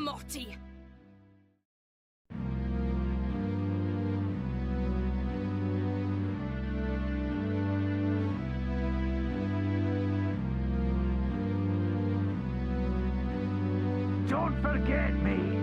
Morty! Don't forget me!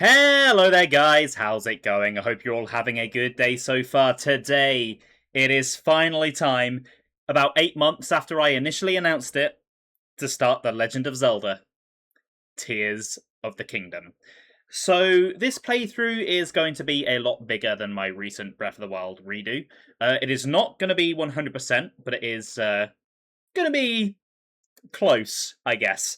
Hello there guys, how's it going? I hope you're all having a good day so far. Today, it is finally time, about 8 months after I initially announced it, to start The Legend of Zelda: Tears of the Kingdom. So this playthrough is going to be a lot bigger than my recent Breath of the Wild redo. It is not going to be 100%, but it is going to be close, I guess.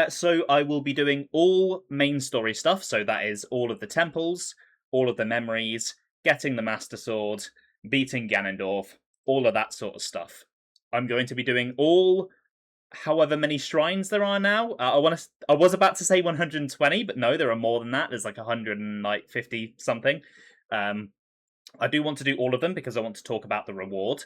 So I will be doing all main story stuff, so that is all of the temples, all of the memories, getting the Master Sword, beating Ganondorf, all of that sort of stuff. I'm going to be doing all however many shrines there are now. I was about to say 120, but no, there are more than that. There's like 150 something. I do want to do all of them because I want to talk about the reward.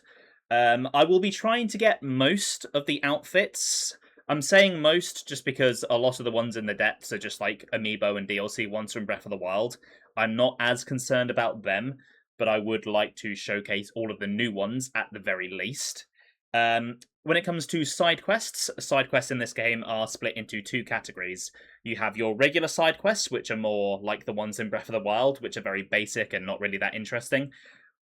I will be trying to get most of the outfits. I'm saying most just because a lot of the ones in the depths are just like amiibo and DLC ones from Breath of the Wild. I'm not as concerned about them, but I would like to showcase all of the new ones at the very least. When it comes to side quests in this game are split into two categories. You have your regular side quests, which are more like the ones in Breath of the Wild, which are very basic and not really that interesting.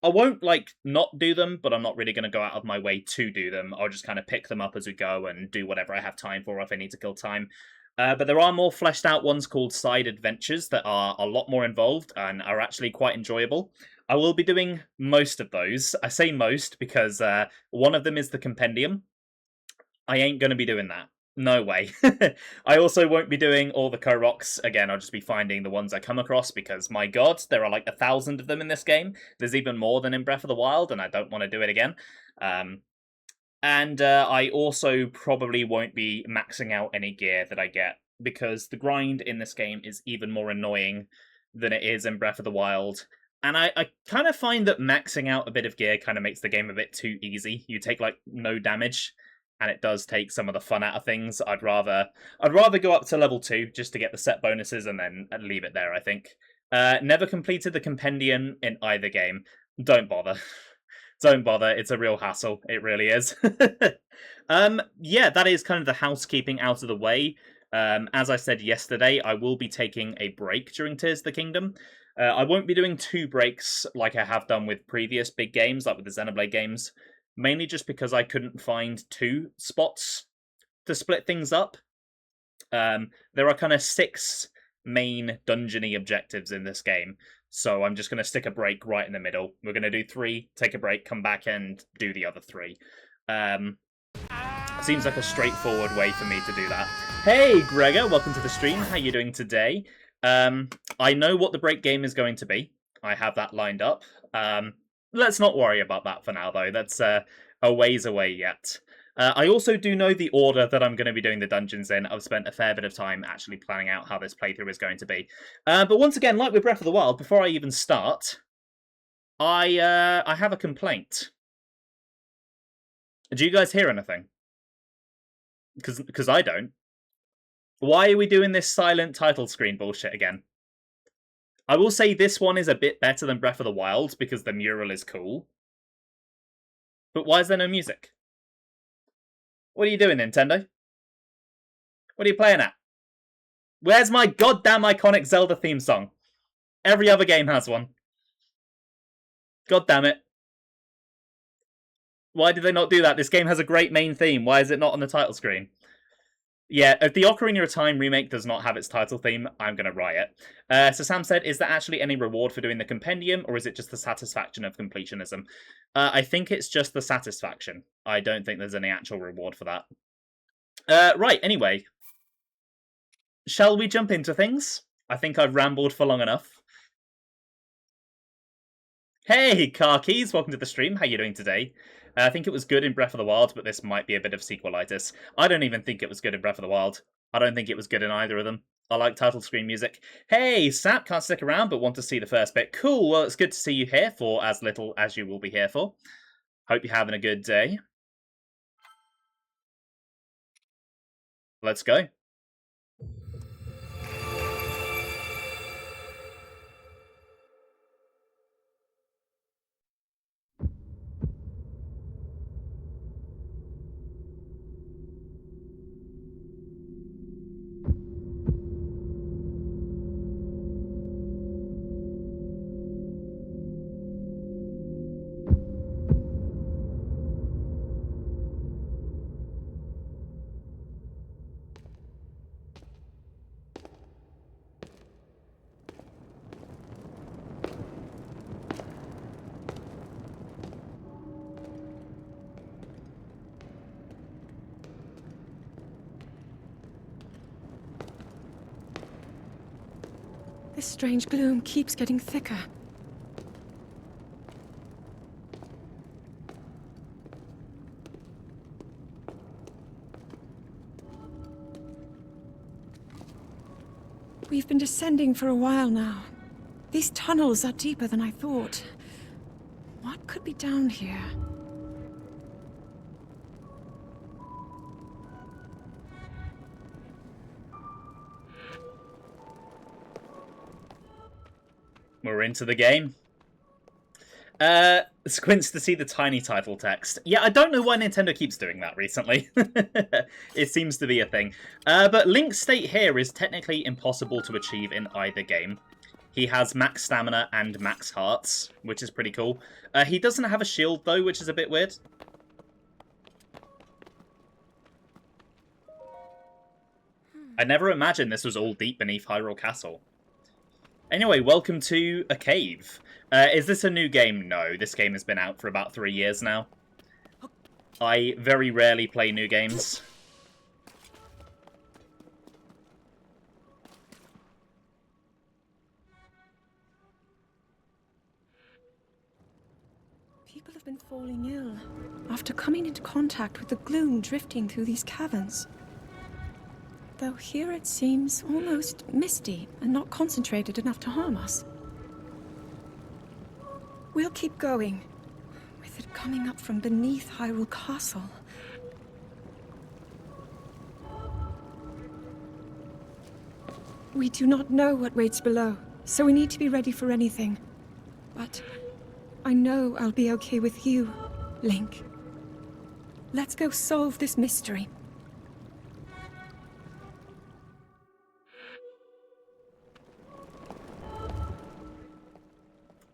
I won't, not do them, but I'm not really going to go out of my way to do them. I'll just kind of pick them up as we go and do whatever I have time for if I need to kill time. But there are more fleshed out ones called side adventures that are a lot more involved and are actually quite enjoyable. I will be doing most of those. I say most because one of them is the compendium. I ain't going to be doing that. No way. I also won't be doing all the Koroks. Again, I'll just be finding the ones I come across because, my god, there are like 1,000 of them in this game. There's even more than in Breath of the Wild, and I don't want to do it again. And I also probably won't be maxing out any gear that I get because the grind in this game is even more annoying than it is in Breath of the Wild. And I kind of find that maxing out a bit of gear kind of makes the game a bit too easy. You take like no damage, and it does take some of the fun out of things. I'd rather go up to level 2 just to get the set bonuses and then leave it there, I think. Never completed the compendium in either game. Don't bother. Don't bother, it's a real hassle. It really is. Yeah, that is kind of the housekeeping out of the way. As I said yesterday, I will be taking a break during Tears of the Kingdom. I won't be doing 2 breaks like I have done with previous big games, like with the Xenoblade games. Mainly just because I couldn't find 2 spots to split things up. There are kind of 6 main dungeony objectives in this game, so I'm just going to stick a break right in the middle. We're going to do 3, take a break, come back and do the other 3. Seems like a straightforward way for me to do that. Hey, Gregor, welcome to the stream. How you doing today? I know what the break game is going to be. I have that lined up. Let's not worry about that for now, though. That's a ways away yet. I also do know the order that I'm going to be doing the dungeons in. I've spent a fair bit of time actually planning out how this playthrough is going to be. But once again, like with Breath of the Wild, before I even start, I have a complaint. Do you guys hear anything? Because I don't. Why are we doing this silent title screen bullshit again? I will say this one is a bit better than Breath of the Wild because the mural is cool. But why is there no music? What are you doing, Nintendo? What are you playing at? Where's my goddamn iconic Zelda theme song? Every other game has one. God damn it. Why did they not do that? This game has a great main theme. Why is it not on the title screen? Yeah, if the Ocarina of Time remake does not have its title theme, I'm going to riot. So Sam said, is there actually any reward for doing the compendium, or is it just the satisfaction of completionism? I think it's just the satisfaction. I don't think there's any actual reward for that. Right, anyway. Shall we jump into things? I think I've rambled for long enough. Hey, Car Keys, welcome to the stream. How you doing today? I think it was good in Breath of the Wild, but this might be a bit of sequelitis. I don't even think it was good in Breath of the Wild. I don't think it was good in either of them. I like title screen music. Hey, Sap, can't stick around, but want to see the first bit. Cool, well, it's good to see you here for as little as you will be here for. Hope you're having a good day. Let's go. This strange gloom keeps getting thicker. We've been descending for a while now. These tunnels are deeper than I thought. What could be down here? We're into the game. Squints to see the tiny title text. Yeah, I don't know why Nintendo keeps doing that recently. It seems to be a thing. But Link's state here is technically impossible to achieve in either game. He has max stamina and max hearts, which is pretty cool. He doesn't have a shield, though, which is a bit weird. I never imagined this was all deep beneath Hyrule Castle. Anyway, welcome to a cave. Is this a new game? No, this game has been out for about 3 years now. I very rarely play new games. People have been falling ill after coming into contact with the gloom drifting through these caverns. Though here it seems almost misty and not concentrated enough to harm us. We'll keep going, with it coming up from beneath Hyrule Castle. We do not know what waits below, so we need to be ready for anything. But I know I'll be okay with you, Link. Let's go solve this mystery.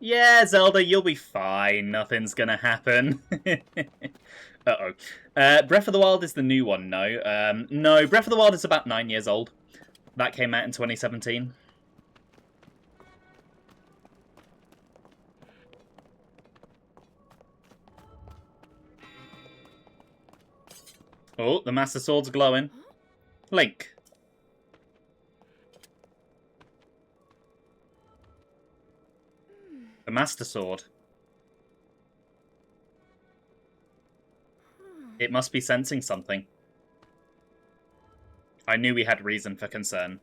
Yeah, Zelda, you'll be fine. Nothing's gonna happen. Uh-oh. Breath of the Wild is the new one, no. No, Breath of the Wild is about 9 years old. That came out in 2017. Oh, the Master Sword's glowing. Link. The Master Sword. It must be sensing something. I knew we had reason for concern.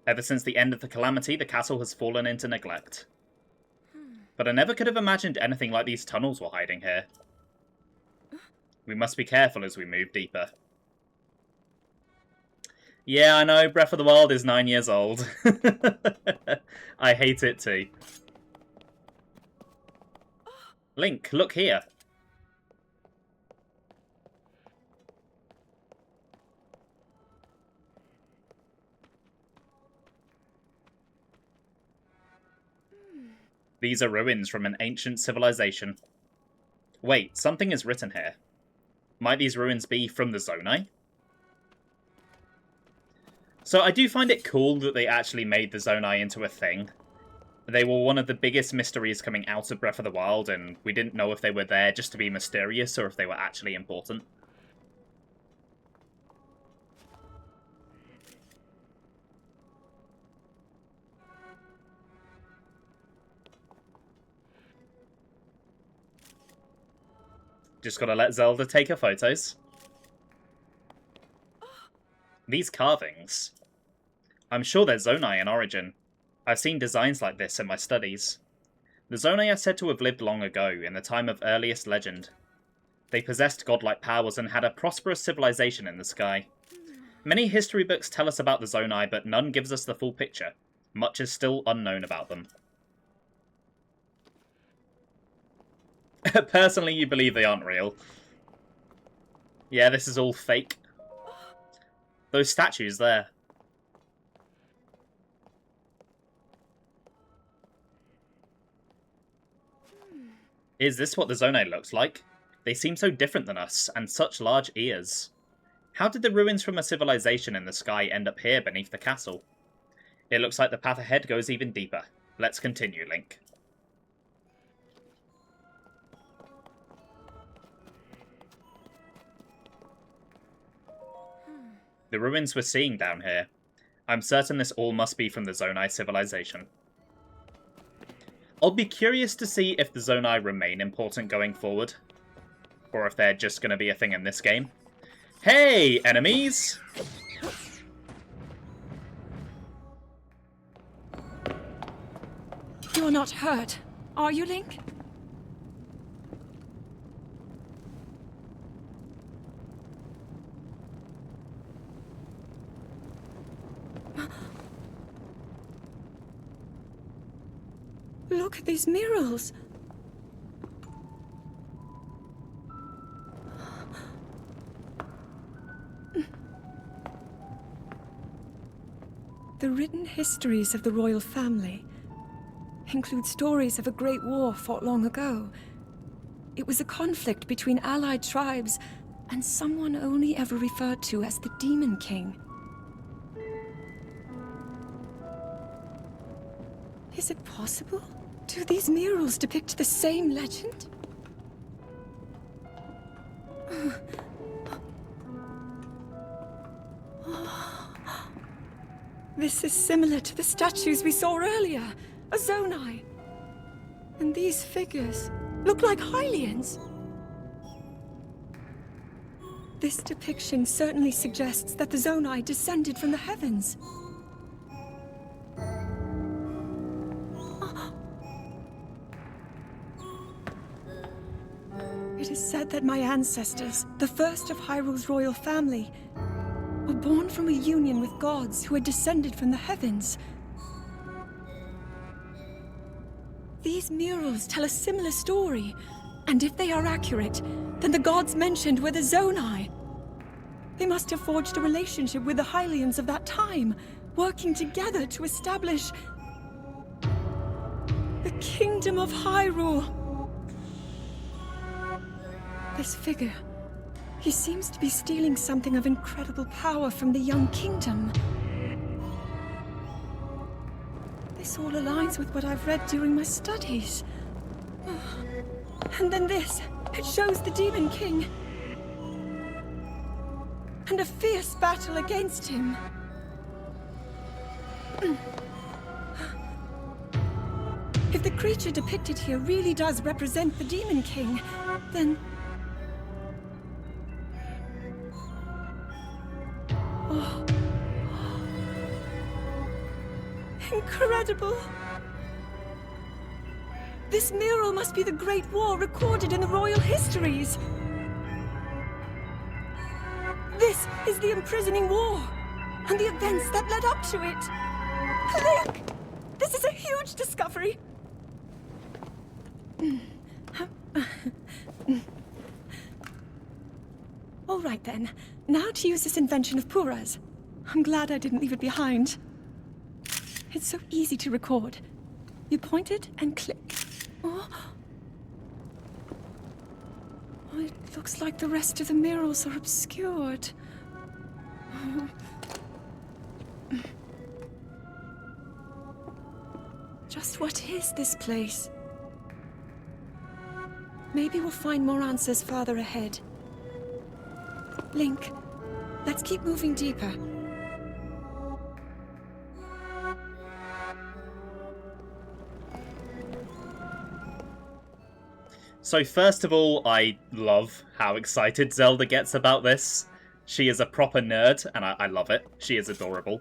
Ever since the end of the calamity, the castle has fallen into neglect. But I never could have imagined anything like these tunnels were hiding here. We must be careful as we move deeper. Yeah, I know, Breath of the Wild is 9 years old. I hate it too. Link, look here. These are ruins from an ancient civilization. Wait, something is written here. Might these ruins be from the Zonai? So I do find it cool that they actually made the Zonai into a thing. They were one of the biggest mysteries coming out of Breath of the Wild, and we didn't know if they were there just to be mysterious or if they were actually important. Just gotta let Zelda take her photos. These carvings. I'm sure they're Zonai in origin. I've seen designs like this in my studies. The Zonai are said to have lived long ago, in the time of earliest legend. They possessed godlike powers and had a prosperous civilization in the sky. Many history books tell us about the Zonai, but none gives us the full picture. Much is still unknown about them. Personally, you believe they aren't real. Yeah, this is all fake. Those statues there. Is this what the Zonai looks like? They seem so different than us, and such large ears. How did the ruins from a civilization in the sky end up here beneath the castle? It looks like the path ahead goes even deeper. Let's continue, Link. The ruins we're seeing down here. I'm certain this all must be from the Zonai civilization. I'll be curious to see if the Zonai remain important going forward. Or if they're just going to be a thing in this game. Hey, enemies! You're not hurt, are you, Link? Look at these murals. The written histories of the royal family include stories of a great war fought long ago. It was a conflict between allied tribes and someone only ever referred to as the Demon King. Is it possible? Do these murals depict the same legend? This is similar to the statues we saw earlier, a Zonai. And these figures look like Hylians. This depiction certainly suggests that the Zonai descended from the heavens. It is said that my ancestors, the first of Hyrule's royal family, were born from a union with gods who had descended from the heavens. These murals tell a similar story, and if they are accurate, then the gods mentioned were the Zonai. They must have forged a relationship with the Hylians of that time, working together to establish the Kingdom of Hyrule. This figure, he seems to be stealing something of incredible power from the young kingdom. This all aligns with what I've read during my studies. And then this, it shows the Demon King. And a fierce battle against him. If the creature depicted here really does represent the Demon King, then... Oh. Incredible! This mural must be the Great War recorded in the royal histories. This is the imprisoning war, and the events that led up to it. Link! This is a huge discovery! All right then, now to use this invention of Pura's. I'm glad I didn't leave it behind. It's so easy to record. You point it and click. Oh. Oh, it looks like the rest of the murals are obscured. Oh. Just what is this place? Maybe we'll find more answers farther ahead. Link, let's keep moving deeper. So first of all, I love how excited Zelda gets about this. She is a proper nerd, and I love it. She is adorable.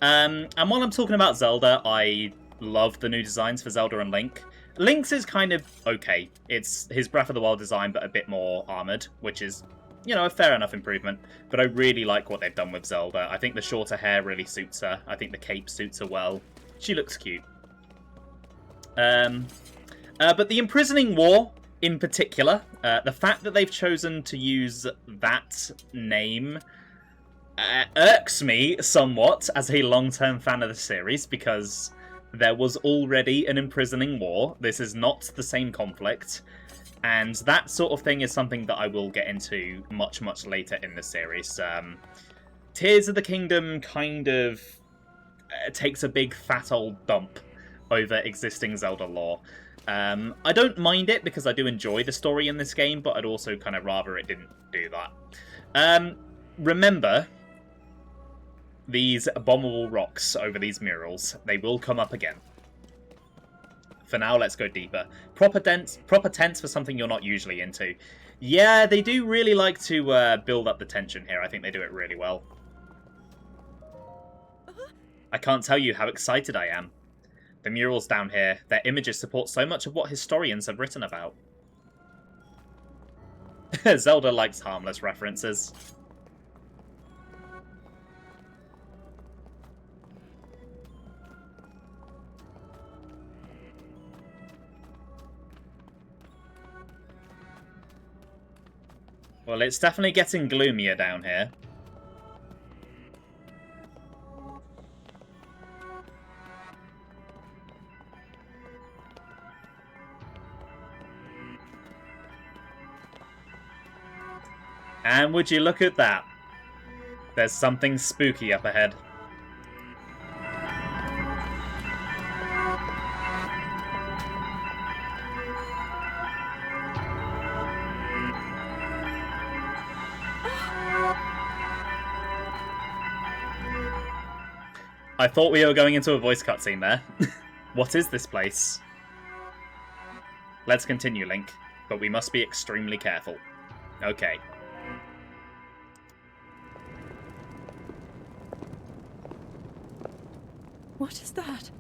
And while I'm talking about Zelda, I love the new designs for Zelda and Link. Link's is kind of okay. It's his Breath of the Wild design, but a bit more armoured, which is, you know, a fair enough improvement. But I really like what they've done with Zelda. I think the shorter hair really suits her. I think the cape suits her well. She looks cute. But the Imprisoning War, in particular, the fact that they've chosen to use that name irks me somewhat as a long-term fan of the series, because there was already an Imprisoning War. This is not the same conflict, and that sort of thing is something that I will get into much, much later in the series. Tears of the Kingdom kind of takes a big fat old dump over existing Zelda lore. I don't mind it because I do enjoy the story in this game, but I'd also kind of rather it didn't do that. Remember, these abominable rocks over these murals, they will come up again. For now, let's go deeper. Proper tents for something you're not usually into. Yeah, they do really like to build up the tension here. I think they do it really well. I can't tell you how excited I am. The murals down here, their images support so much of what historians have written about. Zelda likes harmless references. Well, it's definitely getting gloomier down here. And would you look at that? There's something spooky up ahead. I thought we were going into a voice cutscene there. What is this place? Let's continue, Link, but we must be extremely careful. Okay. What is that?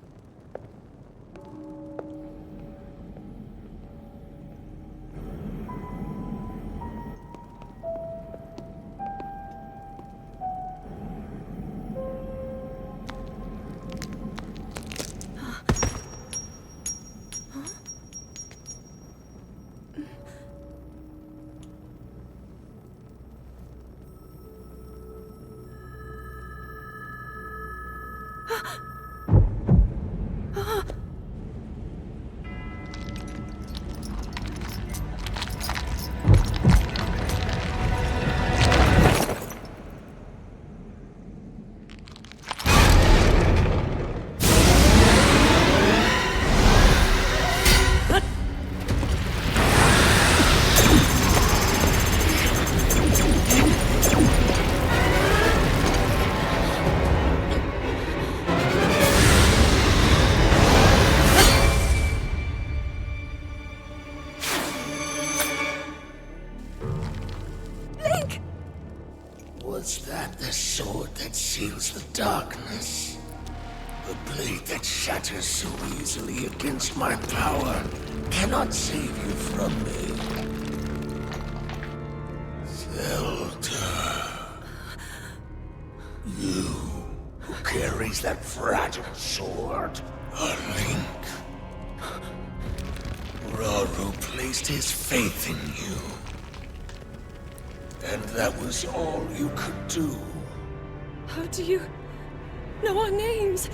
Was that the sword that seals the darkness? The blade that shatters so easily against my power cannot save you from me. Zelda. You who carries that fragile sword. A Link. Raru placed his faith in you. And that was all you could do. How do you know our names?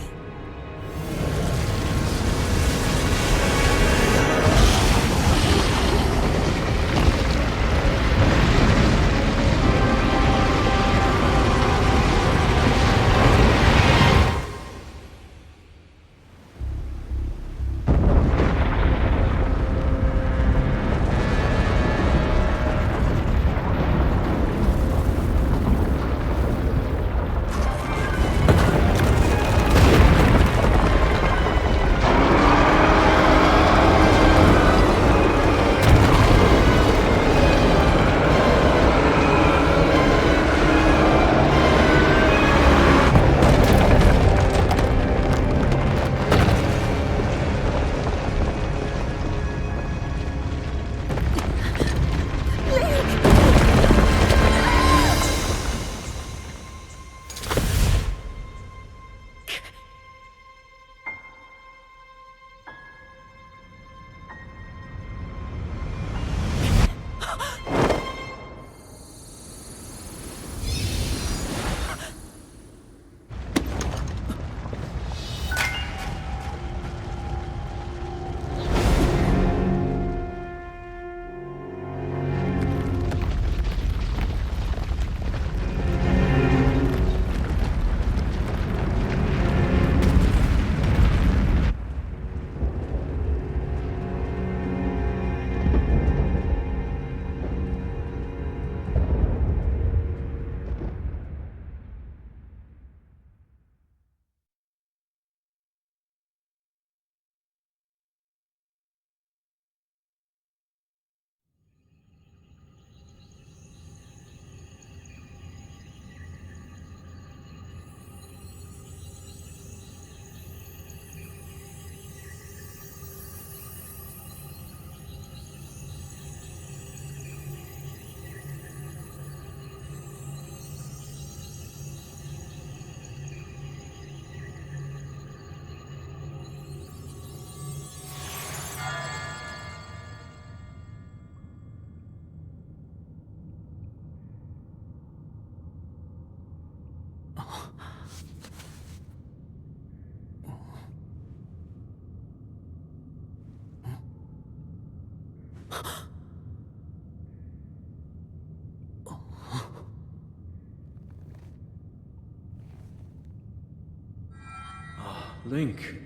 Link,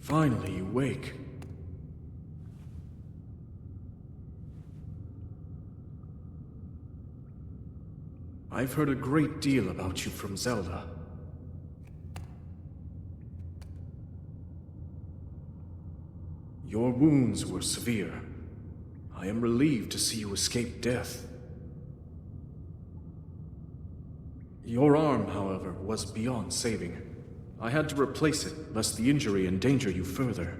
finally you wake. I've heard a great deal about you from Zelda. Your wounds were severe. I am relieved to see you escape death. Your arm, however, was beyond saving. I had to replace it, lest the injury endanger you further.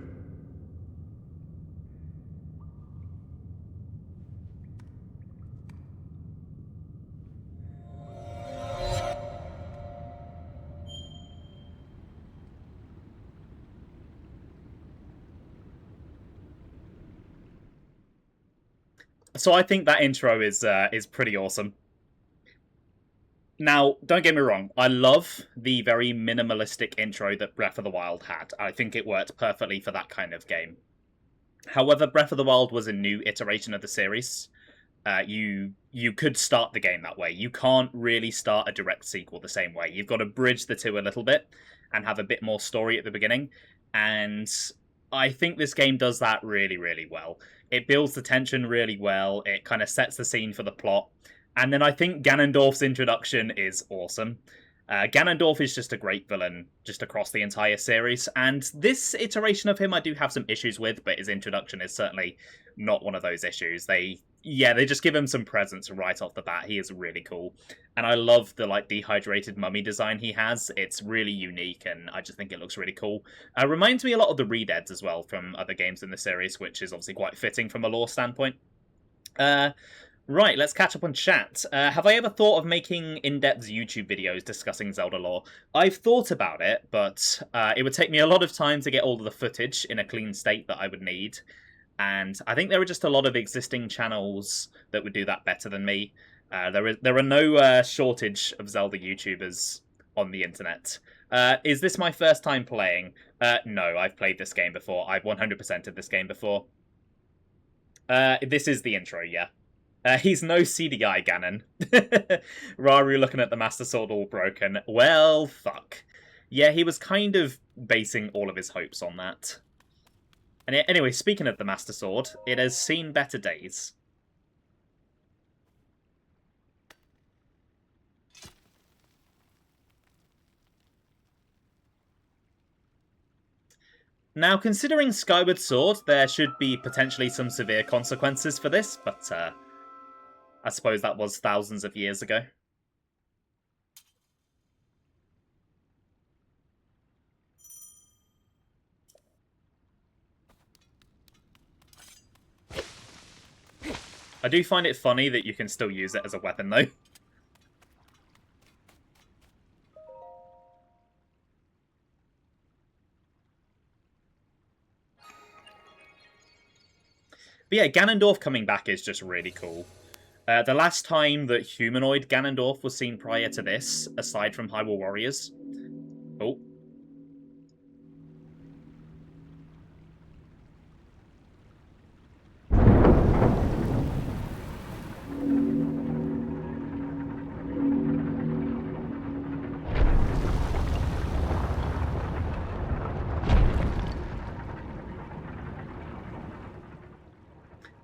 So I think that intro is pretty awesome. Now, don't get me wrong, I love the very minimalistic intro that Breath of the Wild had. I think it worked perfectly for that kind of game. However, Breath of the Wild was a new iteration of the series. You could start the game that way. You can't really start a direct sequel the same way. You've got to bridge the two a little bit and have a bit more story at the beginning. And I think this game does that really, really well. It builds the tension really well. It kind of sets the scene for the plot. And then I think Ganondorf's introduction is awesome. Ganondorf is just a great villain just across the entire series, and this iteration of him I do have some issues with, but his introduction is certainly not one of those issues. They just give him some presence right off the bat. He is really cool, and I love the dehydrated mummy design he has. It's really unique, and I just think it looks really cool. Reminds me a lot of the Redeads as well from other games in the series, which is obviously quite fitting from a lore standpoint. Right, let's catch up on chat. Have I ever thought of making in-depth YouTube videos discussing Zelda lore? I've thought about it, but it would take me a lot of time to get all of the footage in a clean state that I would need. And I think there are just a lot of existing channels that would do that better than me. There are no shortage of Zelda YouTubers on the internet. Is this my first time playing? No, I've played this game before. I've 100%ed this game before. This is the intro, yeah. He's no CDI, Ganon. Raru looking at the Master Sword all broken. Well, fuck. Yeah, he was kind of basing all of his hopes on that. And anyway, speaking of the Master Sword, it has seen better days. Now, considering Skyward Sword, there should be potentially some severe consequences for this, but I suppose that was thousands of years ago. I do find it funny that you can still use it as a weapon, though. But yeah, Ganondorf coming back is just really cool. The last time that humanoid Ganondorf was seen prior to this, aside from Hyrule Warriors... Oh.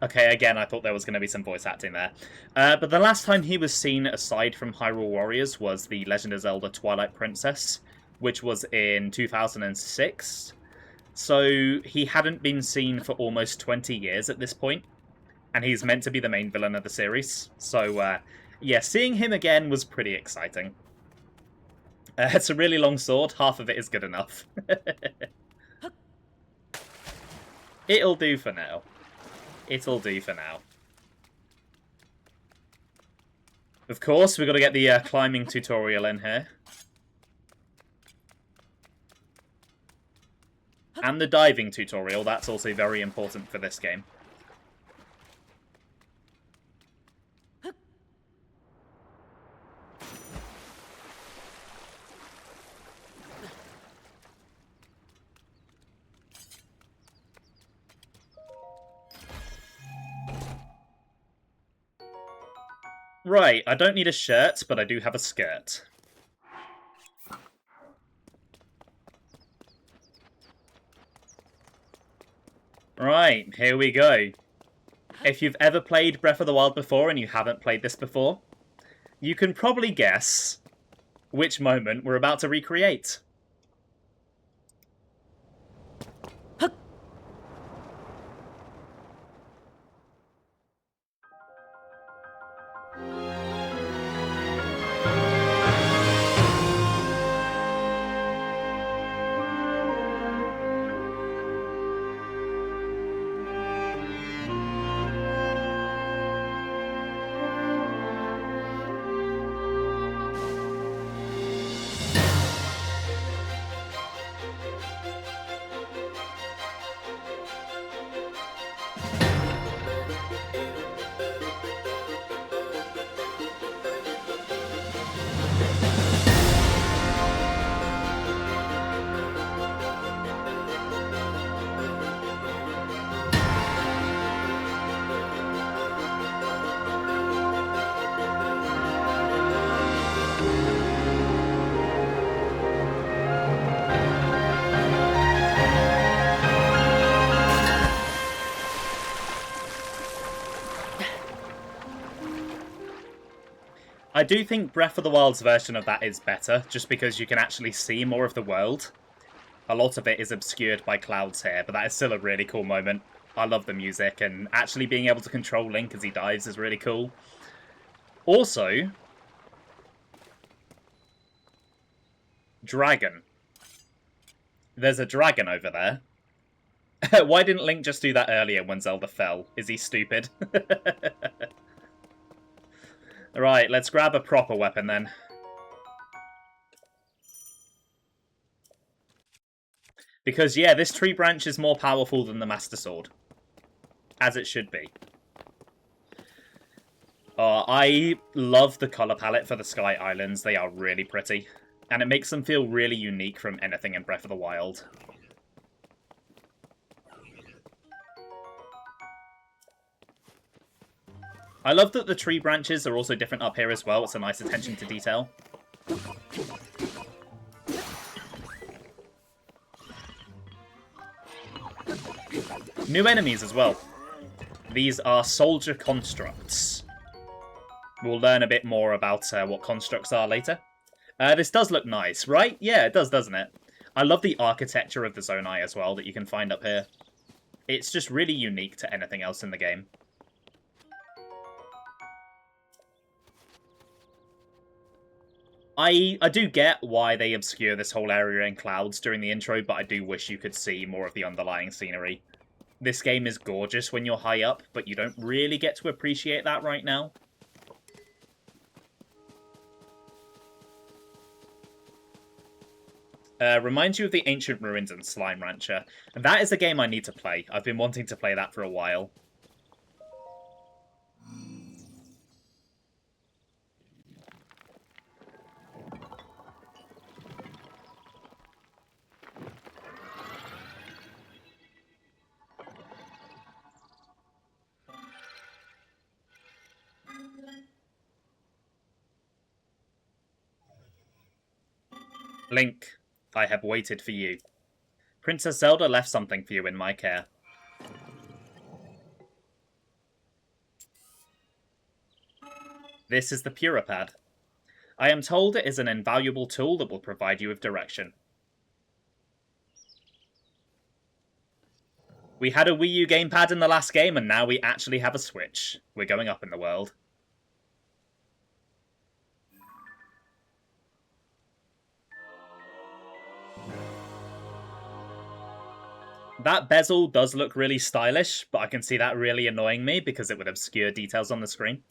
Okay, again, I thought there was going to be some voice acting there. But the last time he was seen, aside from Hyrule Warriors, was The Legend of Zelda Twilight Princess, which was in 2006. So he hadn't been seen for almost 20 years at this point, and he's meant to be the main villain of the series. So, yeah, seeing him again was pretty exciting. It's a really long sword. Half of it is good enough. It'll do for now. It'll do for now. Of course, we've got to get the climbing tutorial in here. And the diving tutorial, that's also very important for this game. Right, I don't need a shirt, but I do have a skirt. Right, here we go. If you've ever played Breath of the Wild before and you haven't played this before, you can probably guess which moment we're about to recreate. I do think Breath of the Wild's version of that is better, just because you can actually see more of the world. A lot of it is obscured by clouds here, but that is still a really cool moment. I love the music, and actually being able to control Link as he dives is really cool. Also, dragon. There's a dragon over there. Why didn't Link just do that earlier when Zelda fell? Is he stupid? Right, let's grab a proper weapon then. Because, yeah, this tree branch is more powerful than the Master Sword. As it should be. I love the colour palette for the Sky Islands. They are really pretty. And it makes them feel really unique from anything in Breath of the Wild. I love that the tree branches are also different up here as well. It's a nice attention to detail. New enemies as well. These are soldier constructs. We'll learn a bit more about what constructs are later. This does look nice, right? Yeah, it does, doesn't it? I love the architecture of the Zonai as well that you can find up here. It's just really unique to anything else in the game. I do get why they obscure this whole area in clouds during the intro, but I do wish you could see more of the underlying scenery. This game is gorgeous when you're high up, but you don't really get to appreciate that right now. Reminds you of the Ancient Ruins and Slime Rancher. And that is a game I need to play. I've been wanting to play that for a while. Link, I have waited for you. Princess Zelda left something for you in my care. This is the Puripad. I am told it is an invaluable tool that will provide you with direction. We had a Wii U gamepad in the last game, and now we actually have a Switch. We're going up in the world. That bezel does look really stylish, but I can see that really annoying me because it would obscure details on the screen.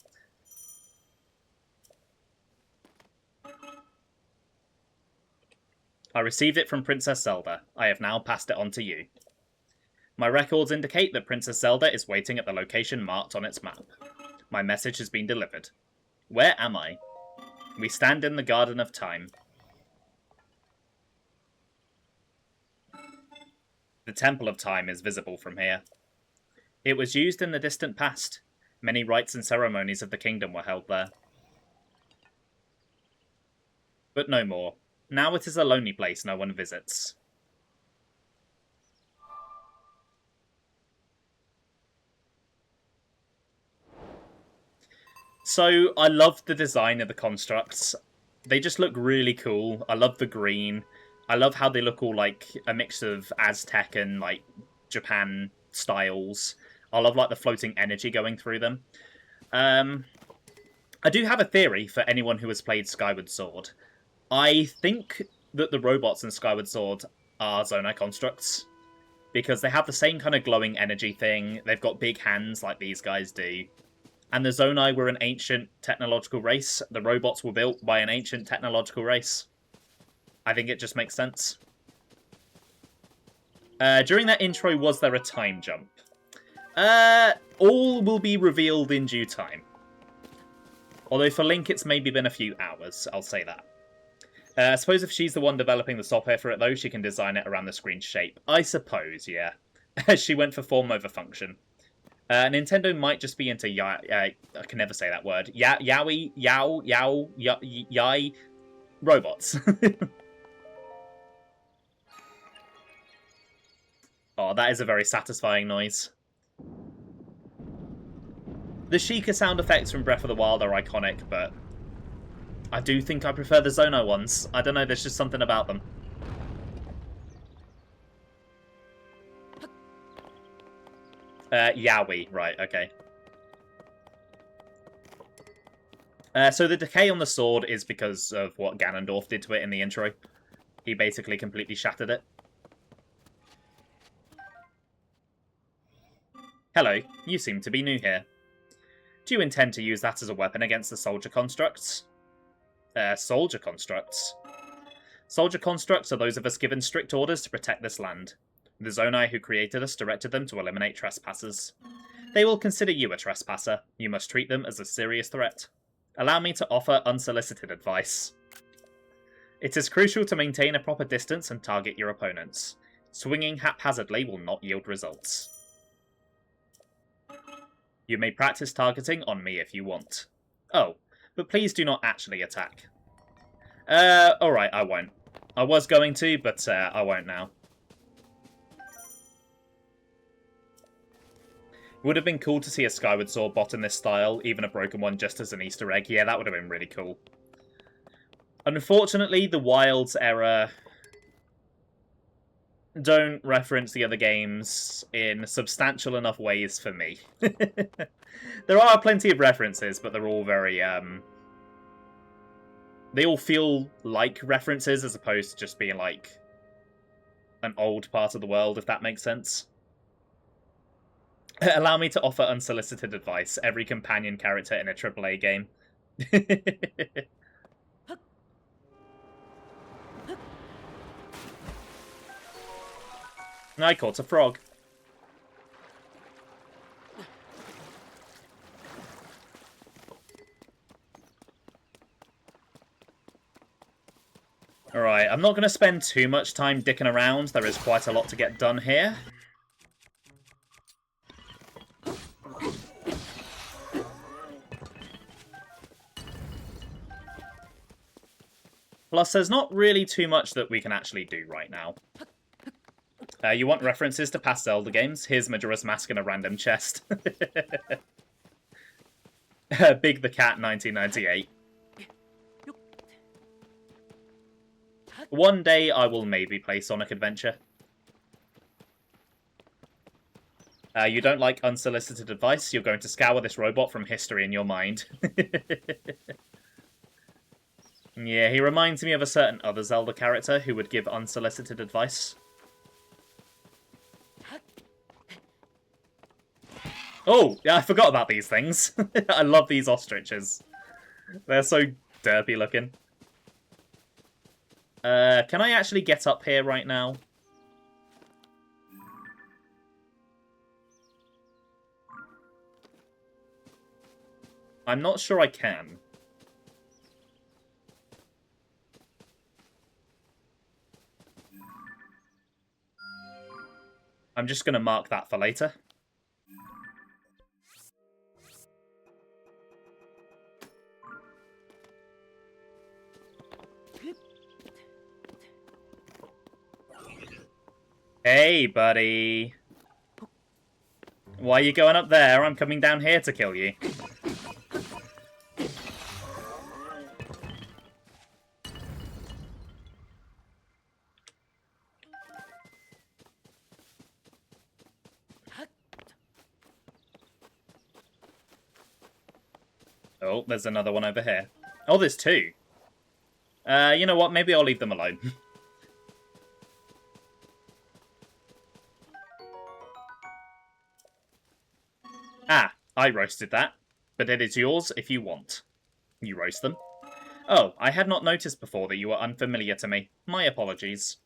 I received it from Princess Zelda. I have now passed it on to you. My records indicate that Princess Zelda is waiting at the location marked on its map. My message has been delivered. Where am I? We stand in the Garden of Time. The Temple of Time is visible from here. It was used in the distant past. Many rites and ceremonies of the kingdom were held there. but no more. Now it is a lonely place no one visits. So, I love the design of the constructs. They just look really cool. I love the green. I love how they look all like a mix of Aztec and like Japan styles. I love like the floating energy going through them. I do have a theory for anyone who has played Skyward Sword. I think that the robots in Skyward Sword are Zonai constructs, because they have the same kind of glowing energy thing. They've got big hands like these guys do. And the Zonai were an ancient technological race. The robots were built by an ancient technological race. I think it just makes sense. During that intro, was there a time jump? All will be revealed in due time. Although for Link, it's maybe been a few hours, I'll say that. I suppose if she's the one developing the software for it, though, she can design it around the screen's shape. I suppose, yeah. She went for form over function. Nintendo might just be into I can never say that word. Yai robots. Oh, that is a very satisfying noise. The Sheikah sound effects from Breath of the Wild are iconic, but I do think I prefer the Zonai ones. I don't know, there's just something about them. Yowie, right, okay. So the decay on the sword is because of what Ganondorf did to it in the intro. He basically completely shattered it. Hello, you seem to be new here. Do you intend to use that as a weapon against the soldier constructs? Soldier constructs? Soldier constructs are those of us given strict orders to protect this land. The Zonai who created us directed them to eliminate trespassers. They will consider you a trespasser. You must treat them as a serious threat. Allow me to offer unsolicited advice. It is crucial to maintain a proper distance and target your opponents. Swinging haphazardly will not yield results. You may practice targeting on me if you want. Oh, but please do not actually attack. Alright, I won't. I was going to, but I won't now. Would have been cool to see a Skyward Sword bot in this style, even a broken one just as an Easter egg. Yeah, that would have been really cool. Unfortunately, the Wilds era don't reference the other games in substantial enough ways for me. There are plenty of references, but they're all very, they all feel like references as opposed to just being like an old part of the world, if that makes sense. Allow me to offer unsolicited advice. Every companion character in a AAA game. I caught a frog. Alright, I'm not going to spend too much time dicking around. There is quite a lot to get done here. Plus, there's not really too much that we can actually do right now. You want references to past Zelda games? Here's Majora's Mask in a random chest. Big the Cat 1998. One day I will maybe play Sonic Adventure. You don't like unsolicited advice? You're going to scour this robot from history in your mind. Yeah, he reminds me of a certain other Zelda character who would give unsolicited advice. Oh, yeah, I forgot about these things. I love these ostriches. They're so derpy looking. Can I actually get up here right now? I'm not sure I can. I'm just going to mark that for later. Hey, buddy. Why are you going up there? I'm coming down here to kill you. Oh, there's another one over here. Oh, there's two. You know what? Maybe I'll leave them alone. Ah, I roasted that. But it is yours if you want. You roast them. Oh, I had not noticed before that you were unfamiliar to me. My apologies.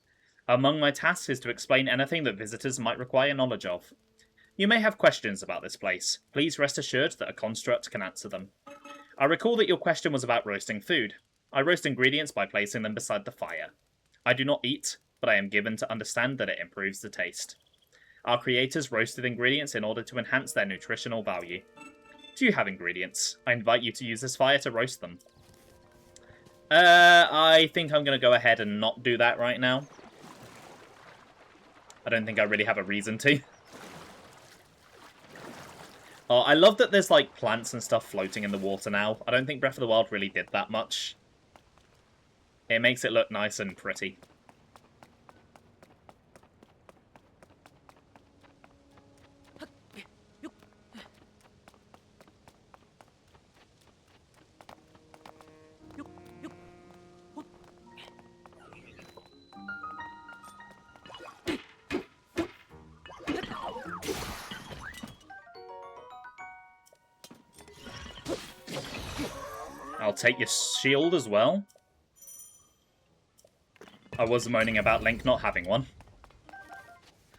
Among my tasks is to explain anything that visitors might require knowledge of. You may have questions about this place. Please rest assured that a construct can answer them. I recall that your question was about roasting food. I roast ingredients by placing them beside the fire. I do not eat, but I am given to understand that it improves the taste. Our creators roasted ingredients in order to enhance their nutritional value. Do you have ingredients? I invite you to use this fire to roast them. I think I'm going to go ahead and not do that right now. I don't think I really have a reason to. Oh, I love that there's, like, plants and stuff floating in the water now. I don't think Breath of the Wild really did that much. It makes it look nice and pretty. I'll take your shield as well. I was moaning about Link not having one.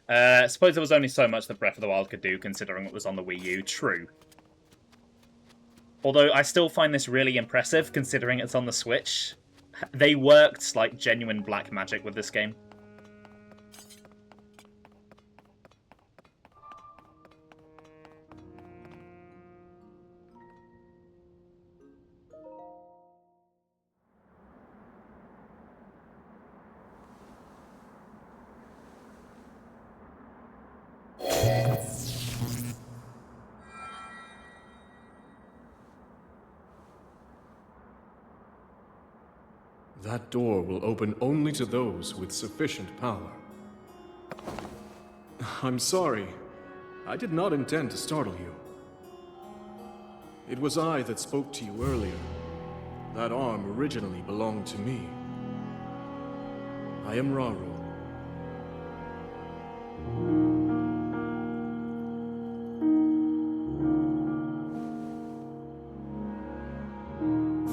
I suppose there was only so much that Breath of the Wild could do, considering it was on the Wii U. True. Although I still find this really impressive, considering it's on the Switch. They worked like genuine black magic with this game. That door will open only to those with sufficient power. I'm sorry. I did not intend to startle you. It was I that spoke to you earlier. That arm originally belonged to me. I am Raru.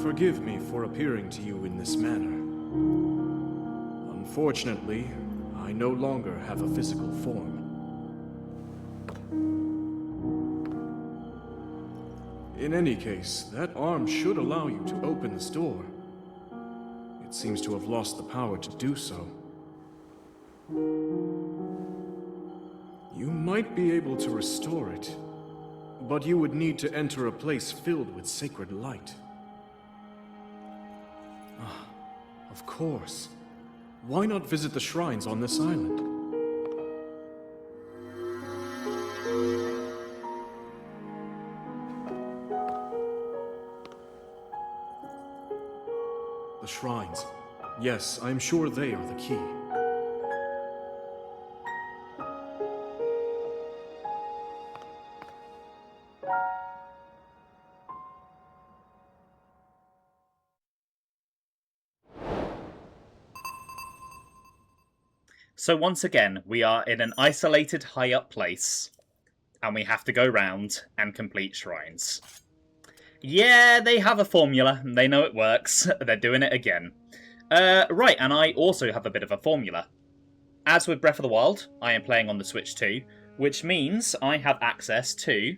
Forgive me for appearing to you in this manner. Unfortunately, I no longer have a physical form. In any case, that arm should allow you to open this door. It seems to have lost the power to do so. You might be able to restore it, but you would need to enter a place filled with sacred light. Of course. Why not visit the shrines on this island? The shrines. Yes, I'm sure they are the key. So once again, we are in an isolated high-up place, and we have to go round and complete shrines. Yeah, they have a formula, they know it works, they're doing it again. Right, and I also have a bit of a formula. As with Breath of the Wild, I am playing on the Switch too, which means I have access to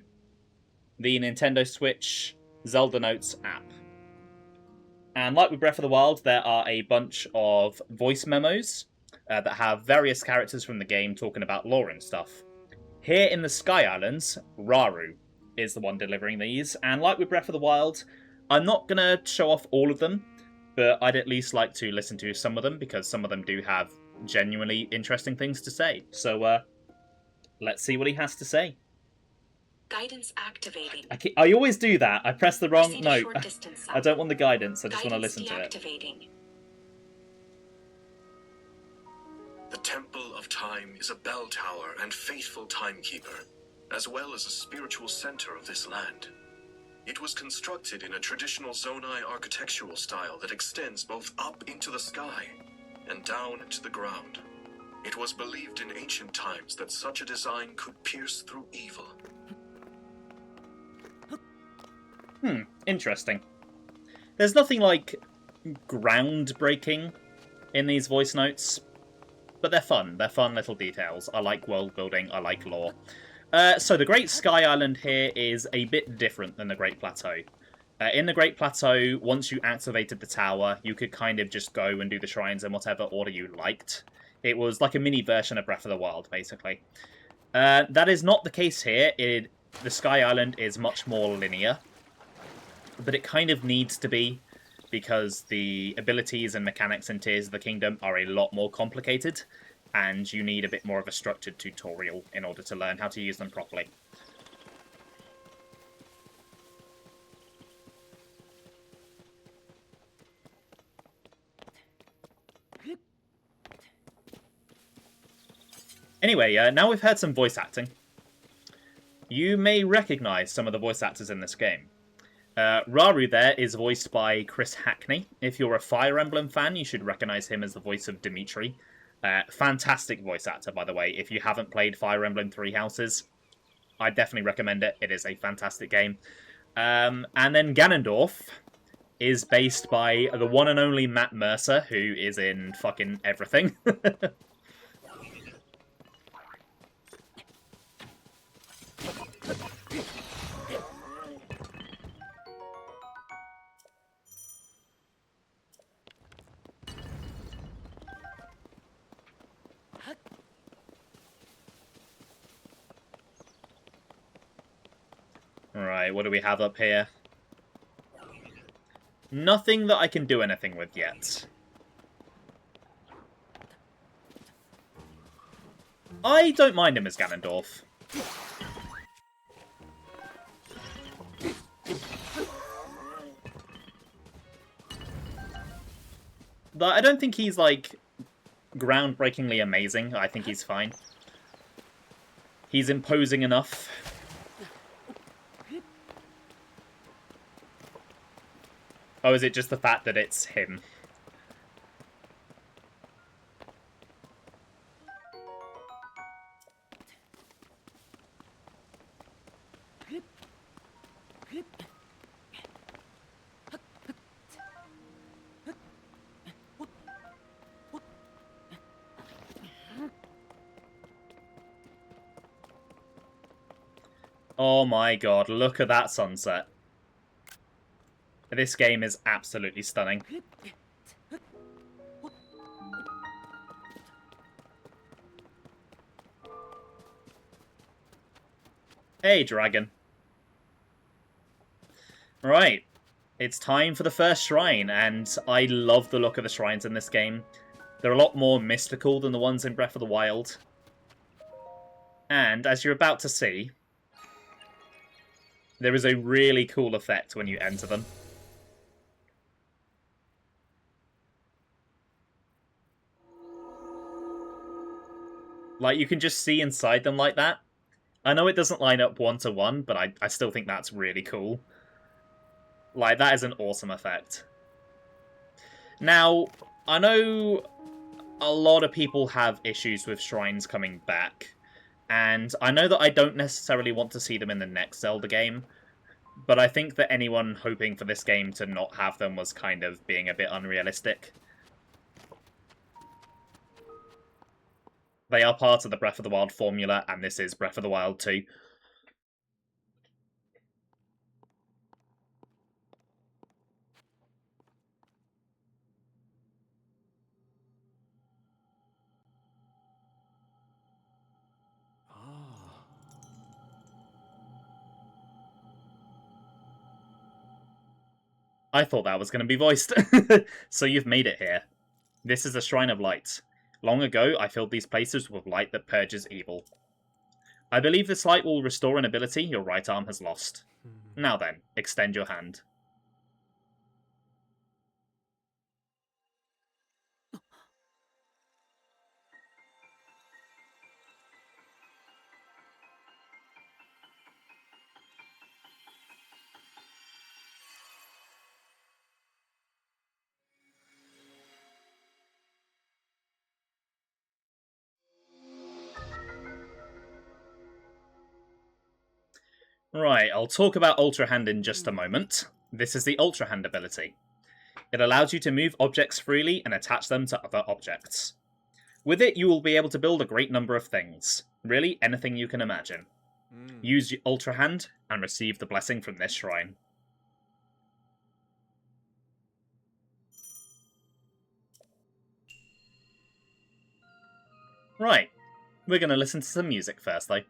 the Nintendo Switch Zelda Notes app. And like with Breath of the Wild, there are a bunch of voice memos that have various characters from the game talking about lore and stuff. Here in the Sky Islands, Raru is the one delivering these, and like with Breath of the Wild, I'm not going to show off all of them, but I'd at least like to listen to some of them, because some of them do have genuinely interesting things to say. So, let's see what he has to say. Guidance activating. I always do that. I press the wrong Proceed a note. short distance I don't want the guidance. I just want to Guidance listen to it. deactivating. The Temple of Time is a bell tower and faithful timekeeper, as well as a spiritual center of this land. It was constructed in a traditional Zonai architectural style that extends both up into the sky and down into the ground. It was believed in ancient times that such a design could pierce through evil. Interesting. There's nothing like groundbreaking in these voice notes, but they're fun. They're fun little details. I like world building. I like lore. So the Great Sky Island here is a bit different than the Great Plateau. In the Great Plateau, once you activated the tower, you could kind of just go and do the shrines in whatever order you liked. It was like a mini version of Breath of the Wild, basically. That is not the case here. The Sky Island is much more linear, but it kind of needs to be, because the abilities and mechanics in Tears of the Kingdom are a lot more complicated, and you need a bit more of a structured tutorial in order to learn how to use them properly. Anyway, now we've heard some voice acting. You may recognise some of the voice actors in this game. Raru there is voiced by Chris Hackney. If you're a Fire Emblem fan, you should recognise him as the voice of Dimitri. Fantastic voice actor, by the way. If you haven't played Fire Emblem Three Houses, I definitely recommend it. It is a fantastic game. And then Ganondorf is based by the one and only Matt Mercer, who is in fucking everything. Right, what do we have up here? Nothing that I can do anything with yet. I don't mind him as Ganondorf. But I don't think he's, like, groundbreakingly amazing. I think he's fine. He's imposing enough. Oh, is it just the fact that it's him? Oh my god, look at that sunset. This game is absolutely stunning. Hey, dragon. Right. It's time for the first shrine, and I love the look of the shrines in this game. They're a lot more mystical than the ones in Breath of the Wild. And, as you're about to see, there is a really cool effect when you enter them. Like, you can just see inside them like that. I know it doesn't line up one-to-one, but I still think that's really cool. Like, that is an awesome effect. Now, I know a lot of people have issues with shrines coming back, and I know that I don't necessarily want to see them in the next Zelda game, but I think that anyone hoping for this game to not have them was kind of being a bit unrealistic. They are part of the Breath of the Wild formula, and this is Breath of the Wild 2. I thought that was going to be voiced. So you've made it here. This is a Shrine of Light. Long ago, I filled these places with light that purges evil. I believe this light will restore an ability your right arm has lost. Now then, extend your hand. Right, I'll talk about Ultra Hand in just a moment. This is the Ultra Hand ability. It allows you to move objects freely and attach them to other objects. With it, you will be able to build a great number of things. Really, anything you can imagine. Use your Ultra Hand and receive the blessing from this shrine. Right, we're going to listen to some music first, though.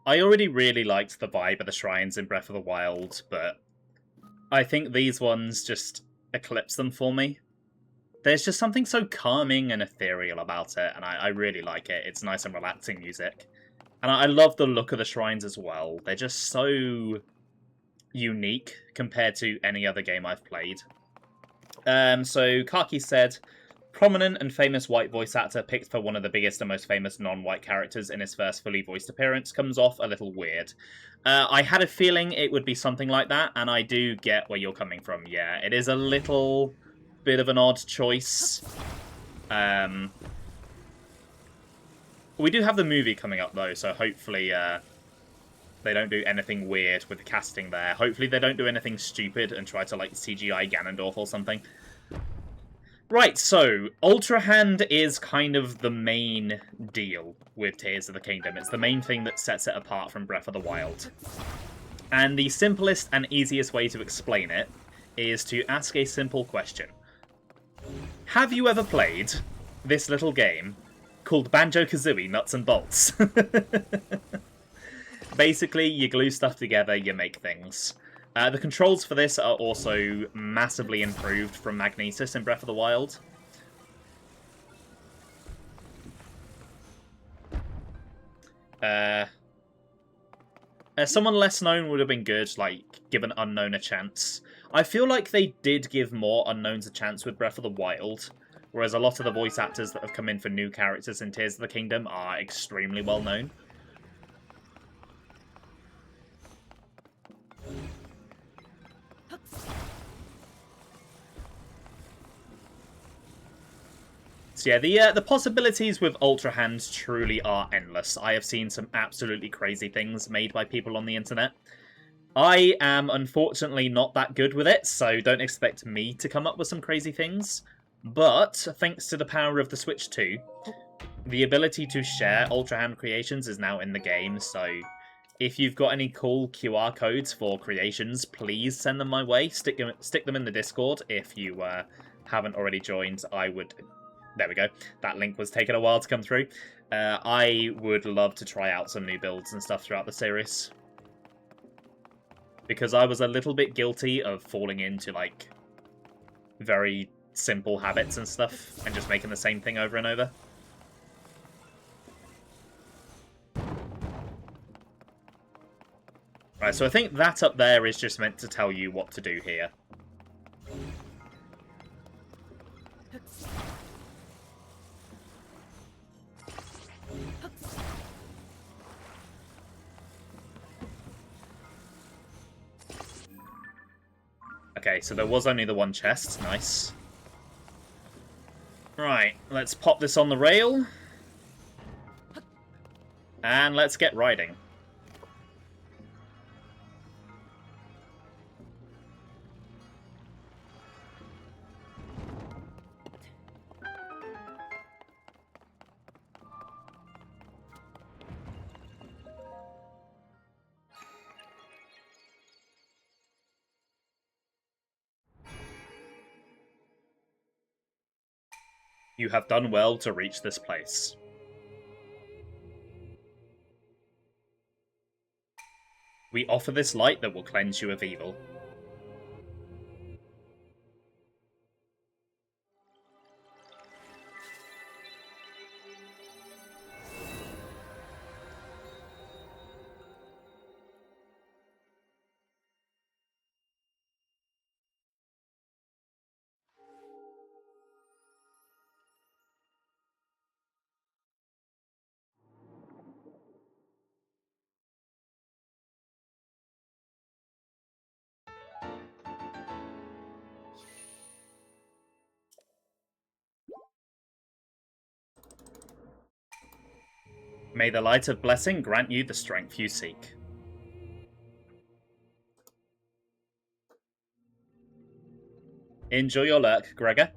I already really liked the vibe of the shrines in Breath of the Wild, but I think these ones just eclipse them for me. There's just something so calming and ethereal about it, and I really like it. It's nice and relaxing music. And I love the look of the shrines as well. They're just so unique compared to any other game I've played. So Kaki said, prominent and famous white voice actor picked for one of the biggest and most famous non-white characters in his first fully voiced appearance comes off a little weird. I had a feeling it would be something like that, and I do get where you're coming from. Yeah, it is a little bit of an odd choice. We do have the movie coming up, though, so hopefully they don't do anything weird with the casting there. Hopefully they don't do anything stupid and try to, like, CGI Ganondorf or something. Right, so Ultra Hand is kind of the main deal with Tears of the Kingdom. It's the main thing that sets it apart from Breath of the Wild. And the simplest and easiest way to explain it is to ask a simple question. Have you ever played this little game called Banjo-Kazooie Nuts and Bolts? Basically, you glue stuff together, you make things. The controls for this are also massively improved from Magnesis in Breath of the Wild. Someone less known would have been good, like, give an unknown a chance. I feel like they did give more unknowns a chance with Breath of the Wild, whereas a lot of the voice actors that have come in for new characters in Tears of the Kingdom are extremely well known. So yeah, the possibilities with Ultra Hand truly are endless. I have seen some absolutely crazy things made by people on the internet. I am unfortunately not that good with it, so don't expect me to come up with some crazy things. But, thanks to the power of the Switch 2, the ability to share Ultra Hand creations is now in the game, so if you've got any cool QR codes for creations, please send them my way. Stick them in the Discord if you haven't already joined. I would... There we go. That link was taking a while to come through. I would love to try out some new builds and stuff throughout the series. Because I was a little bit guilty of falling into, like, very simple habits and stuff, and just making the same thing over and over. Right, so I think that up there is just meant to tell you what to do here. Okay, so there was only the one chest. Nice. Right, let's pop this on the rail. And let's get riding. You have done well to reach this place. We offer this light that will cleanse you of evil. May the light of blessing grant you the strength you seek. Enjoy your lurk, Gregor.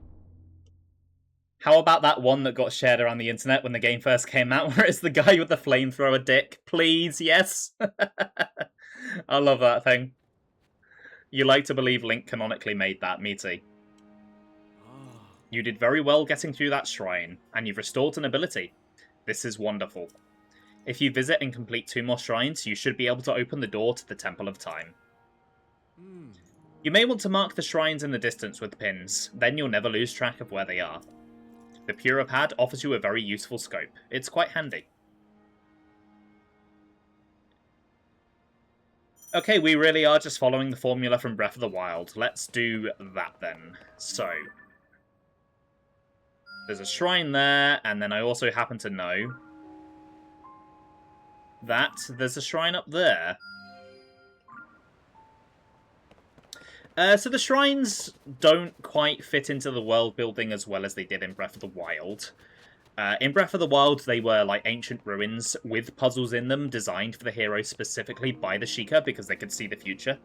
How about that one that got shared around the internet when the game first came out, where it's the guy with the flamethrower dick? Please, yes! I love that thing. You like to believe Link canonically made that, me too. You did very well getting through that shrine, and you've restored an ability. This is wonderful. If you visit and complete 2 more shrines, you should be able to open the door to the Temple of Time. You may want to mark the shrines in the distance with pins, then you'll never lose track of where they are. The Pura Pad offers you a very useful scope. It's quite handy. Okay, we really are just following the formula from Breath of the Wild. Let's do that then. So, there's a shrine there, and then I also happen to know that there's a shrine up there. So the shrines don't quite fit into the world building as well as they did in Breath of the Wild. In Breath of the Wild, they were like ancient ruins with puzzles in them, designed for the hero specifically by the Sheikah because they could see the future.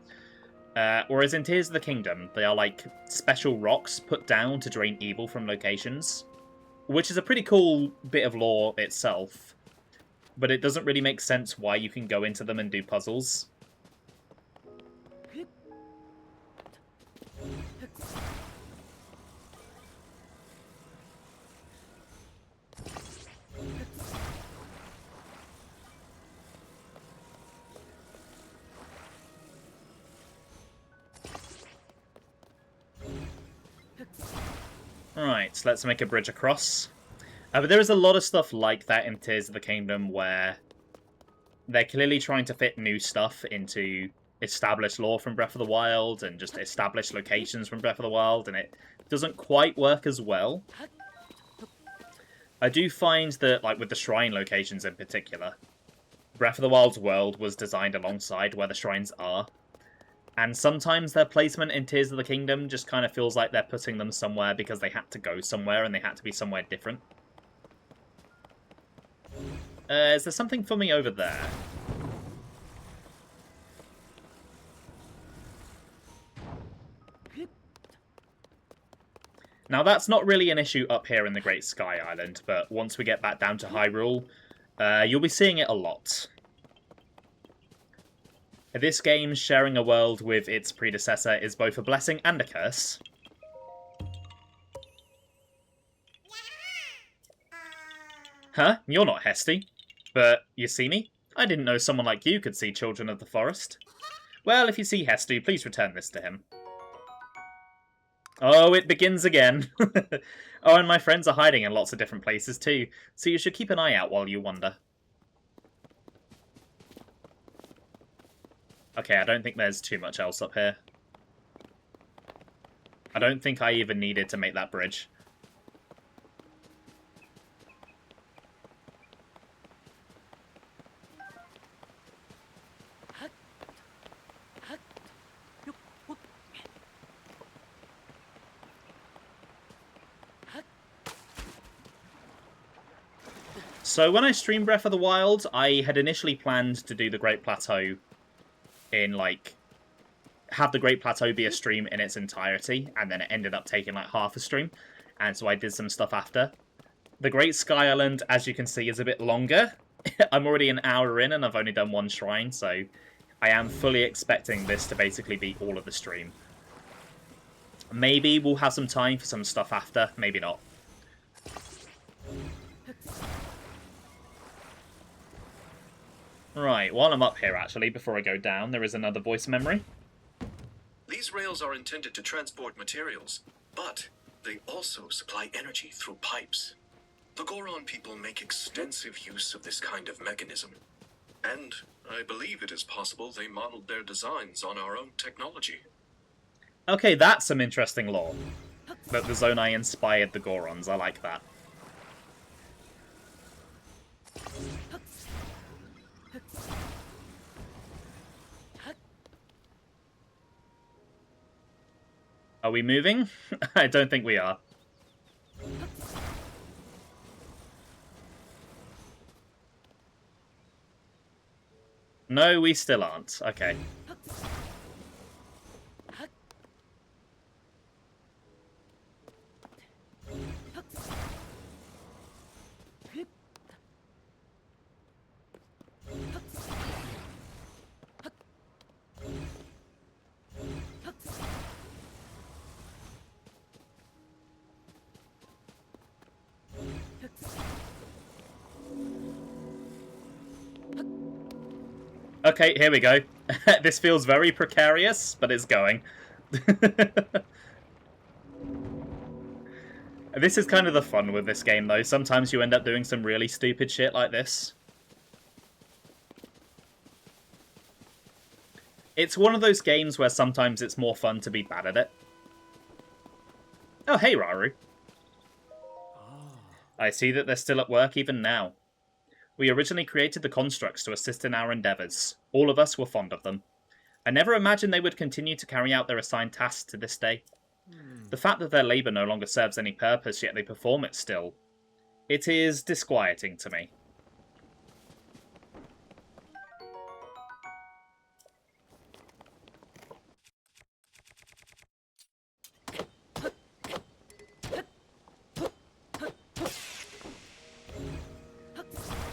Whereas in Tears of the Kingdom, they are like special rocks put down to drain evil from locations, which is a pretty cool bit of lore itself, but it doesn't really make sense why you can go into them and do puzzles. Alright, so let's make a bridge across. But there is a lot of stuff like that in Tears of the Kingdom where they're clearly trying to fit new stuff into established lore from Breath of the Wild and just established locations from Breath of the Wild, and it doesn't quite work as well. I do find that, like with the shrine locations in particular, Breath of the Wild's world was designed alongside where the shrines are, and sometimes their placement in Tears of the Kingdom just kind of feels like they're putting them somewhere because they had to go somewhere and they had to be somewhere different. Is there something for me over there? Now that's not really an issue up here in the Great Sky Island, but once we get back down to Hyrule, you'll be seeing it a lot. This game sharing a world with its predecessor is both a blessing and a curse. Huh? You're not Hesty. But you see me? I didn't know someone like you could see Children of the Forest. Well, if you see Hesty, please return this to him. Oh, it begins again. Oh, and my friends are hiding in lots of different places too, so you should keep an eye out while you wander. Okay, I don't think there's too much else up here. I don't think I even needed to make that bridge. So when I streamed Breath of the Wild, I had initially planned to do the Great Plateau in, like, have the Great Plateau be a stream in its entirety, and then it ended up taking, like, half a stream, and so I did some stuff after. The Great Sky Island, as you can see, is a bit longer. I'm already an hour in, and I've only done one shrine, so I am fully expecting this to basically be all of the stream. Maybe we'll have some time for some stuff after, maybe not. Right, while I'm up here, actually, before I go down, there is another voice memory. These rails are intended to transport materials, but they also supply energy through pipes. The Goron people make extensive use of this kind of mechanism, and I believe it is possible they modeled their designs on our own technology. Okay, that's some interesting lore. That the Zonai inspired the Gorons, I like that. Are we moving? I don't think we are. No, we still aren't. Okay. Okay, here we go. This feels very precarious, but it's going. This is kind of the fun with this game, though. Sometimes you end up doing some really stupid shit like this. It's one of those games where sometimes it's more fun to be bad at it. Oh, hey, Raru. I see that they're still at work even now. We originally created the constructs to assist in our endeavours. All of us were fond of them. I never imagined they would continue to carry out their assigned tasks to this day. The fact that their labour no longer serves any purpose, yet they perform it still. It is disquieting to me.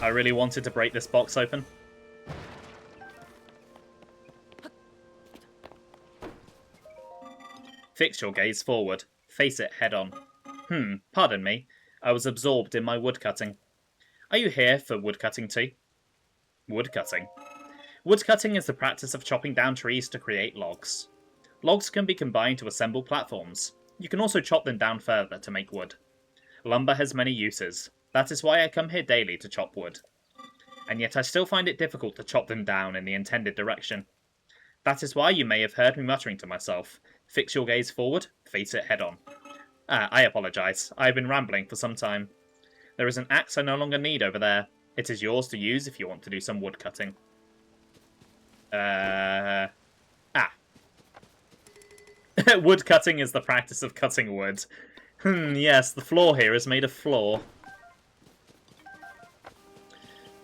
I really wanted to break this box open. Fix your gaze forward. Face it head on. Pardon me. I was absorbed in my woodcutting. Are you here for woodcutting too? Woodcutting. Woodcutting is the practice of chopping down trees to create logs. Logs can be combined to assemble platforms. You can also chop them down further to make wood. Lumber has many uses. That is why I come here daily to chop wood. And yet I still find it difficult to chop them down in the intended direction. That is why you may have heard me muttering to myself, fix your gaze forward, face it head on. I apologise. I have been rambling for some time. There is an axe I no longer need over there. It is yours to use if you want to do some wood cutting. Wood cutting is the practice of cutting wood. Yes, the floor here is made of floor.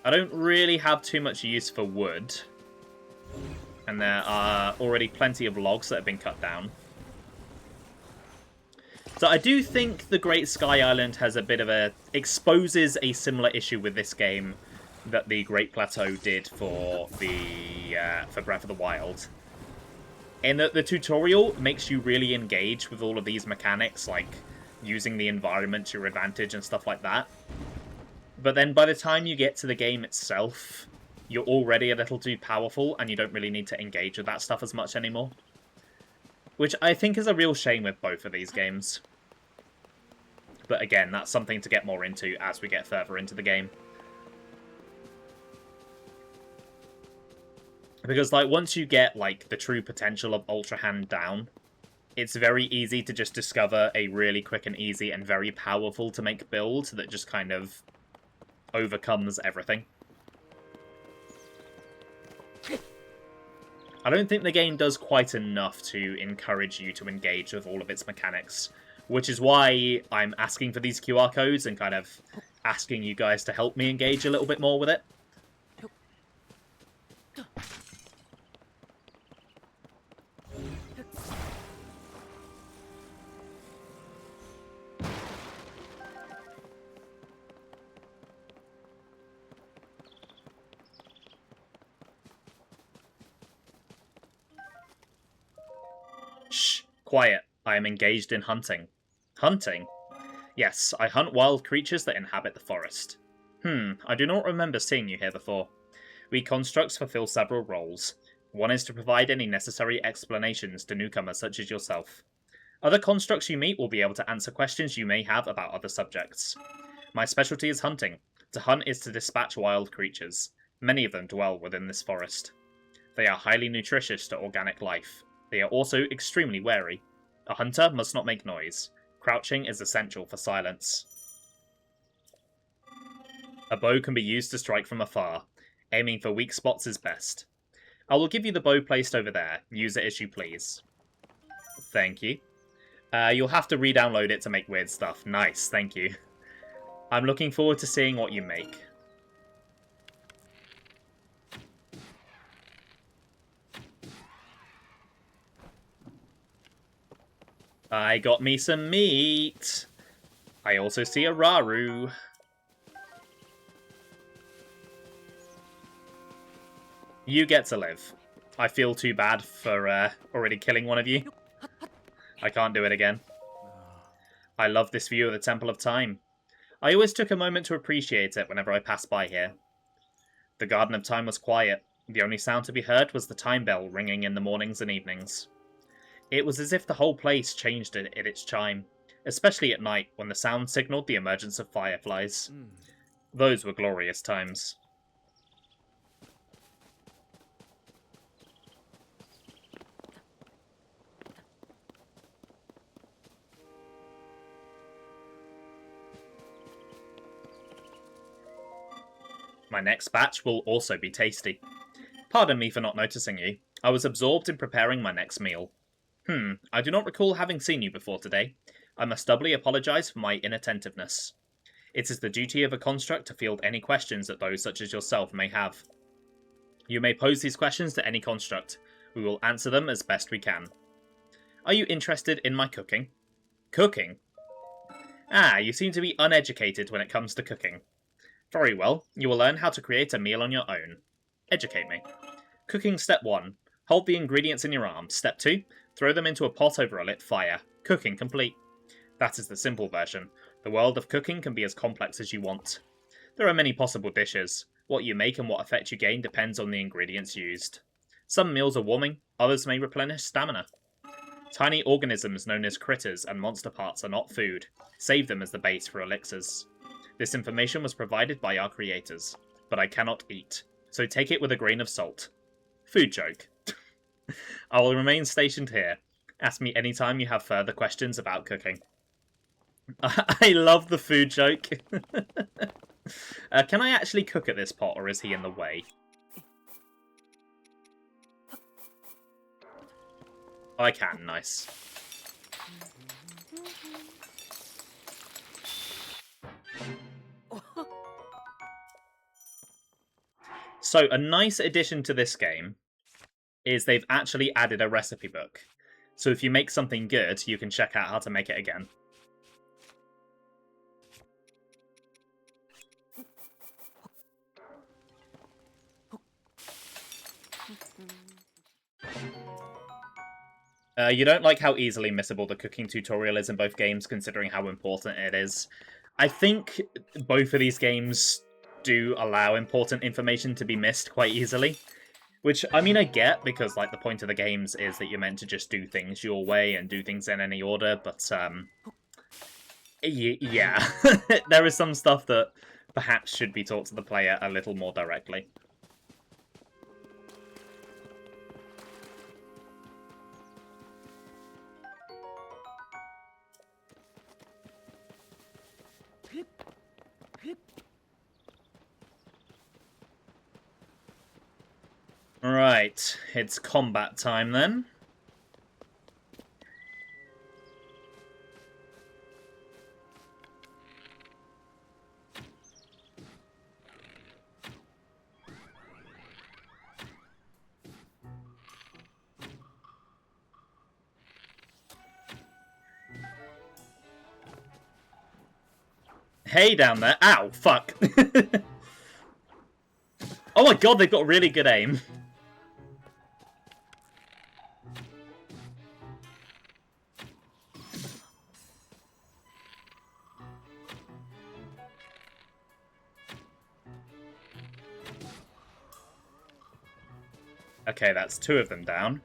I don't really have too much use for wood. And there are already plenty of logs that have been cut down. So I do think the Great Sky Island has a bit of a... exposes a similar issue with this game that the Great Plateau did for the for Breath of the Wild. In that the tutorial makes you really engage with all of these mechanics, like using the environment to your advantage and stuff like that. But then by the time you get to the game itself, you're already a little too powerful and you don't really need to engage with that stuff as much anymore. Which I think is a real shame with both of these games. But again, that's something to get more into as we get further into the game. Because, like, once you get, like, the true potential of Ultra Hand down, it's very easy to just discover a really quick and easy and very powerful to make build that just kind of overcomes everything. I don't think the game does quite enough to encourage you to engage with all of its mechanics, which is why I'm asking for these QR codes and kind of asking you guys to help me engage a little bit more with it. Shh, quiet. I am engaged in hunting. Hunting? Yes, I hunt wild creatures that inhabit the forest. I do not remember seeing you here before. We constructs fulfill several roles. One is to provide any necessary explanations to newcomers such as yourself. Other constructs you meet will be able to answer questions you may have about other subjects. My specialty is hunting. To hunt is to dispatch wild creatures. Many of them dwell within this forest. They are highly nutritious to organic life. They are also extremely wary. A hunter must not make noise. Crouching is essential for silence. A bow can be used to strike from afar. Aiming for weak spots is best. I will give you the bow placed over there. Use it as you please. Thank you. You'll have to re-download it to make weird stuff. Nice, thank you. I'm looking forward to seeing what you make. I got me some meat. I also see a Raru. You get to live. I feel too bad for already killing one of you. I can't do it again. I love this view of the Temple of Time. I always took a moment to appreciate it whenever I passed by here. The Garden of Time was quiet. The only sound to be heard was the time bell ringing in the mornings and evenings. It was as if the whole place changed in its chime, especially at night when the sound signalled the emergence of fireflies. Those were glorious times. My next batch will also be tasty. Pardon me for not noticing you. I was absorbed in preparing my next meal. I do not recall having seen you before today. I must doubly apologise for my inattentiveness. It is the duty of a construct to field any questions that those such as yourself may have. You may pose these questions to any construct. We will answer them as best we can. Are you interested in my cooking? Cooking? Ah, you seem to be uneducated when it comes to cooking. Very well. You will learn how to create a meal on your own. Educate me. Cooking step 1. Hold the ingredients in your arms. Step 2. Throw them into a pot over a lit fire. Cooking complete. That is the simple version. The world of cooking can be as complex as you want. There are many possible dishes. What you make and what effect you gain depends on the ingredients used. Some meals are warming, others may replenish stamina. Tiny organisms known as critters and monster parts are not food. Save them as the base for elixirs. This information was provided by our creators, but I cannot eat, so take it with a grain of salt. Food joke. I will remain stationed here. Ask me anytime you have further questions about cooking. I love the food joke. Can I actually cook at this pot, or is he in the way? I can, nice. So, a nice addition to this game is they've actually added a recipe book. So if you make something good, you can check out how to make it again. You don't like how easily missable the cooking tutorial is in both games, considering how important it is. I think both of these games do allow important information to be missed quite easily. Which, I mean, I get, because, like, the point of the games is that you're meant to just do things your way and do things in any order, but, yeah. There is some stuff that perhaps should be taught to the player a little more directly. Right, it's combat time then. Hey down there. Ow, fuck. Oh my god, they've got really good aim. Okay, that's 2 of them down.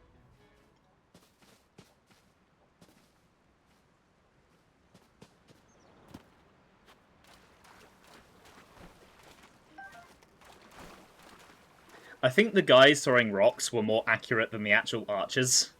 I think the guys throwing rocks were more accurate than the actual archers.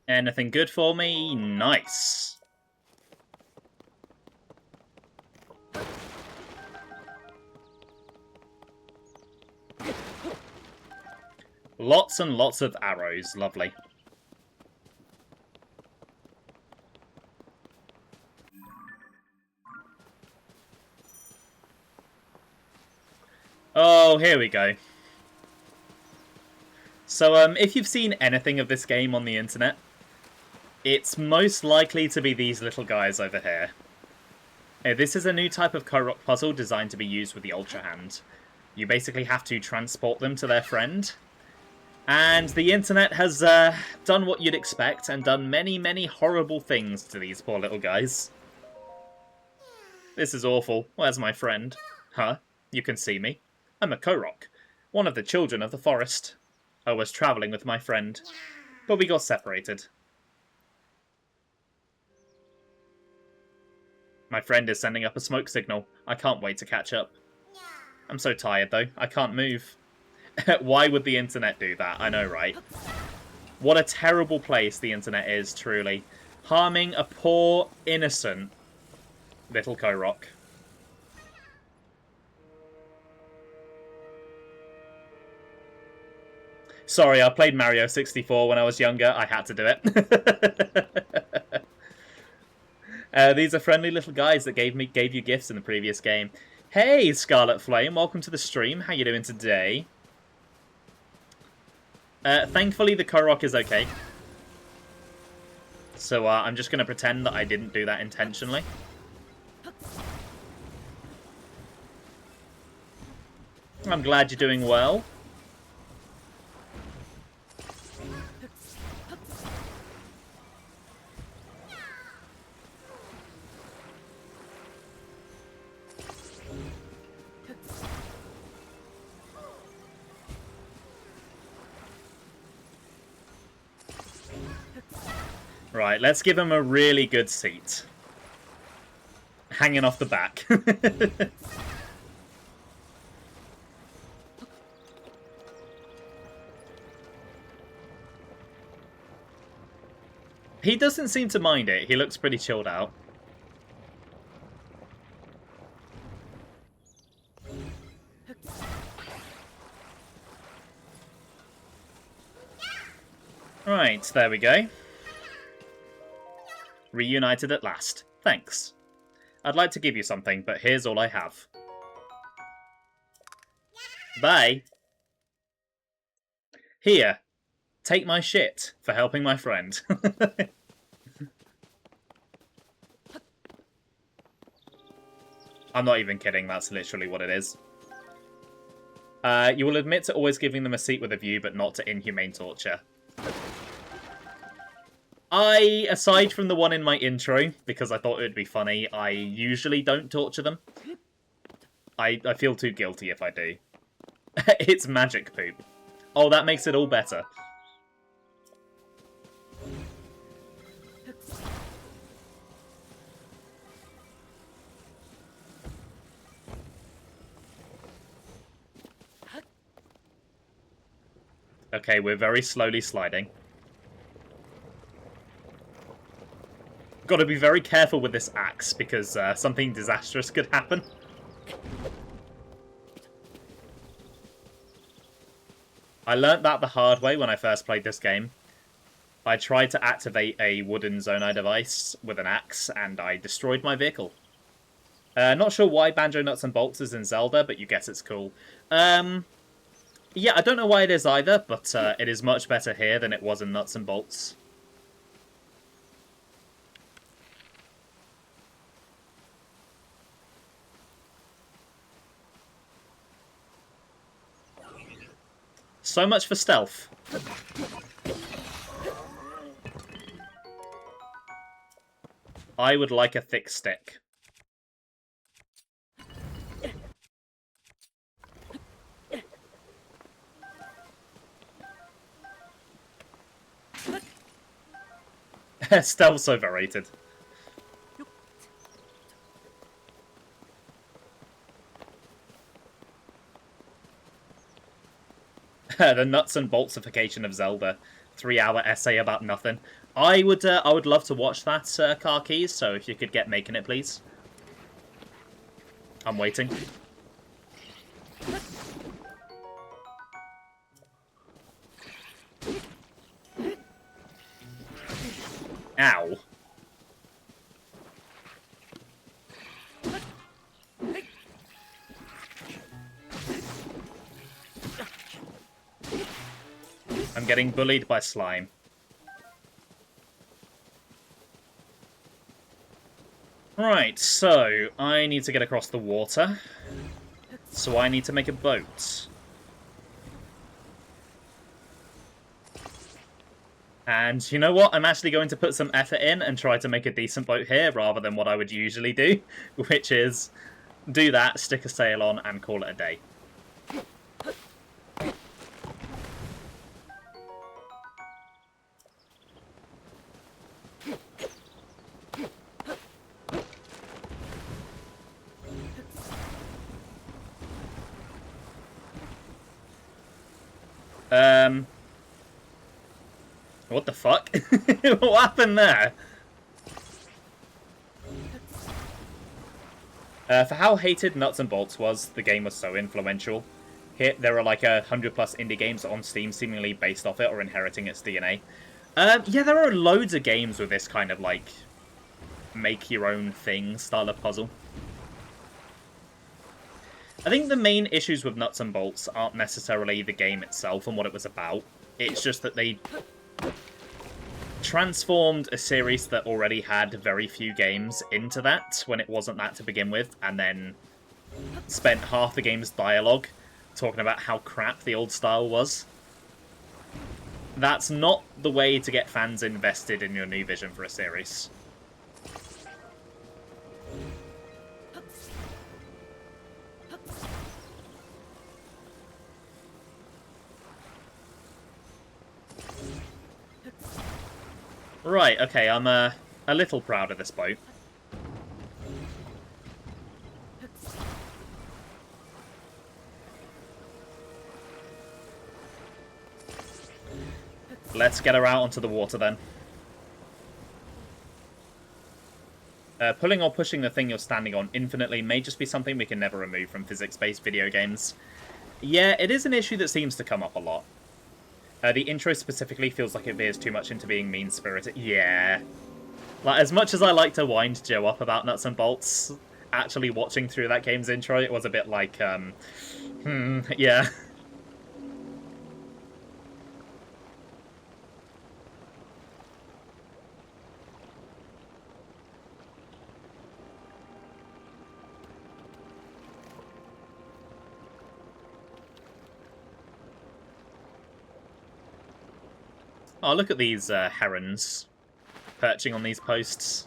Anything good for me? Nice. Lots and lots of arrows. Lovely. Oh, here we go. So, if you've seen anything of this game on the internet, it's most likely to be these little guys over here. This is a new type of Korok puzzle designed to be used with the Ultra Hand. You basically have to transport them to their friend. And the internet has done what you'd expect and done many, many horrible things to these poor little guys. This is awful. Where's my friend? Huh? You can see me. I'm a Korok, one of the children of the forest. I was travelling with my friend, but we got separated. My friend is sending up a smoke signal. I can't wait to catch up. I'm so tired, though. I can't move. Why would the internet do that? I know, right? What a terrible place the internet is, truly. Harming a poor, innocent little Korok. Sorry, I played Mario 64 when I was younger. I had to do it. These are friendly little guys that gave you gifts in the previous game. Hey, Scarlet Flame, welcome to the stream. How you doing today? Thankfully, the Korok is okay. So I'm just going to pretend that I didn't do that intentionally. I'm glad you're doing well. Right, let's give him a really good seat. Hanging off the back. He doesn't seem to mind it. He looks pretty chilled out. Right, there we go. Reunited at last. Thanks. I'd like to give you something, but here's all I have. Bye. Here. Take my shit for helping my friend. I'm not even kidding, that's literally what it is. You will admit to always giving them a seat with a view, but not to inhumane torture. Aside from the one in my intro, because I thought it would be funny, I usually don't torture them. I feel too guilty if I do. It's magic poop. Oh, that makes it all better. Okay, we're very slowly sliding. Got to be very careful with this axe, because something disastrous could happen. I learnt that the hard way when I first played this game. I tried to activate a wooden Zonai device with an axe, and I destroyed my vehicle. Not sure why Banjo Nuts and Bolts is in Zelda, but you guess it's cool. Yeah, I don't know why it is either, but it is much better here than it was in Nuts and Bolts. So much for stealth. I would like a thick stick. Stealth's overrated. The nuts and boltsification of Zelda. 3-hour essay about nothing. I would love to watch that, Car Keys, so if you could get making it, please. I'm waiting. Ow. I'm getting bullied by slime. Right, so I need to get across the water. So I need to make a boat. And you know what? I'm actually going to put some effort in and try to make a decent boat here rather than what I would usually do, which is do that, stick a sail on, and call it a day. What the fuck? What happened there? For how hated Nuts and Bolts was, the game was so influential. Here, there are like 100+ indie games on Steam seemingly based off it or inheriting its DNA. Yeah, there are loads of games with this kind of like make your own thing style of puzzle. I think the main issues with Nuts and Bolts aren't necessarily the game itself and what it was about. It's just that they transformed a series that already had very few games into that when it wasn't that to begin with, and then spent half the game's dialogue talking about how crap the old style was. That's not the way to get fans invested in your new vision for a series. Right, okay, I'm a little proud of this boat. Let's get her out onto the water then. Pulling or pushing the thing you're standing on infinitely may just be something we can never remove from physics-based video games. Yeah, it is an issue that seems to come up a lot. The intro specifically feels like it veers too much into being mean-spirited. Yeah. Like, as much as I like to wind Joe up about Nuts and Bolts, actually watching through that game's intro, it was a bit like, yeah. Oh, look at these herons perching on these posts.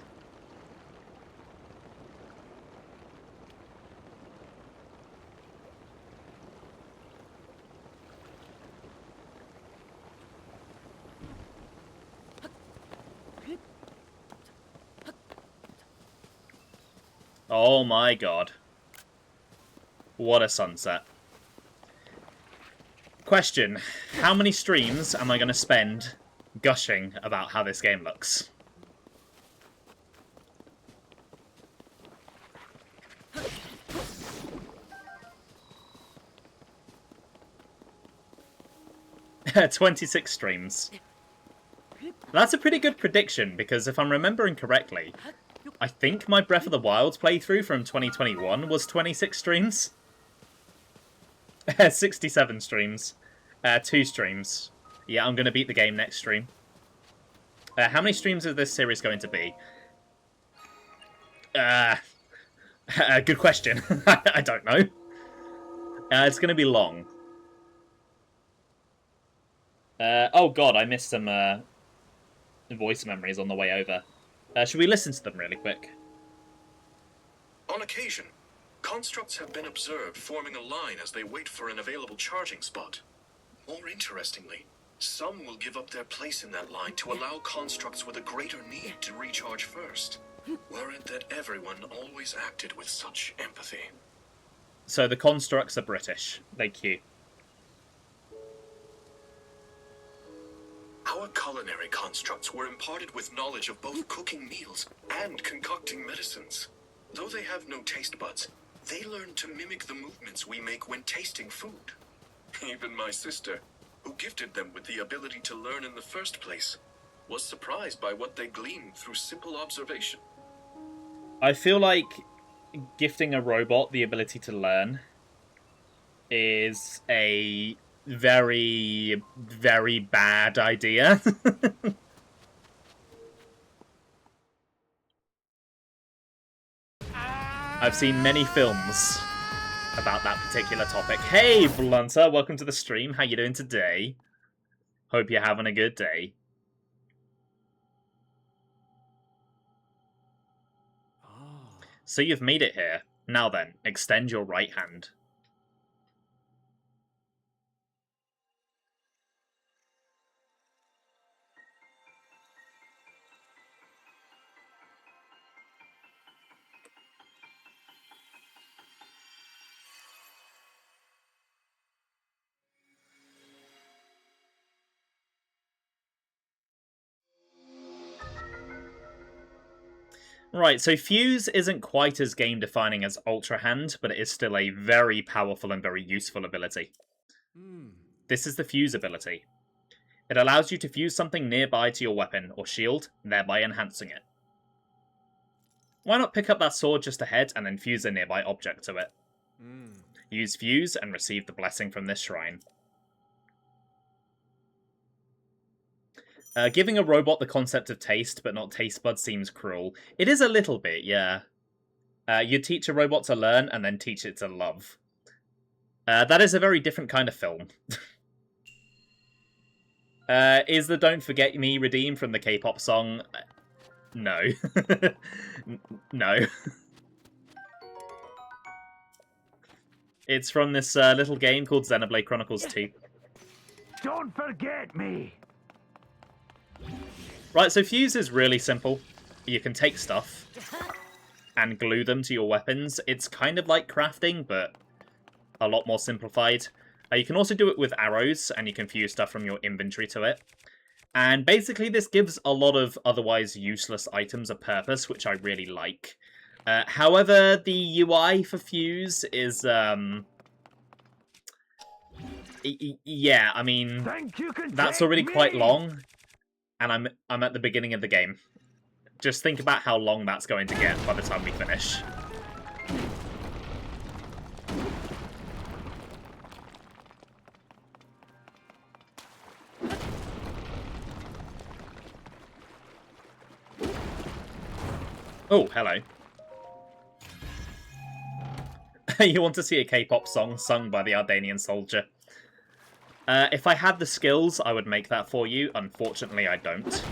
Oh my god. What a sunset. Question, how many streams am I going to spend gushing about how this game looks? "26 streams. That's a pretty good prediction, because if I'm remembering correctly, I think my Breath of the Wild playthrough from 2021 was 26 streams. 67 streams. 2 streams. Yeah, I'm going to beat the game next stream. How many streams is this series going to be? Good question. I don't know. It's going to be long. Oh god, I missed some voice memories on the way over. Should we listen to them really quick? On occasion, constructs have been observed forming a line as they wait for an available charging spot. More interestingly, some will give up their place in that line to allow constructs with a greater need to recharge first. Were it that everyone always acted with such empathy. So the constructs are British. They cute. Our culinary constructs were imparted with knowledge of both cooking meals and concocting medicines. Though they have no taste buds, they learn to mimic the movements we make when tasting food. Even my sister, who gifted them with the ability to learn in the first place, was surprised by what they gleaned through simple observation. I feel like gifting a robot the ability to learn is a very, very bad idea. I've seen many films about that particular topic. Hey, Blunter, welcome to the stream. How you doing today? Hope you're having a good day. So you've made it here. Now then, extend your right hand. Right, so Fuse isn't quite as game-defining as Ultra Hand, but it is still a very powerful and very useful ability. This is the Fuse ability. It allows you to fuse something nearby to your weapon or shield, thereby enhancing it. Why not pick up that sword just ahead and then fuse a nearby object to it? Use Fuse and receive the blessing from this shrine. Giving a robot the concept of taste, but not taste buds, seems cruel. It is a little bit, yeah. You teach a robot to learn, and then teach it to love. That is a very different kind of film. Is the Don't Forget Me redeem from the K-pop song? No. No. It's from this little game called Xenoblade Chronicles 2. Don't forget me! Right, so Fuse is really simple. You can take stuff and glue them to your weapons. It's kind of like crafting, but a lot more simplified. You can also do it with arrows, and you can fuse stuff from your inventory to it. And basically this gives a lot of otherwise useless items a purpose, which I really like. However, the UI for Fuse is, yeah, I mean, that's already quite long, and I'm at the beginning of the game. Just think about how long that's going to get by the time we finish. Oh, hello. You want to see a K-pop song sung by the Ardanian soldier? If I had the skills, I would make that for you. Unfortunately, I don't.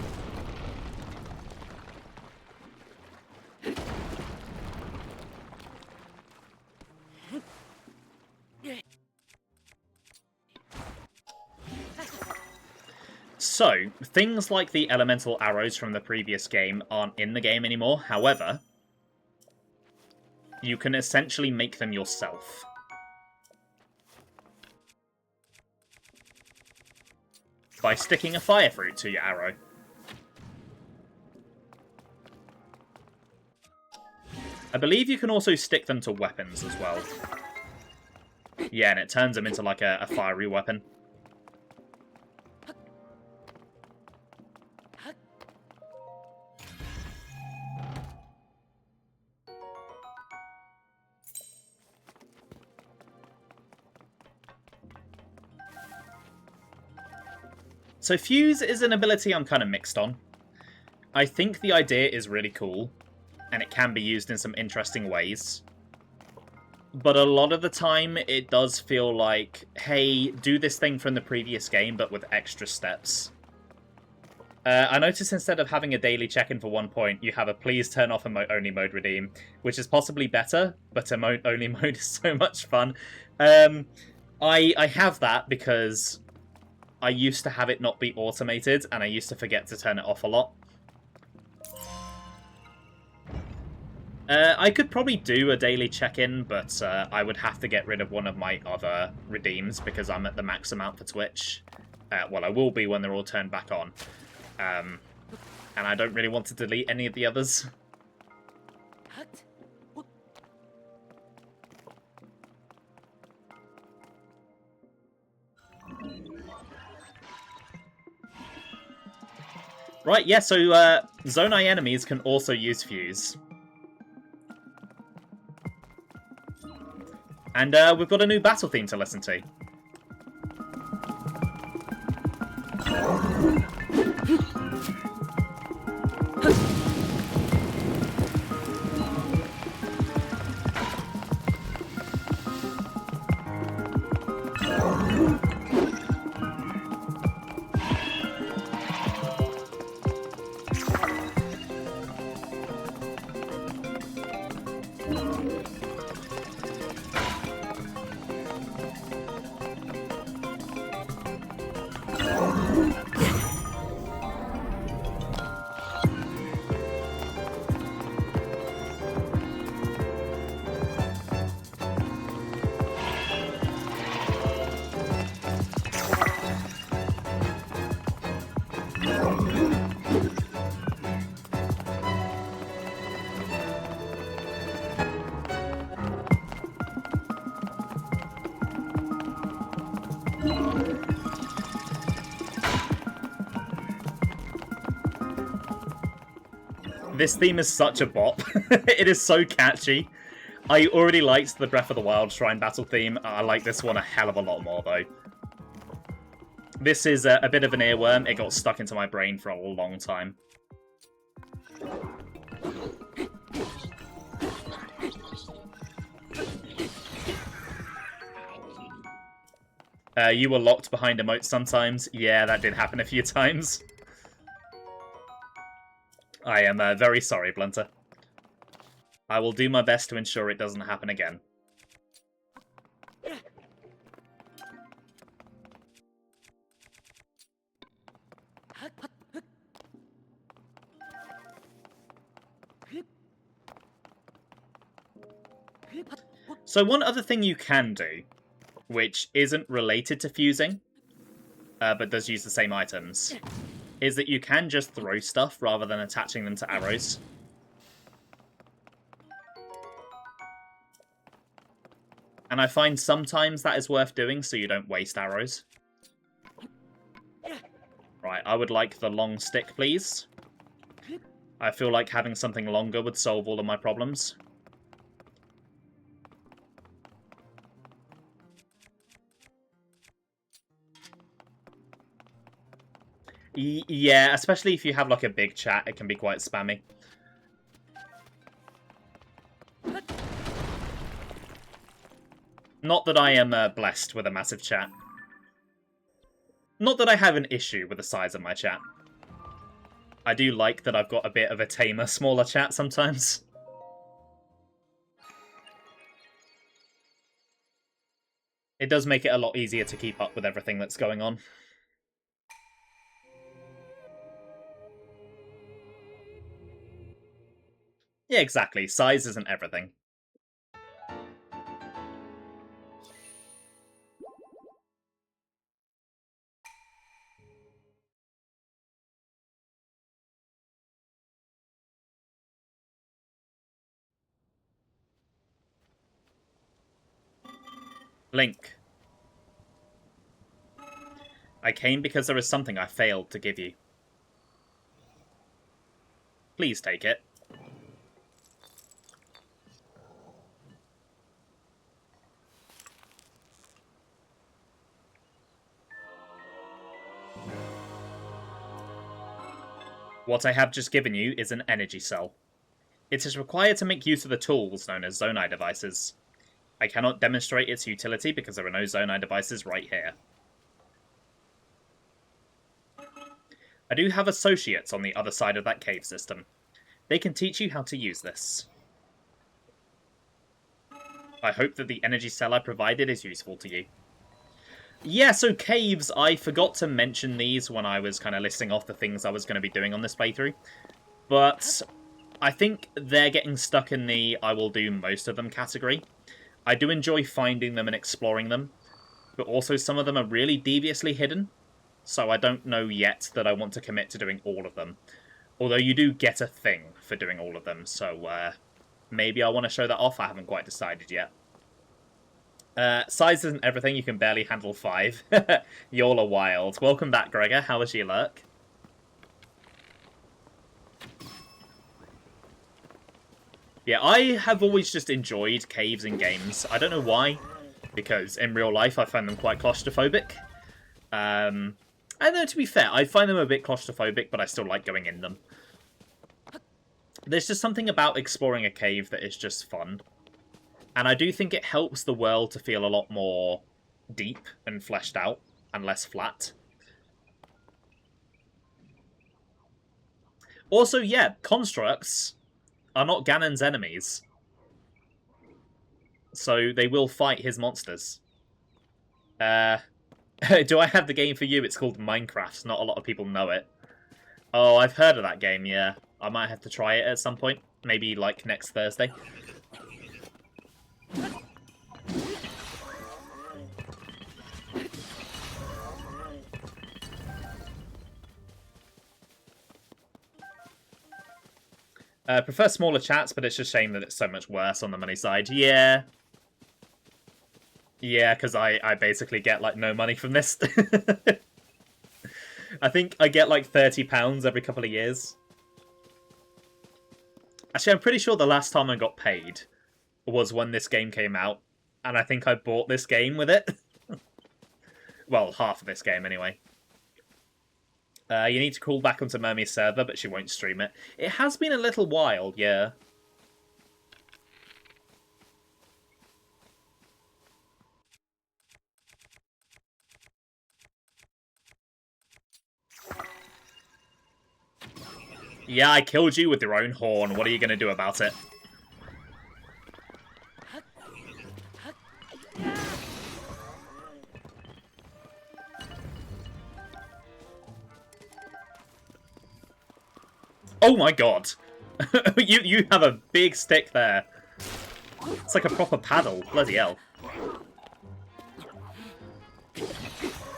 So, things like the elemental arrows from the previous game aren't in the game anymore. However, you can essentially make them yourself. By sticking a fire fruit to your arrow. I believe you can also stick them to weapons as well. Yeah, and it turns them into like a fiery weapon. So Fuse is an ability I'm kind of mixed on. I think the idea is really cool, and it can be used in some interesting ways. But a lot of the time, it does feel like, hey, do this thing from the previous game, but with extra steps. I noticed instead of having a daily check-in for 1 point, you have a please turn off emote-only mode redeem, which is possibly better, but emote-only mode is so much fun. I have that because I used to have it not be automated, and I used to forget to turn it off a lot. I could probably do a daily check-in, but I would have to get rid of one of my other redeems because I'm at the max amount for Twitch. Well, I will be when they're all turned back on. And I don't really want to delete any of the others. Right, yeah, so Zonai enemies can also use Fuse. And we've got a new battle theme to listen to. This theme is such a bop. It is so catchy. I already liked the Breath of the Wild Shrine Battle theme. I like this one a hell of a lot more, though. This is a bit of an earworm. It got stuck into my brain for a long time. You were locked behind emotes sometimes. Yeah, that did happen a few times. I am very sorry, Blunter. I will do my best to ensure it doesn't happen again. So one other thing you can do, which isn't related to fusing, but does use the same items, is that you can just throw stuff rather than attaching them to arrows. And I find sometimes that is worth doing so you don't waste arrows. Right, I would like the long stick, please. I feel like having something longer would solve all of my problems. Yeah, especially if you have like a big chat, it can be quite spammy. Not that I am blessed with a massive chat. Not that I have an issue with the size of my chat. I do like that I've got a bit of a tamer, smaller chat sometimes. It does make it a lot easier to keep up with everything that's going on. Yeah, exactly. Size isn't everything. Link. I came because there is something I failed to give you. Please take it. What I have just given you is an energy cell. It is required to make use of the tools known as Zonai devices. I cannot demonstrate its utility because there are no Zonai devices right here. I do have associates on the other side of that cave system. They can teach you how to use this. I hope that the energy cell I provided is useful to you. Yeah, so caves, I forgot to mention these when I was kind of listing off the things I was going to be doing on this playthrough. But I think they're getting stuck in the I will do most of them category. I do enjoy finding them and exploring them, but also some of them are really deviously hidden, so I don't know yet that I want to commit to doing all of them. Although you do get a thing for doing all of them, so maybe I want to show that off. I haven't quite decided yet. Size isn't everything, you can barely handle 5. Y'all are wild. Welcome back, Gregor. How was your lurk? Yeah, I have always just enjoyed caves in games. I don't know why, because in real life I find them quite claustrophobic. And though, to be fair, I find them a bit claustrophobic, but I still like going in them. There's just something about exploring a cave that is just fun. And I do think it helps the world to feel a lot more deep and fleshed out and less flat. Also, yeah, constructs are not Ganon's enemies. So they will fight his monsters. Do I have the game for you? It's called Minecraft. Not a lot of people know it. Oh, I've heard of that game, yeah. I might have to try it at some point. Maybe, like, next Thursday. Prefer smaller chats, but it's just a shame that it's so much worse on the money side. Yeah. Yeah, because I basically get, like, no money from this. I think I get, like, £30 every couple of years. Actually, I'm pretty sure the last time I got paid was when this game came out, and I think I bought this game with it. Well, half of this game, anyway. You need to call back onto Mermy's server, but she won't stream it. It has been a little while, yeah. Yeah, I killed you with your own horn. What are you going to do about it? Oh my god. you have a big stick there. It's like a proper paddle. Bloody hell.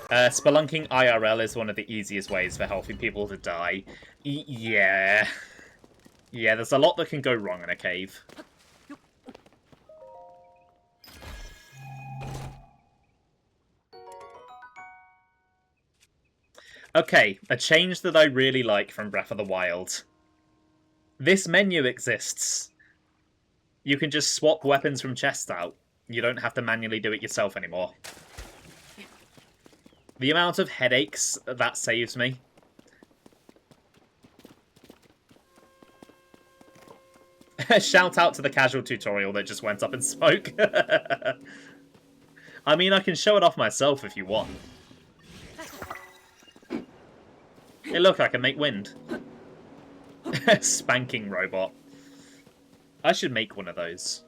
Spelunking IRL is one of the easiest ways for healthy people to die. Yeah. Yeah, there's a lot that can go wrong in a cave. Okay, a change that I really like from Breath of the Wild. This menu exists. You can just swap weapons from chests out. You don't have to manually do it yourself anymore. The amount of headaches that saves me. Shout out to the casual tutorial that just went up and spoke. I mean, I can show it off myself if you want. Hey, look, I can make wind. Spanking robot. I should make one of those.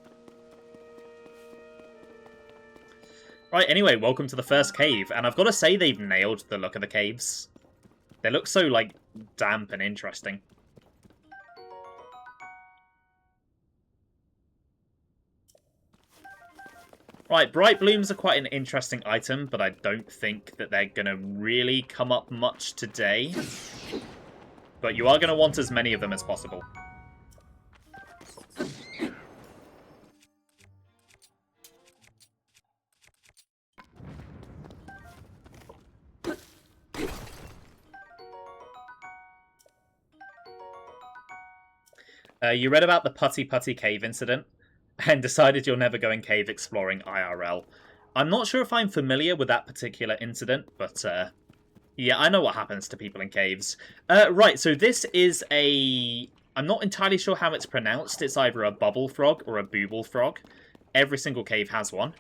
Right, anyway, welcome to the first cave. And I've got to say they've nailed the look of the caves. They look so, like, damp and interesting. Right, bright blooms are quite an interesting item, but I don't think that they're going to really come up much today. But you are going to want as many of them as possible. You read about the Putty Putty Cave incident and decided you're never going cave exploring IRL. I'm not sure if I'm familiar with that particular incident, but yeah, I know what happens to people in caves. Right, so this is a... I'm not entirely sure how it's pronounced. It's either a bubble frog or a booble frog. Every single cave has one.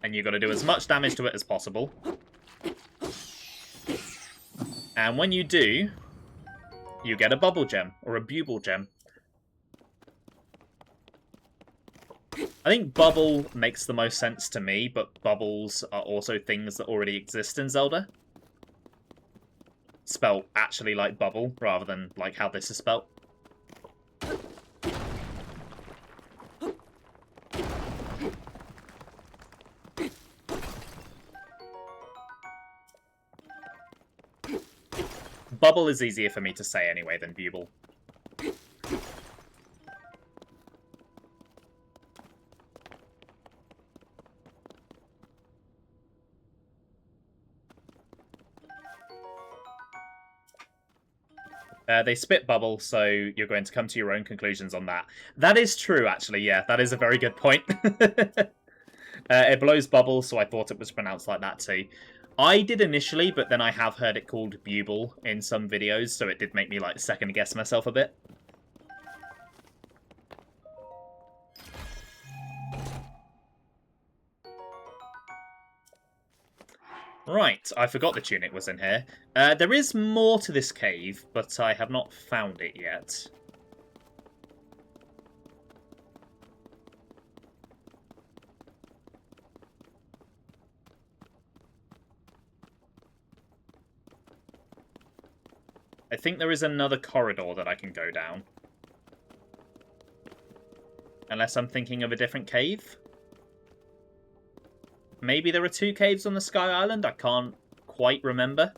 And you've got to do as much damage to it as possible. And when you do, you get a bubble gem, or a buble gem. I think bubble makes the most sense to me, but bubbles are also things that already exist in Zelda. Spelled actually like bubble, rather than like how this is spelled. Bubble is easier for me to say anyway than buble. They spit bubble, so you're going to come to your own conclusions on that. That is true, actually, yeah. That is a very good point. It blows bubble, so I thought it was pronounced like that too. I did initially, but then I have heard it called buble in some videos, so it did make me like second guess myself a bit. Right, I forgot the tunic was in here. There is more to this cave, but I have not found it yet. I think there is another corridor that I can go down. Unless I'm thinking of a different cave. Maybe there are two caves on the Sky Island? I can't quite remember.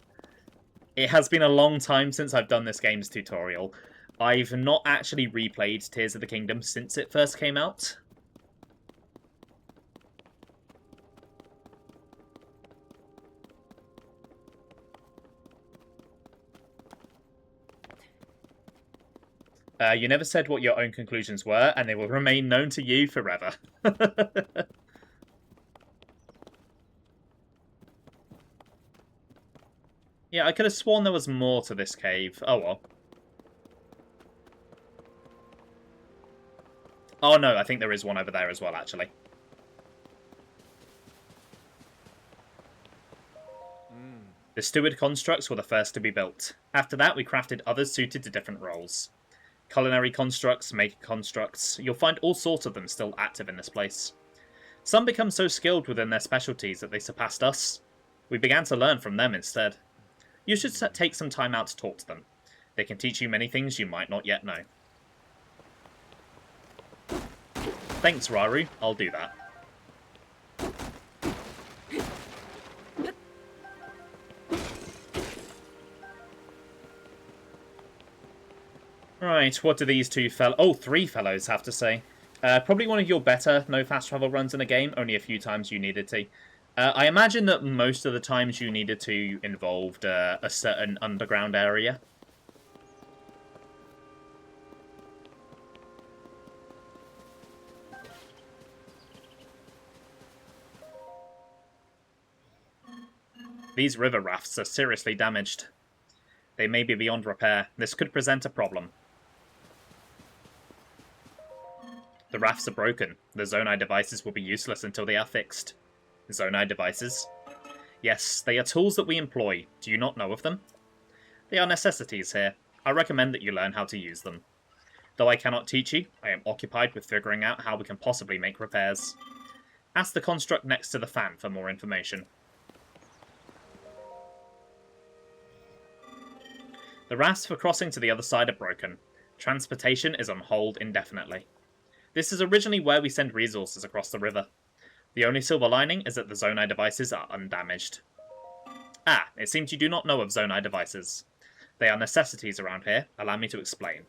It has been a long time since I've done this game's tutorial. I've not actually replayed Tears of the Kingdom since it first came out. You never said what your own conclusions were, and they will remain known to you forever. Yeah, I could have sworn there was more to this cave. Oh well. Oh no, I think there is one over there as well, actually. The steward constructs were the first to be built. After that, we crafted others suited to different roles. Culinary constructs, maker constructs, you'll find all sorts of them still active in this place. Some become so skilled within their specialties that they surpassed us. We began to learn from them instead. You should take some time out to talk to them. They can teach you many things you might not yet know. Thanks, Raru. I'll do that. Right, what do these two three fellows have to say? Probably one of your better no fast travel runs in a game, only a few times you needed to. I imagine that most of the times you needed to involved a certain underground area. These river rafts are seriously damaged. They may be beyond repair. This could present a problem. The rafts are broken. The Zonai devices will be useless until they are fixed. Zonai devices? Yes, they are tools that we employ. Do you not know of them? They are necessities here. I recommend that you learn how to use them. Though I cannot teach you, I am occupied with figuring out how we can possibly make repairs. Ask the construct next to the fan for more information. The rafts for crossing to the other side are broken. Transportation is on hold indefinitely. This is originally where we send resources across the river. The only silver lining is that the Zonai devices are undamaged. Ah, it seems you do not know of Zonai devices. They are necessities around here. Allow me to explain.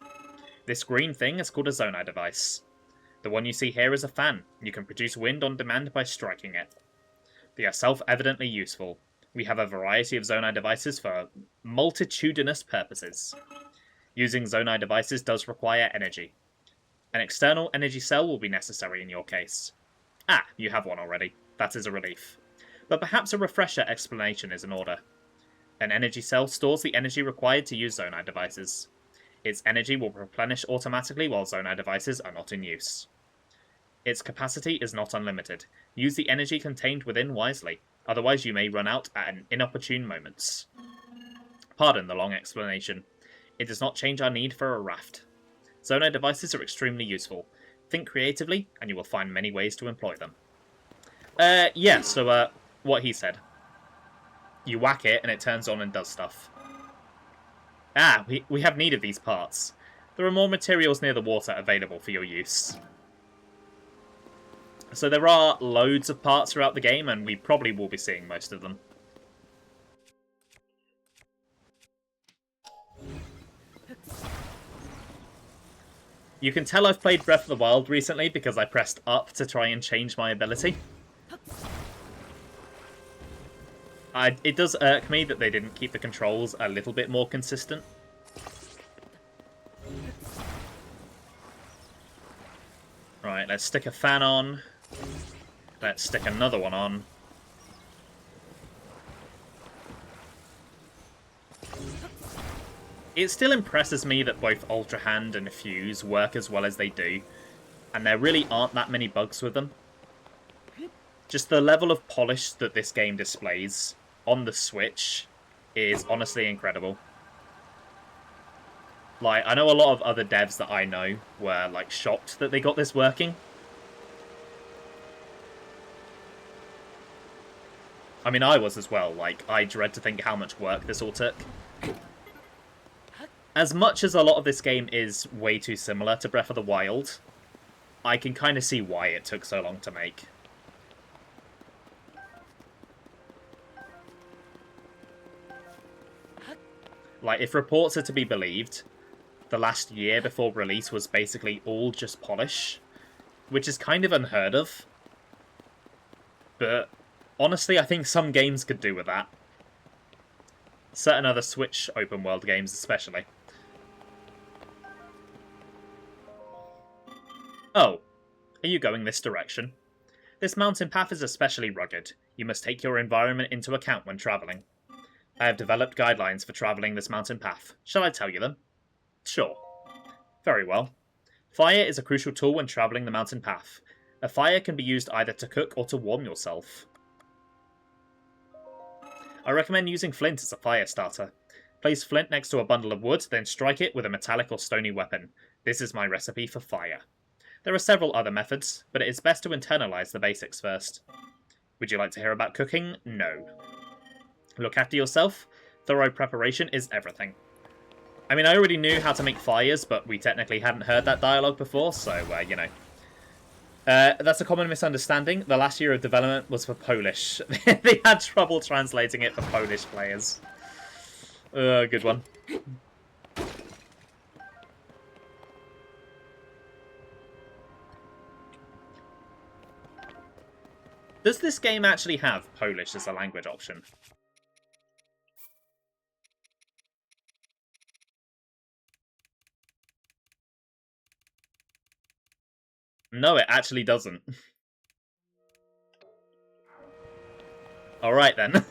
This green thing is called a Zonai device. The one you see here is a fan. You can produce wind on demand by striking it. They are self-evidently useful. We have a variety of Zonai devices for multitudinous purposes. Using Zonai devices does require energy. An external energy cell will be necessary in your case. Ah, you have one already. That is a relief. But perhaps a refresher explanation is in order. An energy cell stores the energy required to use Zonai devices. Its energy will replenish automatically while Zonai devices are not in use. Its capacity is not unlimited. Use the energy contained within wisely, otherwise you may run out at an inopportune moments. Pardon the long explanation. It does not change our need for a raft. Zonai devices are extremely useful. Think creatively, and you will find many ways to employ them. Yeah, so, what he said. You whack it, and it turns on and does stuff. Ah, we have need of these parts. There are more materials near the water available for your use. So there are loads of parts throughout the game, and we probably will be seeing most of them. You can tell I've played Breath of the Wild recently because I pressed up to try and change my ability. It does irk me that they didn't keep the controls a little bit more consistent. Right, let's stick a fan on. Let's stick another one on. It still impresses me that both Ultra Hand and Fuse work as well as they do, and there really aren't that many bugs with them. Just the level of polish that this game displays on the Switch is honestly incredible. Like, I know a lot of other devs that I know were, like, shocked that they got this working. I mean, I was as well. Like, I dread to think how much work this all took. As much as a lot of this game is way too similar to Breath of the Wild, I can kind of see why it took so long to make. Like, if reports are to be believed, the last year before release was basically all just polish, which is kind of unheard of. But honestly, I think some games could do with that. Certain other Switch open world games especially. you going this direction? This mountain path is especially rugged. You must take your environment into account when travelling. I have developed guidelines for travelling this mountain path. Shall I tell you them? Sure. Very well. Fire is a crucial tool when travelling the mountain path. A fire can be used either to cook or to warm yourself. I recommend using flint as a fire starter. Place flint next to a bundle of wood, then strike it with a metallic or stony weapon. This is my recipe for fire. There are several other methods, but it is best to internalise the basics first. Would you like to hear about cooking? No. Look after yourself. Thorough preparation is everything. I mean, I already knew how to make fires, but we technically hadn't heard that dialogue before, so, you know. That's a common misunderstanding. The last year of development was for Polish. They had trouble translating it for Polish players. Good one. Does this game actually have Polish as a language option? No, it actually doesn't. Alright then.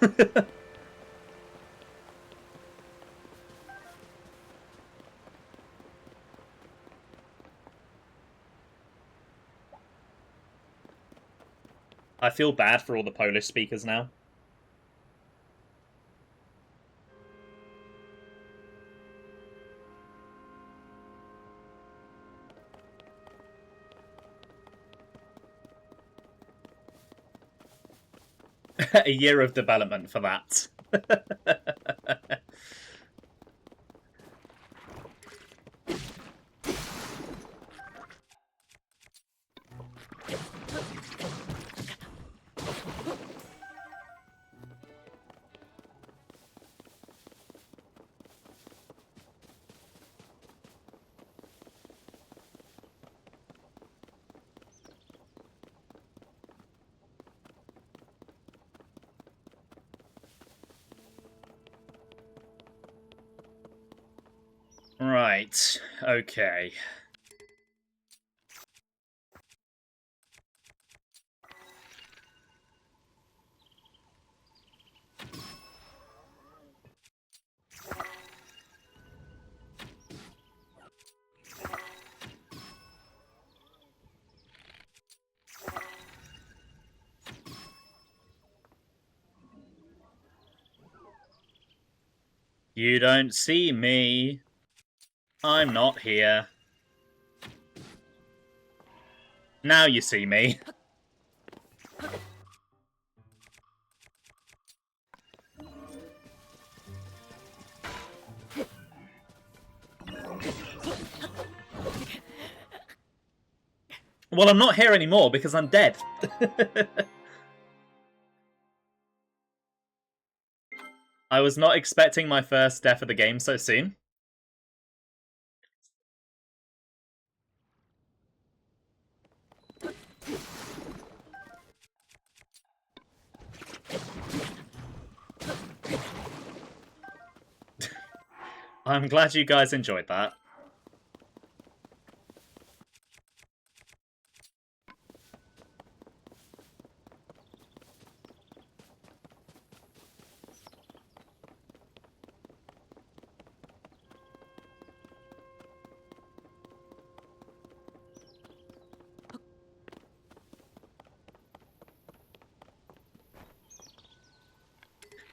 I feel bad for all the Polish speakers now. A year of development for that. Right, okay. You don't see me. I'm not here. Now you see me. Well, I'm not here anymore because I'm dead. I was not expecting my first death of the game so soon. I'm glad you guys enjoyed that.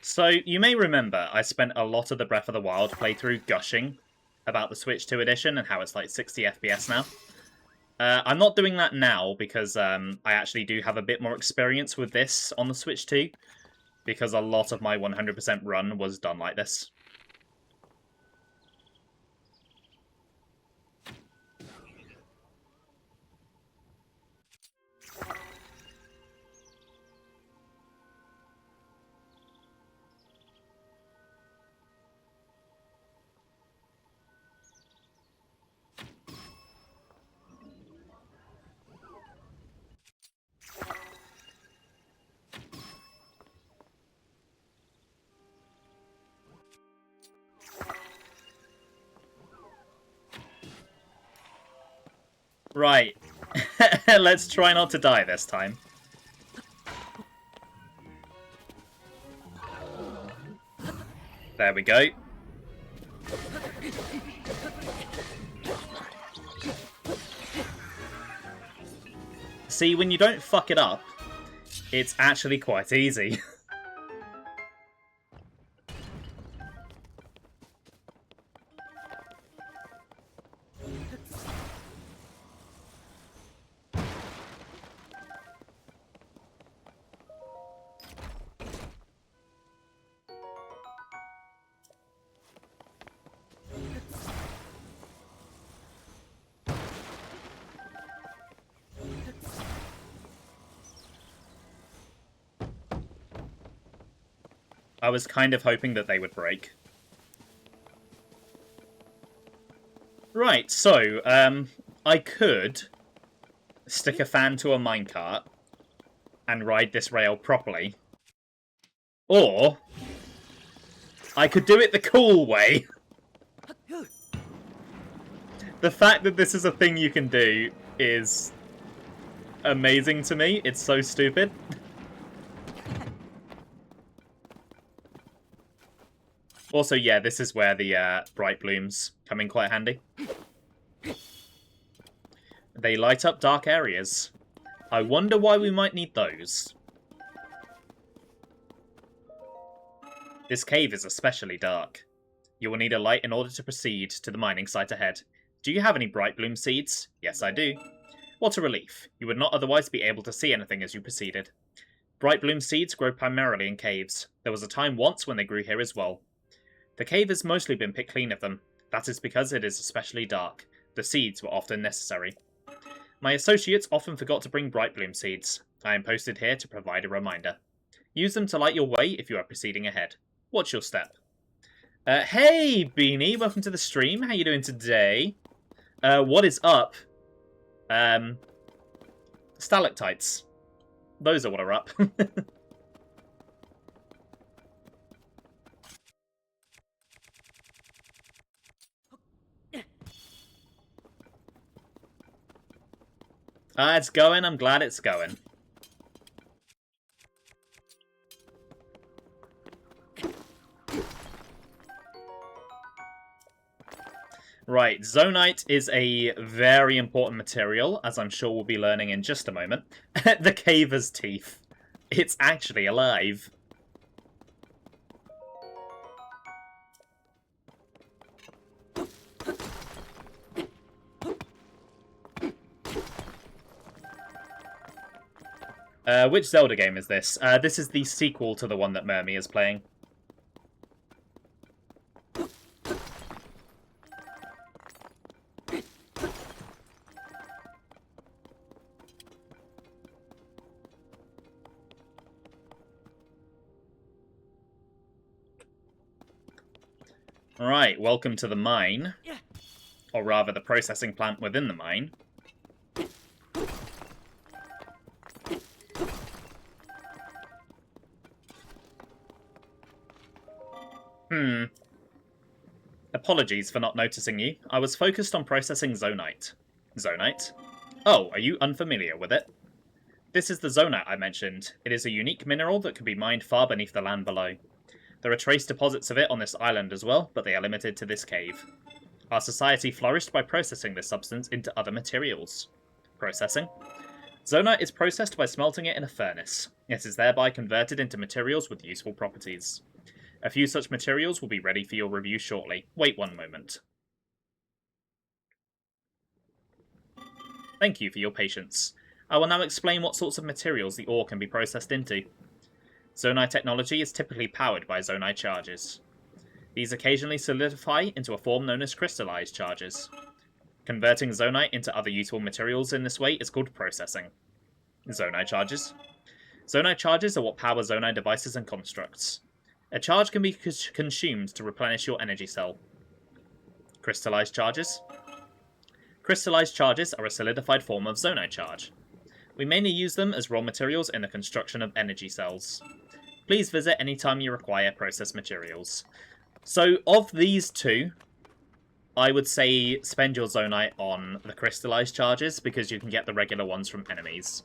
So, you may remember I spent a lot of the Breath of the Wild playthrough gushing about the Switch 2 edition and how it's like 60 FPS now. I'm not doing that now because I actually do have a bit more experience with this on the Switch 2, because a lot of my 100% run was done like this. Right. Let's try not to die this time. There we go. See, when you don't fuck it up, it's actually quite easy. I was kind of hoping that they would break. Right, so, I could stick a fan to a minecart and ride this rail properly. Or, I could do it the cool way. The fact that this is a thing you can do is amazing to me. It's so stupid. Also, yeah, this is where the bright blooms come in quite handy. They light up dark areas. I wonder why we might need those. This cave is especially dark. You will need a light in order to proceed to the mining site ahead. Do you have any bright bloom seeds? Yes, I do. What a relief. You would not otherwise be able to see anything as you proceeded. Bright bloom seeds grow primarily in caves. There was a time once when they grew here as well. The cave has mostly been picked clean of them. That is because it is especially dark. The seeds were often necessary. My associates often forgot to bring bright bloom seeds. I am posted here to provide a reminder. Use them to light your way if you are proceeding ahead. What's your step? Hey, Beanie, welcome to the stream. How you doing today? What is up? Stalactites. Those are what are up. It's going. I'm glad it's going. Right, Zonite is a very important material, as I'm sure we'll be learning in just a moment. The caver's teeth. It's actually alive. Which Zelda game is this? This is the sequel to the one that Mermy is playing. Alright, welcome to the mine. Or rather, the processing plant within the mine. Apologies for not noticing you. I was focused on processing Zonite. Zonite? Oh, are you unfamiliar with it? This is the Zonite I mentioned. It is a unique mineral that can be mined far beneath the land below. There are trace deposits of it on this island as well, but they are limited to this cave. Our society flourished by processing this substance into other materials. Processing? Zonite is processed by smelting it in a furnace. It is thereby converted into materials with useful properties. A few such materials will be ready for your review shortly. Wait one moment. Thank you for your patience. I will now explain what sorts of materials the ore can be processed into. Zonite technology is typically powered by Zonite charges. These occasionally solidify into a form known as crystallized charges. Converting Zonite into other useful materials in this way is called processing. Zonite charges. Zonite charges are what power Zonite devices and constructs. A charge can be consumed to replenish your energy cell. Crystallized charges. Crystallized charges are a solidified form of Zonite charge. We mainly use them as raw materials in the construction of energy cells. Please visit anytime you require processed materials. So, of these two, I would say spend your Zonite on the crystallized charges, because you can get the regular ones from enemies.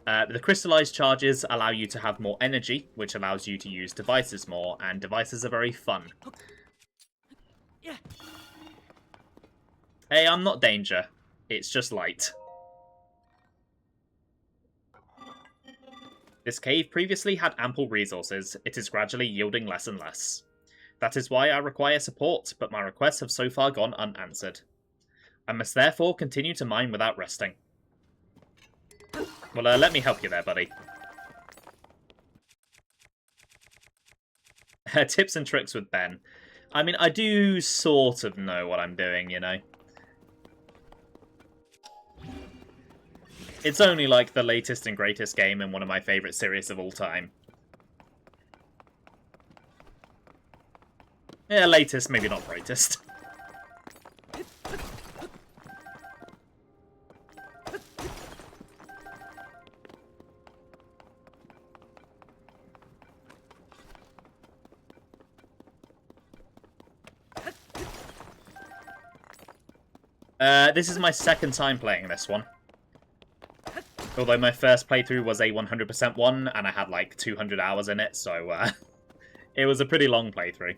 The crystallized charges allow you to have more energy, which allows you to use devices more, and devices are very fun. Hey, I'm not danger. It's just light. This cave previously had ample resources. It is gradually yielding less and less. That is why I require support, but my requests have so far gone unanswered. I must therefore continue to mine without resting. Well, let me help you there, buddy. Tips and tricks with Ben. I mean, I do sort of know what I'm doing, you know. It's only like the latest and greatest game in one of my favourite series of all time. Yeah, latest, maybe not greatest. This is my second time playing this one. Although my first playthrough was a 100% one, and I had like 200 hours in it, so it was a pretty long playthrough.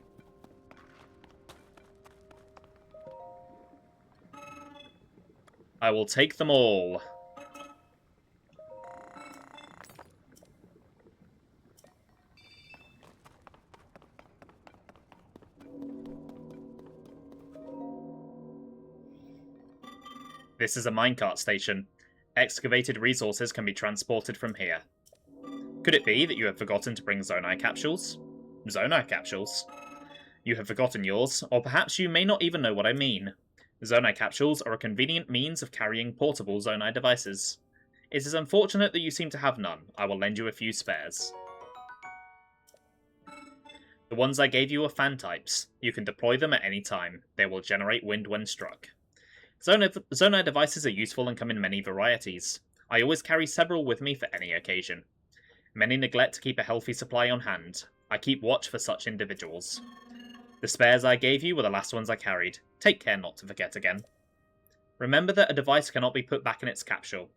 I will take them all. This is a minecart station. Excavated resources can be transported from here. Could it be that you have forgotten to bring Zonai capsules? Zonai capsules? You have forgotten yours, or perhaps you may not even know what I mean. Zonai capsules are a convenient means of carrying portable Zonai devices. It is unfortunate that you seem to have none. I will lend you a few spares. The ones I gave you are fan types. You can deploy them at any time. They will generate wind when struck. Zonai devices are useful and come in many varieties. I always carry several with me for any occasion. Many neglect to keep a healthy supply on hand. I keep watch for such individuals. The spares I gave you were the last ones I carried. Take care not to forget again. Remember that a device cannot be put back in its capsule.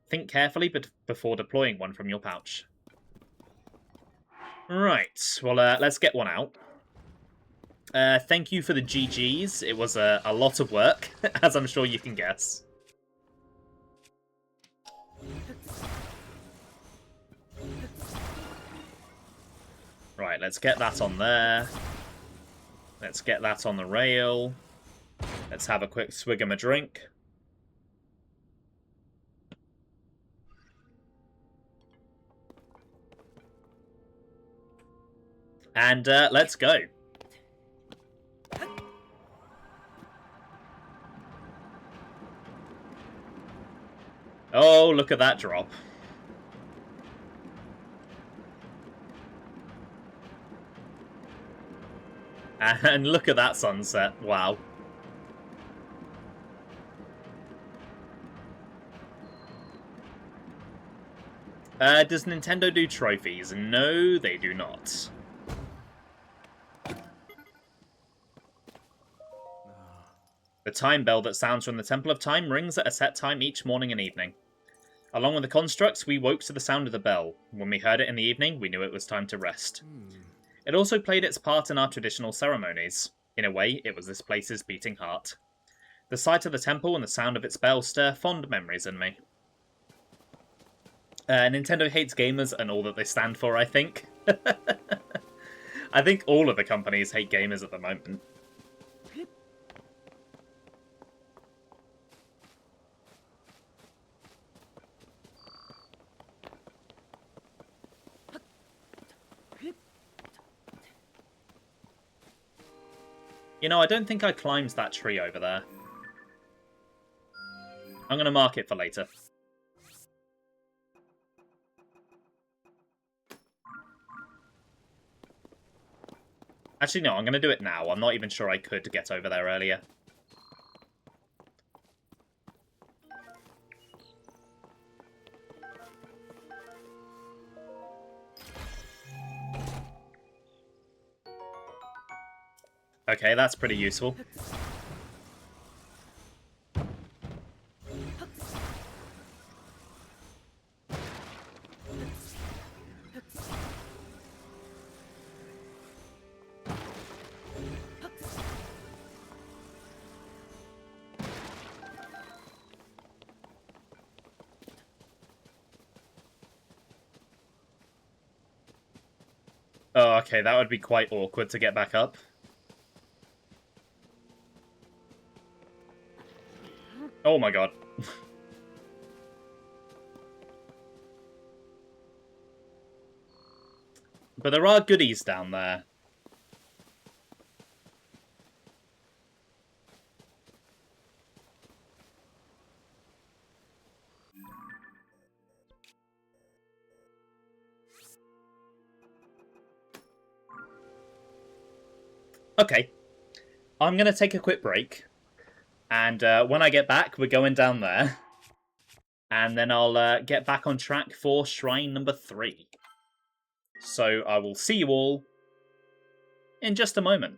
Think carefully before deploying one from your pouch. Right, well, let's get one out. Thank you for the GGs. It was a lot of work, as I'm sure you can guess. Right, let's get that on there. Let's get that on the rail. Let's have a quick swig of my drink. And let's go. Oh, look at that drop. And look at that sunset. Wow. Does Nintendo do trophies? No, they do not. The time bell that sounds from the Temple of Time rings at a set time each morning and evening. Along with the constructs, we woke to the sound of the bell. When we heard it in the evening, we knew it was time to rest. It also played its part in our traditional ceremonies. In a way, it was this place's beating heart. The sight of the temple and the sound of its bell stir fond memories in me. Nintendo hates gamers and all that they stand for, I think. I think all of the companies hate gamers at the moment. You know, I don't think I climbed that tree over there. I'm going to mark it for later. Actually, no, I'm going to do it now. I'm not even sure I could get over there earlier. Okay, that's pretty useful. Oh, okay, that would be quite awkward to get back up. Oh my god. But there are goodies down there. Okay. I'm going to take a quick break. And when I get back, we're going down there. And then I'll get back on track for Shrine number 3. So I will see you all in just a moment.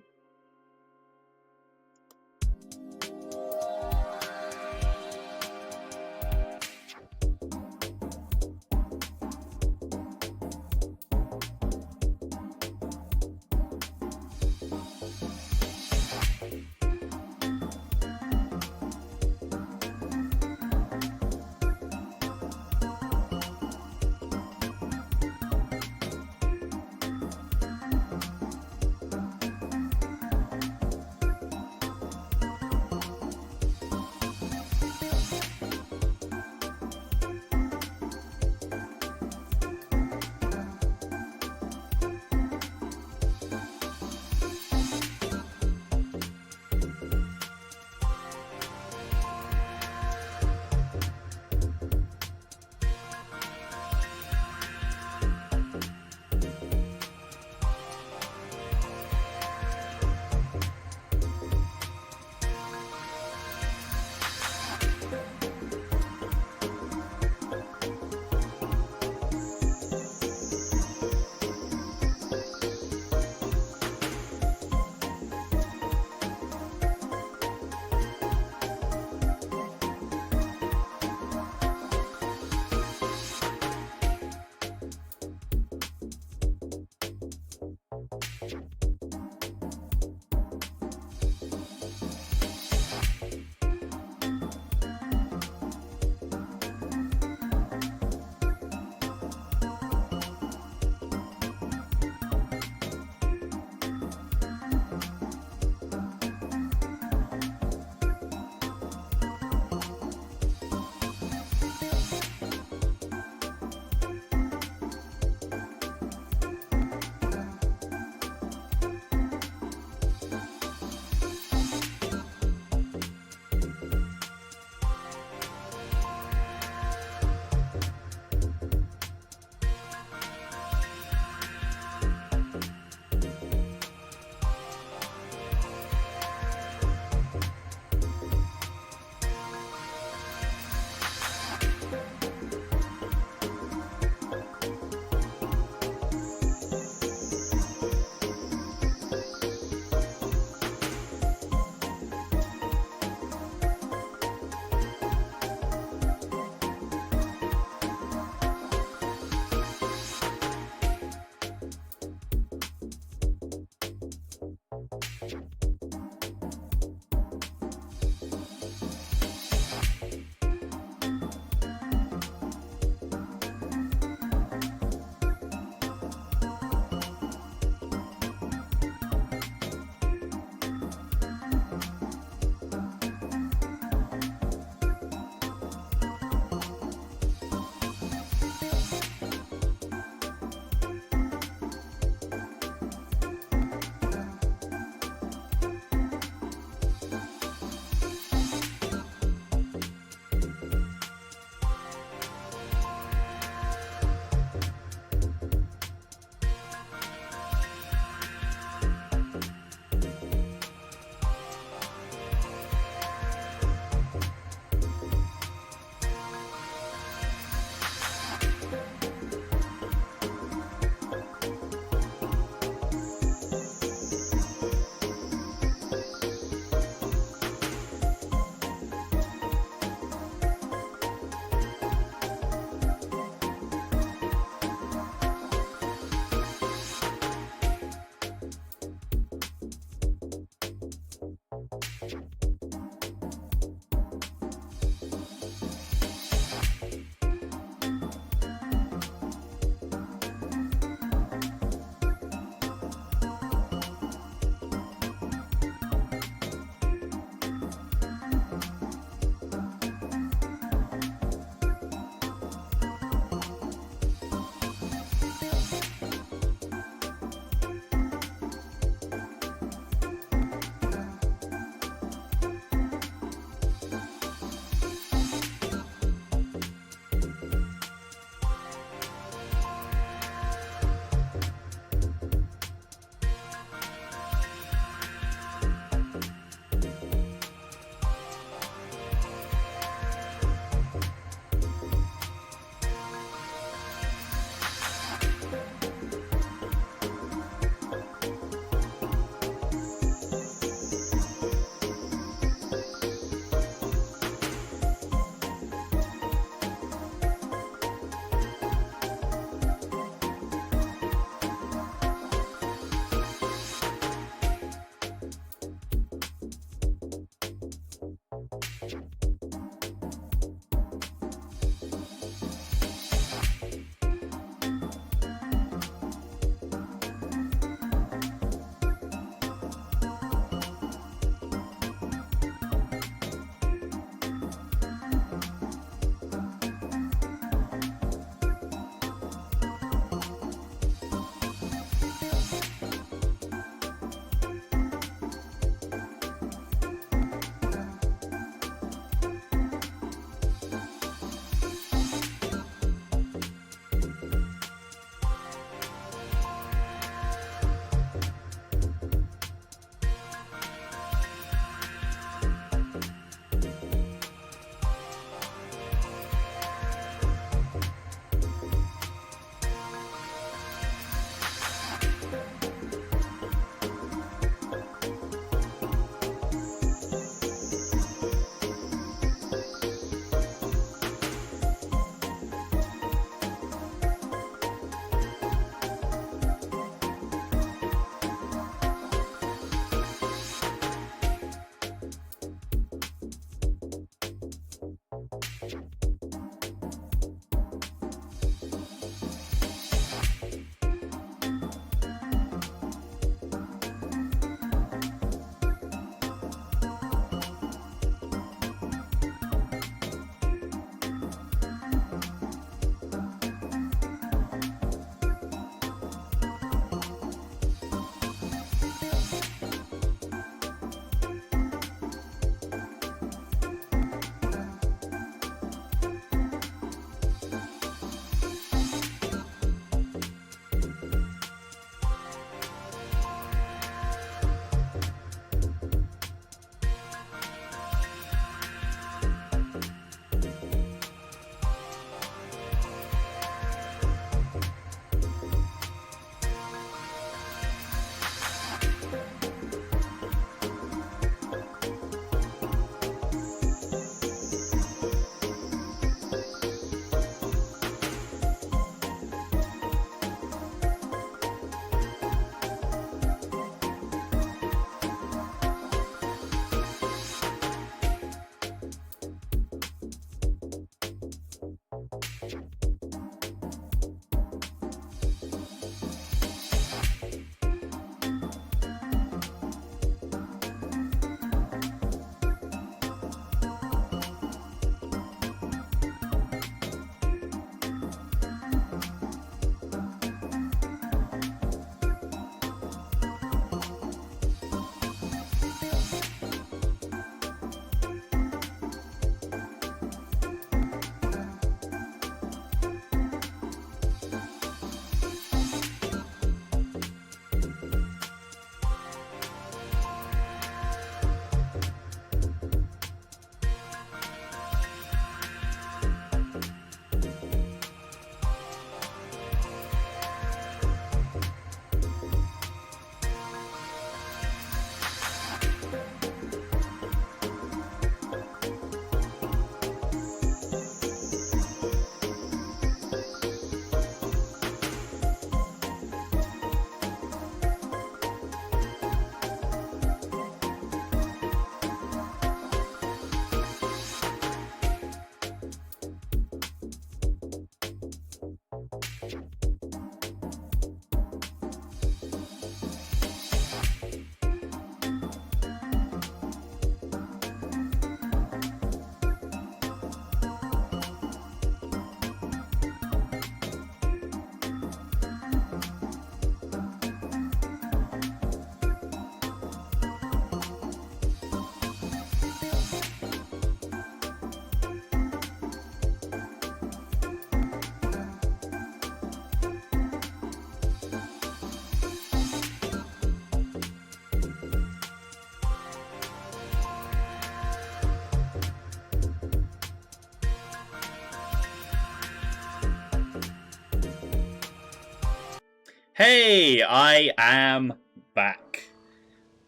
Hey, I am back.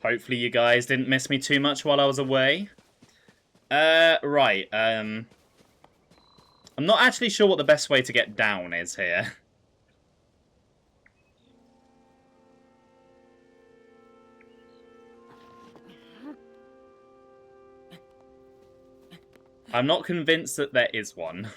Hopefully you guys didn't miss me too much while I was away. Right, I'm not actually sure what the best way to get down is here. I'm not convinced that there is one.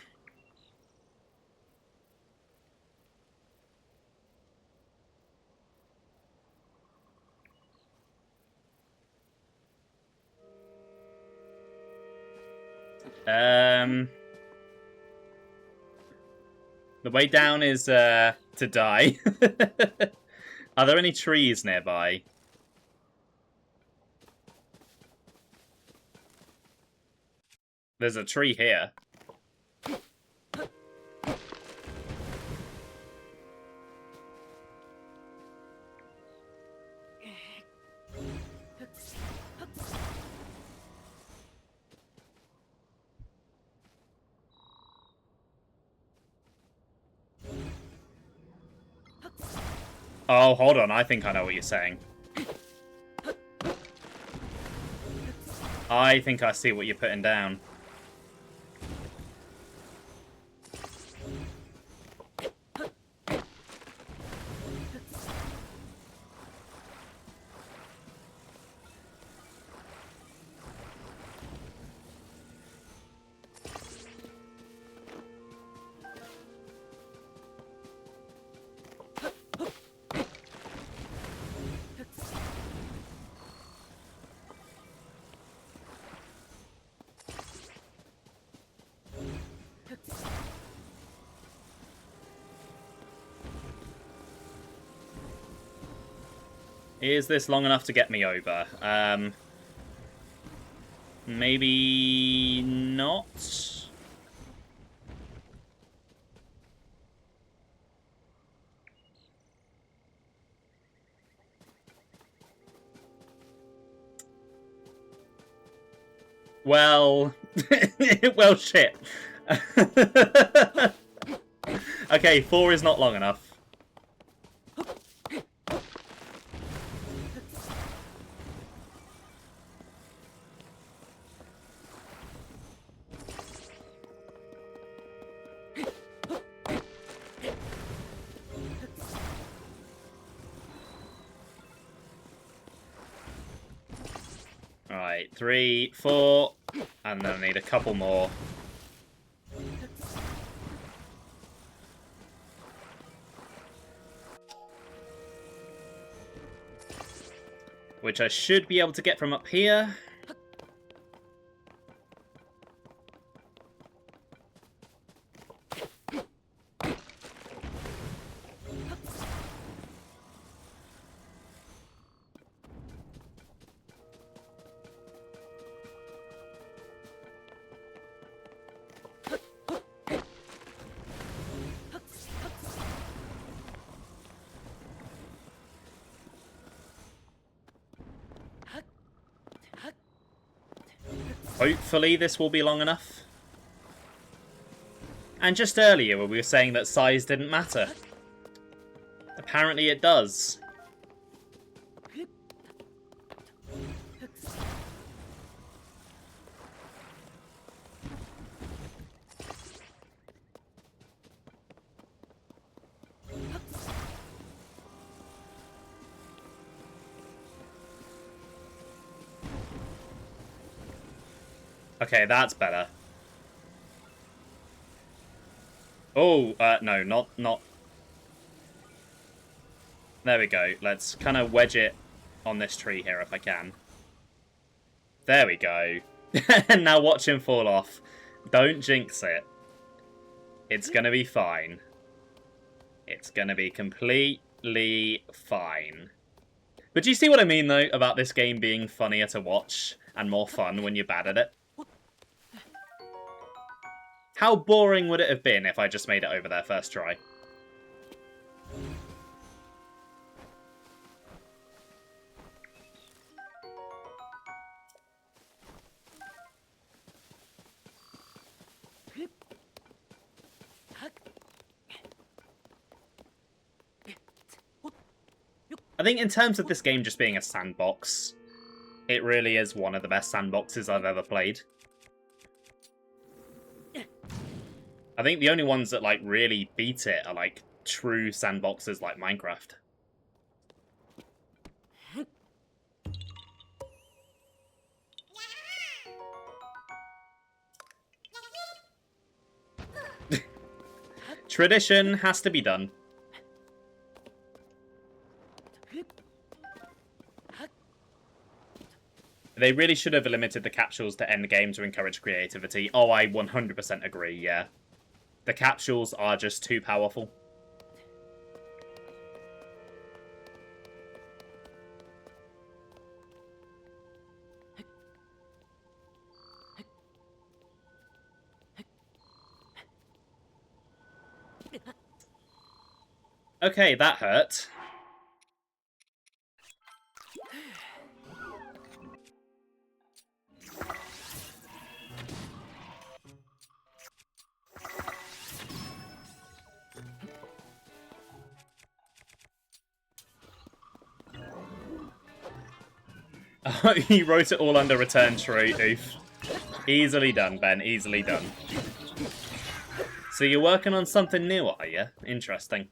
The way down is, to die. Are there any trees nearby? There's a tree here. Oh, hold on. I think I know what you're saying. I think I see what you're putting down. Is this long enough to get me over? Maybe not? Well... well, shit. Okay, 4 is not long enough. Alright, 3, 4, and then I need a couple more. Which I should be able to get from up here. Hopefully this will be long enough. And just earlier we were saying that size didn't matter. Apparently it does. Okay, that's better. Oh, no, not... There we go. Let's kind of wedge it on this tree here if I can. There we go. And now watch him fall off. Don't jinx it. It's gonna be fine. It's gonna be completely fine. But do you see what I mean, though, about this game being funnier to watch and more fun when you're bad at it? How boring would it have been if I just made it over there first try? I think in terms of this game just being a sandbox, it really is one of the best sandboxes I've ever played. I think the only ones that, like, really beat it are, like, true sandboxes like Minecraft. Tradition has to be done. They really should have limited the capsules to end game to encourage creativity. Oh, I 100% agree, yeah. The capsules are just too powerful. Okay, that hurt. He wrote it all under return true. Oof. Easily done, Ben. Easily done. So you're working on something new, are you? Interesting.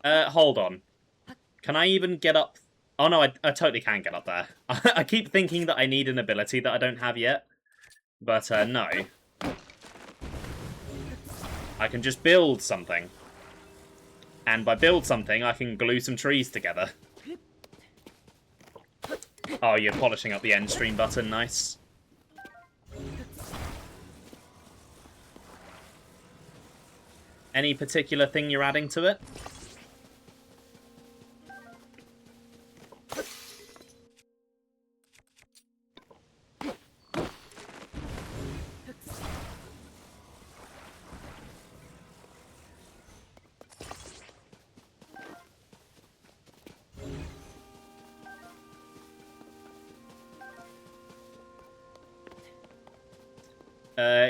Hold on. Can I even get up? Oh no, I totally can get up there. I keep thinking that I need an ability that I don't have yet. But, no. I can just build something. And by build something, I can glue some trees together. Oh, you're polishing up the end stream button. Nice. Any particular thing you're adding to it?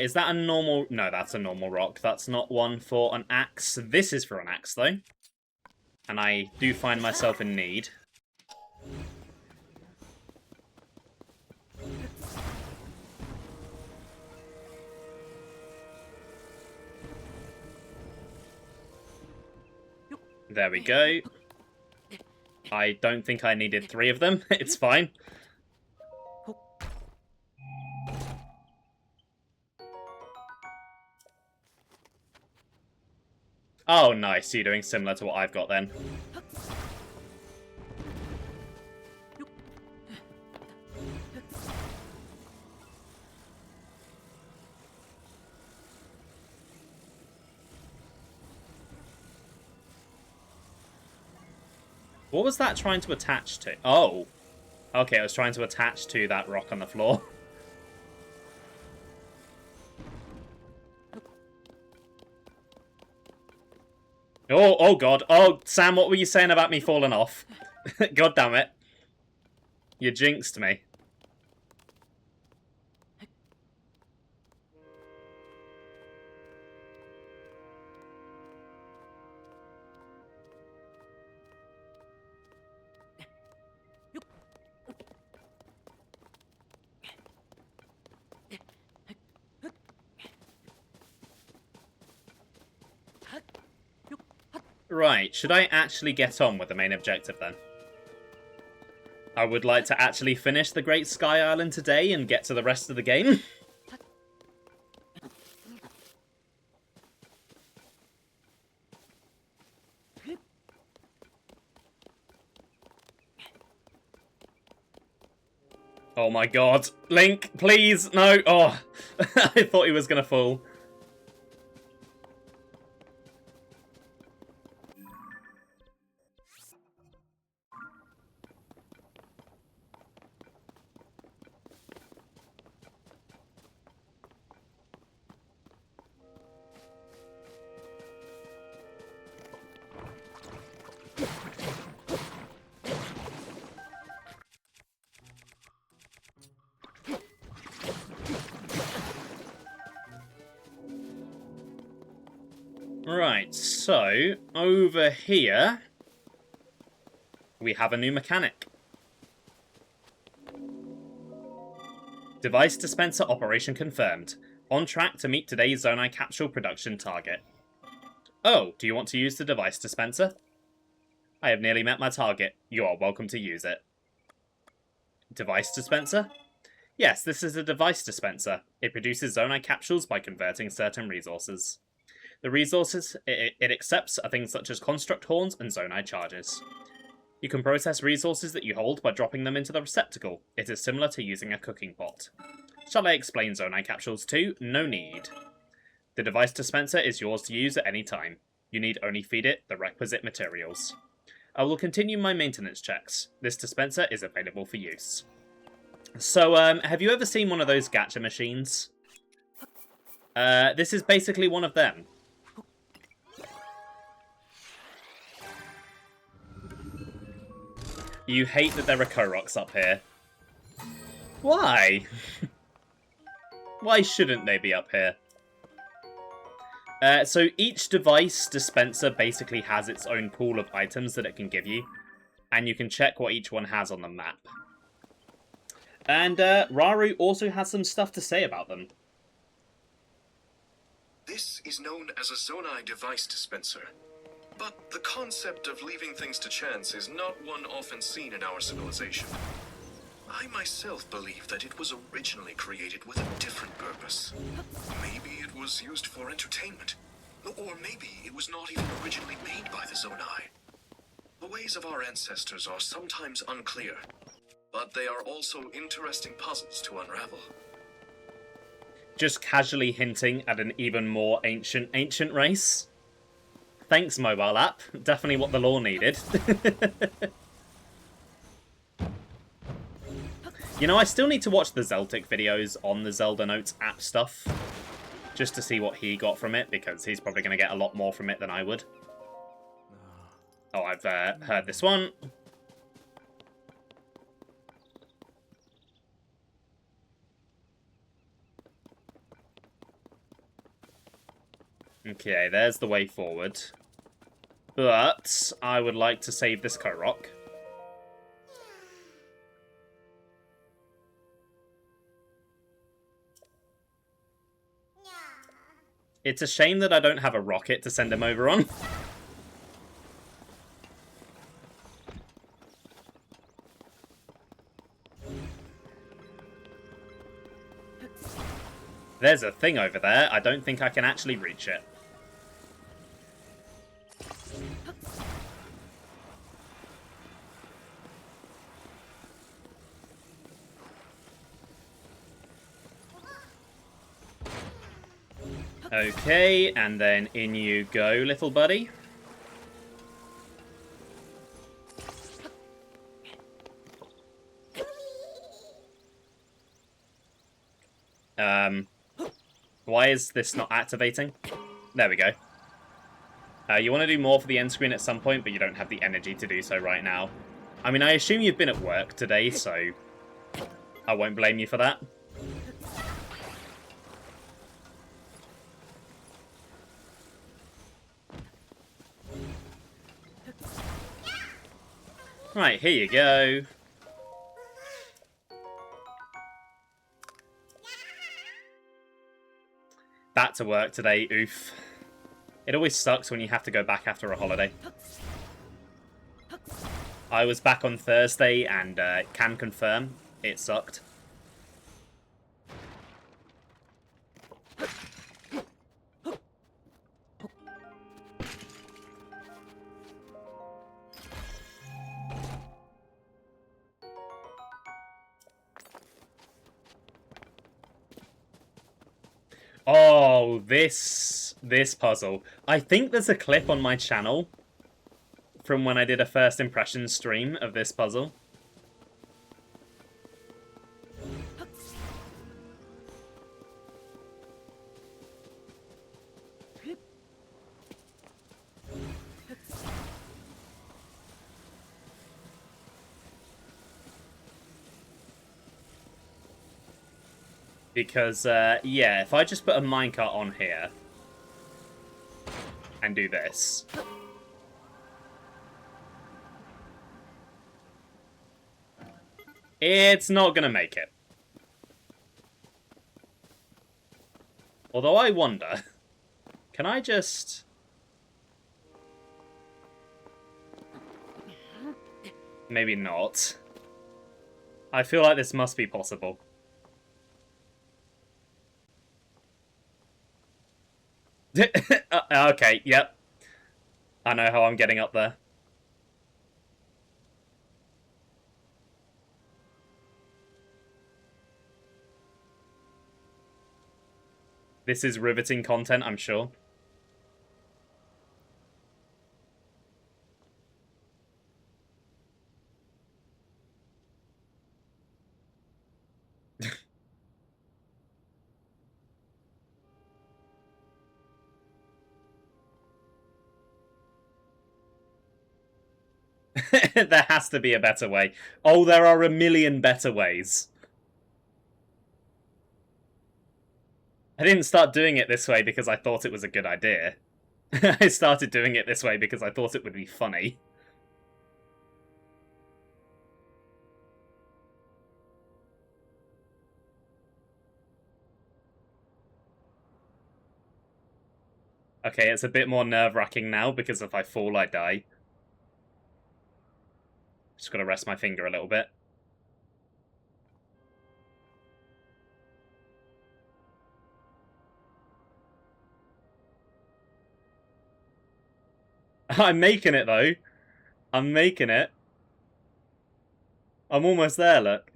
Is that a normal... No, that's a normal rock. That's not one for an axe. This is for an axe, though. And I do find myself in need. There we go. I don't think I needed 3 of them. It's fine. Oh, nice. You're doing similar to what I've got then. What was that trying to attach to? Oh. Okay, I was trying to attach to that rock on the floor. Oh god. Oh, Sam, what were you saying about me falling off? God damn it. You jinxed me. Right, should I actually get on with the main objective then? I would like to actually finish the Great Sky Island today and get to the rest of the game. Oh my god. Link, please, no. Oh, I thought he was going to fall. So, over here, we have a new mechanic. Device dispenser operation confirmed. On track to meet today's Zonai capsule production target. Oh, do you want to use the device dispenser? I have nearly met my target. You are welcome to use it. Device dispenser? Yes, this is a device dispenser. It produces Zonai capsules by converting certain resources. The resources it accepts are things such as construct horns and Zonai charges. You can process resources that you hold by dropping them into the receptacle. It is similar to using a cooking pot. Shall I explain Zonai capsules too? No need. The device dispenser is yours to use at any time. You need only feed it the requisite materials. I will continue my maintenance checks. This dispenser is available for use. So, have you ever seen one of those gacha machines? This is basically one of them. You hate that there are Koroks up here. Why? Why shouldn't they be up here? So each device dispenser basically has its own pool of items that it can give you. And you can check what each one has on the map. And Raru also has some stuff to say about them. This is known as a Zonai device dispenser. But the concept of leaving things to chance is not one often seen in our civilization. I myself believe that it was originally created with a different purpose. Maybe it was used for entertainment. Or maybe it was not even originally made by the Zonai. The ways of our ancestors are sometimes unclear, but they are also interesting puzzles to unravel. Just casually hinting at an even more ancient race. Thanks, mobile app. Definitely what the lore needed. You know, I still need to watch the Zeltic videos on the Zelda Notes app stuff. Just to see what he got from it, because he's probably going to get a lot more from it than I would. Oh, I've heard this one. Okay, there's the way forward. But I would like to save this Korok. It's a shame that I don't have a rocket to send him over on. There's a thing over there. I don't think I can actually reach it. Okay, and then in you go, little buddy. Why is this not activating? There we go. You want to do more for the end screen at some point, but you don't have the energy to do so right now. I mean, I assume you've been at work today, so I won't blame you for that. Right, here you go. Back to work today, oof. It always sucks when you have to go back after a holiday. I was back on Thursday and can confirm it sucked. Oh, this puzzle. I think there's a clip on my channel from when I did a first impression stream of this puzzle. Because, yeah, if I just put a minecart on here... and do this. It's not gonna make it. Although I wonder, can I just... Maybe not. I feel like this must be possible. Okay, yep. I know how I'm getting up there. This is riveting content, I'm sure. There has to be a better way. Oh, there are a million better ways. I didn't start doing it this way because I thought it was a good idea. I started doing it this way because I thought it would be funny. Okay, it's a bit more nerve-wracking now because if I fall, I die. Just gotta rest my finger a little bit. I'm making it, though. I'm making it. I'm almost there, look.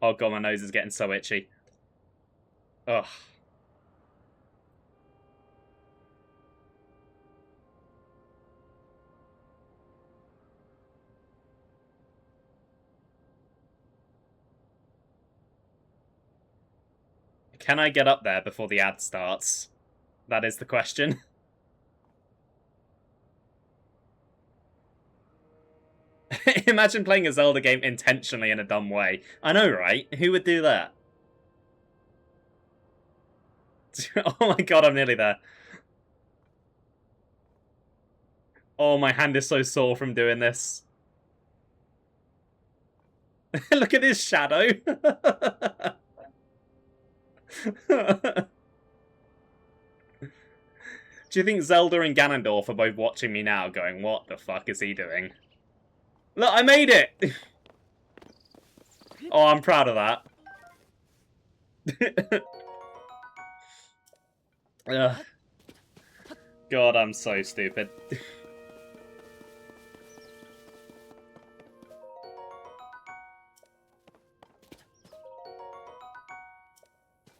Oh god, my nose is getting so itchy. Ugh. Can I get up there before the ad starts? That is the question. Imagine playing a Zelda game intentionally in a dumb way. I know, right? Who would do that? Oh my god, I'm nearly there. Oh, my hand is so sore from doing this. Look at his shadow. Do you think Zelda and Ganondorf are both watching me now going, what the fuck is he doing? Look, I made it! Oh, I'm proud of that. Ugh. God, I'm so stupid.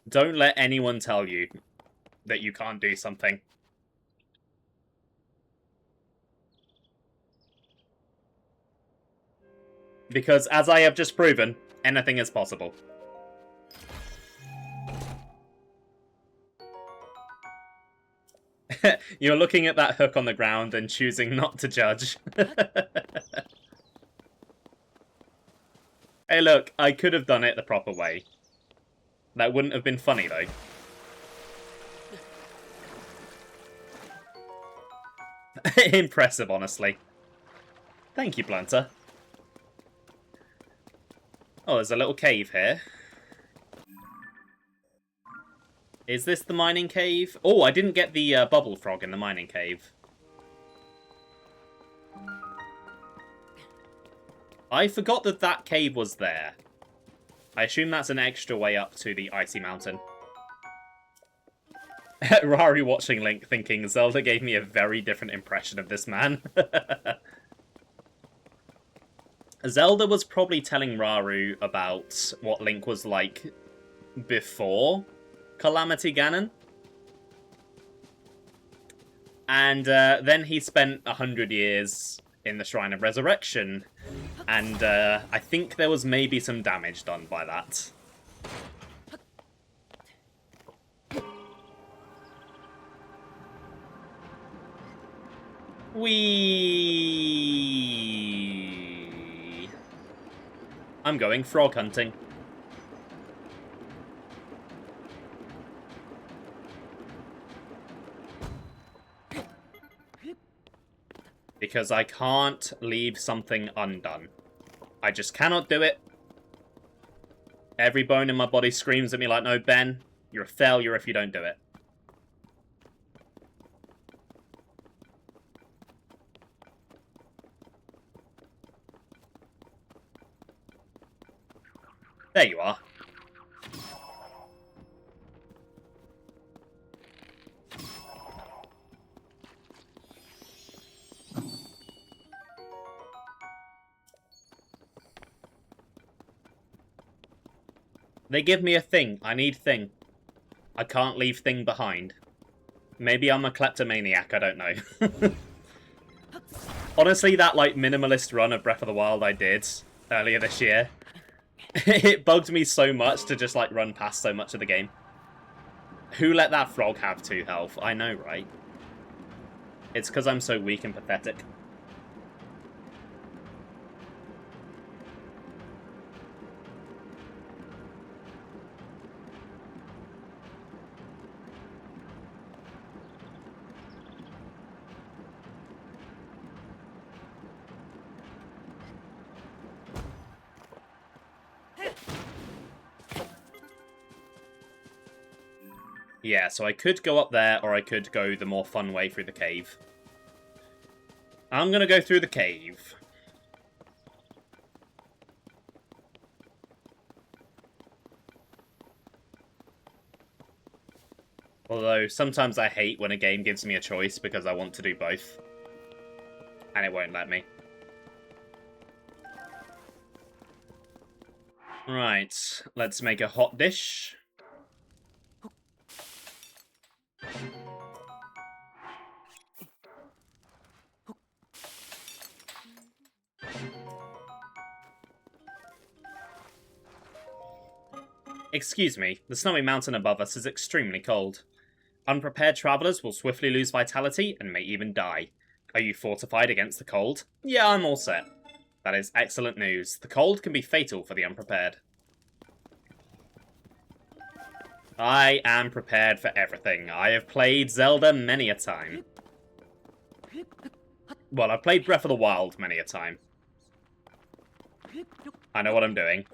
Don't let anyone tell you that you can't do something. Because, as I have just proven, anything is possible. You're looking at that hook on the ground and choosing not to judge. Hey look, I could have done it the proper way. That wouldn't have been funny, though. Impressive, honestly. Thank you, Blunter. Oh, there's a little cave here. Is this the mining cave? Oh, I didn't get the bubble frog in the mining cave. I forgot that that cave was there. I assume that's an extra way up to the icy mountain. Rari watching Link thinking, Zelda gave me a very different impression of this man. Zelda was probably telling Raru about what Link was like before Calamity Ganon. And then he spent 100 years in the Shrine of Resurrection. And I think there was maybe some damage done by that. I'm going frog hunting. Because I can't leave something undone. I just cannot do it. Every bone in my body screams at me like, no, Ben, you're a failure if you don't do it. There you are. They give me a thing. I need thing. I can't leave thing behind. Maybe I'm a kleptomaniac, I don't know. Honestly, that like minimalist run of Breath of the Wild I did earlier this year, it bugged me so much to just like run past so much of the game. Who let that frog have 2 health? I know, right? It's because I'm so weak and pathetic. Yeah, so I could go up there, or I could go the more fun way through the cave. I'm gonna go through the cave. Although, sometimes I hate when a game gives me a choice because I want to do both. And it won't let me. Right, let's make a hot dish. Excuse me, the snowy mountain above us is extremely cold. Unprepared travelers will swiftly lose vitality and may even die. Are you fortified against the cold? Yeah, I'm all set. That is excellent news. The cold can be fatal for the unprepared. I am prepared for everything. I have played Zelda many a time. Well, I've played Breath of the Wild many a time. I know what I'm doing.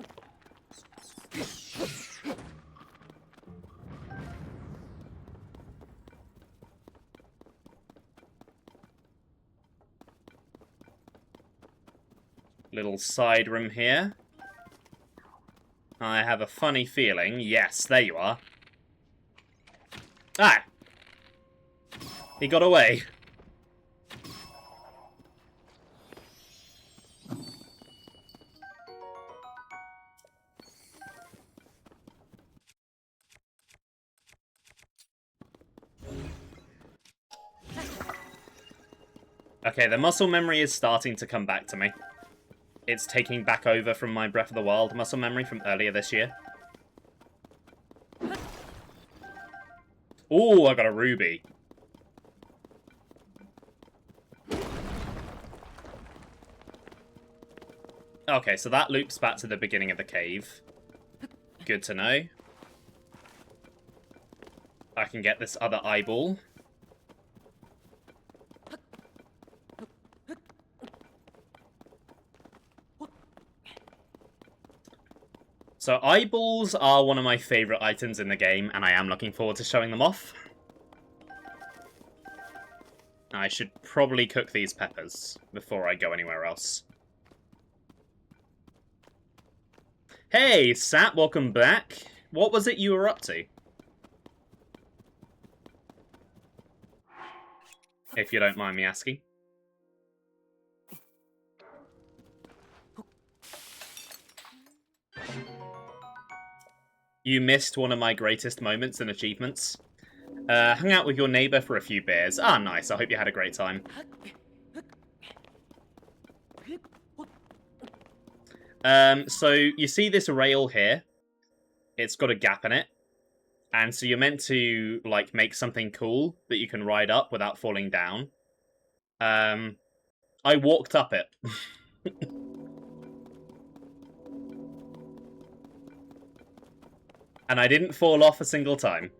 Little side room here. I have a funny feeling. Yes, there you are. Ah! He got away. Okay, the muscle memory is starting to come back to me. It's taking back over from my Breath of the Wild muscle memory from earlier this year. Ooh, I got a ruby. Okay, so that loops back to the beginning of the cave. Good to know. I can get this other eyeball. So eyeballs are one of my favourite items in the game, and I am looking forward to showing them off. I should probably cook these peppers before I go anywhere else. Hey, Sat, welcome back. What was it you were up to? If you don't mind me asking. You missed one of my greatest moments and achievements. Hung out with your neighbour for a few beers. Ah, nice. I hope you had a great time. So you see this rail here? It's got a gap in it. And so you're meant to, like, make something cool that you can ride up without falling down. I walked up it. And I didn't fall off a single time.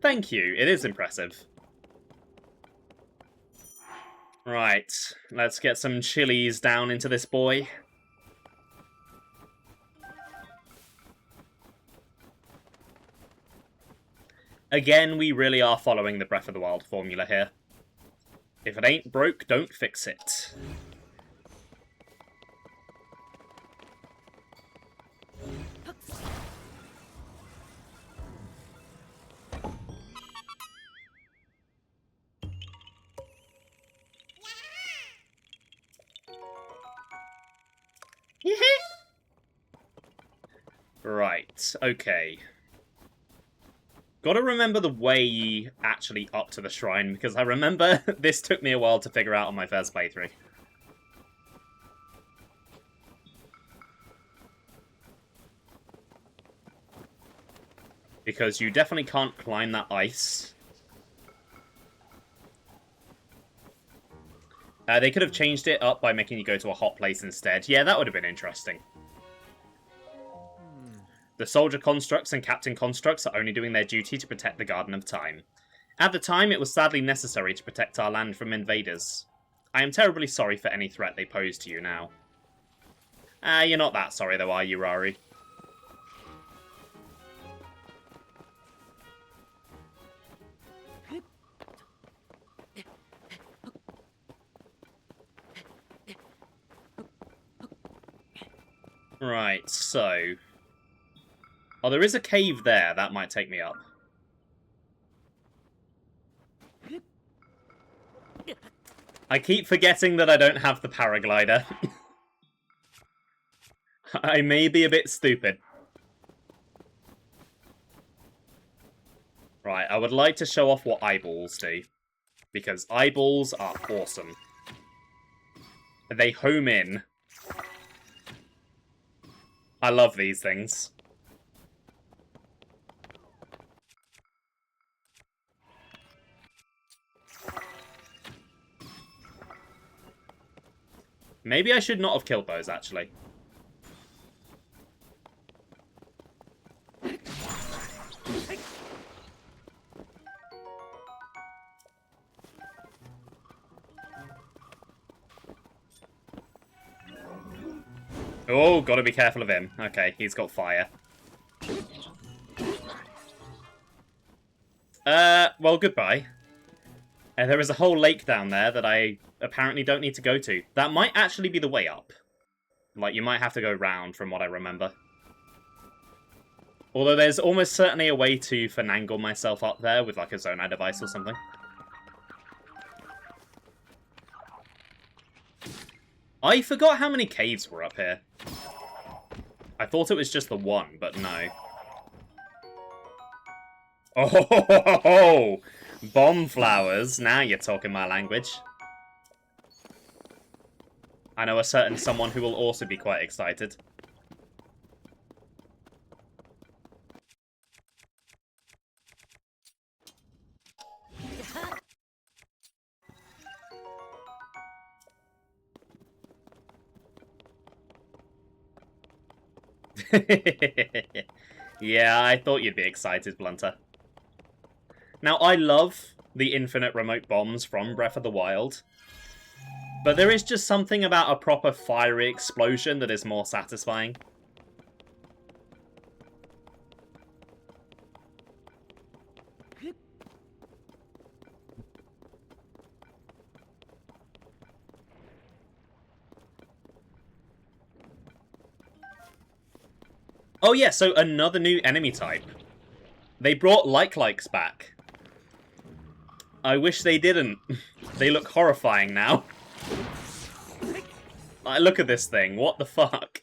Thank you. It is impressive. Right, let's get some chilies down into this boy. Again, we really are following the Breath of the Wild formula here. If it ain't broke, don't fix it. Right, okay. Gotta remember the way actually up to the shrine, because I remember this took me a while to figure out on my first playthrough. Because you definitely can't climb that ice. They could have changed it up by making you go to a hot place instead. Yeah, that would have been interesting. The soldier constructs and captain constructs are only doing their duty to protect the Garden of Time. At the time, it was sadly necessary to protect our land from invaders. I am terribly sorry for any threat they pose to you now. You're not that sorry though, are you, Rari? Right, so... Oh, there is a cave there. That might take me up. I keep forgetting that I don't have the paraglider. I may be a bit stupid. Right, I would like to show off what eyeballs do. Because eyeballs are awesome. They home in. I love these things. Maybe I should not have killed those, actually. Oh, gotta be careful of him. Okay, he's got fire. Well, goodbye. There is a whole lake down there that I apparently don't need to go to. That might actually be the way up. Like, you might have to go round, from what I remember. Although there's almost certainly a way to finagle myself up there with, like, a Zonai device or something. I forgot how many caves were up here. I thought it was just the one, but no. Oh, ho, ho, ho, ho. Bomb flowers. Now you're talking my language. I know a certain someone who will also be quite excited. Yeah, I thought you'd be excited, Blunter. Now, I love the infinite remote bombs from Breath of the Wild, but there is just something about a proper fiery explosion that is more satisfying. Oh yeah, so another new enemy type. They brought like-likes back. I wish they didn't. They look horrifying now. Look at this thing, what the fuck?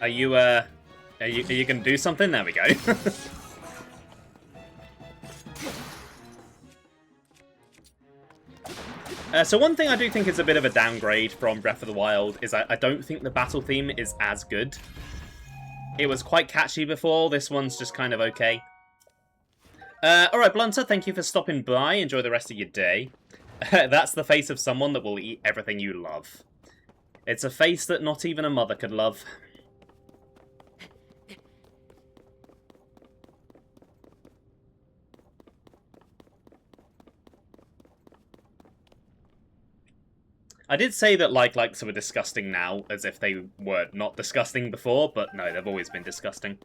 Are you gonna do something? There we go. So one thing I do think is a bit of a downgrade from Breath of the Wild is I don't think the battle theme is as good. It was quite catchy before, this one's just kind of okay. Alright, Blunter, thank you for stopping by. Enjoy the rest of your day. That's the face of someone that will eat everything you love. It's a face that not even a mother could love. I did say that likes were disgusting now, as if they were not disgusting before, but no, they've always been disgusting.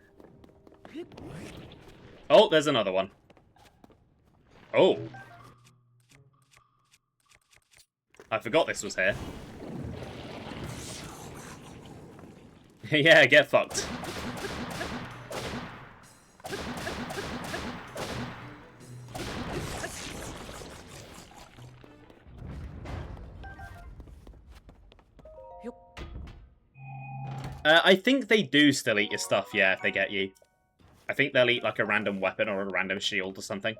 Oh, there's another one. Oh. I forgot this was here. Yeah, get fucked. I think they do still eat your stuff, yeah, if they get you. I think they'll eat like a random weapon or a random shield or something.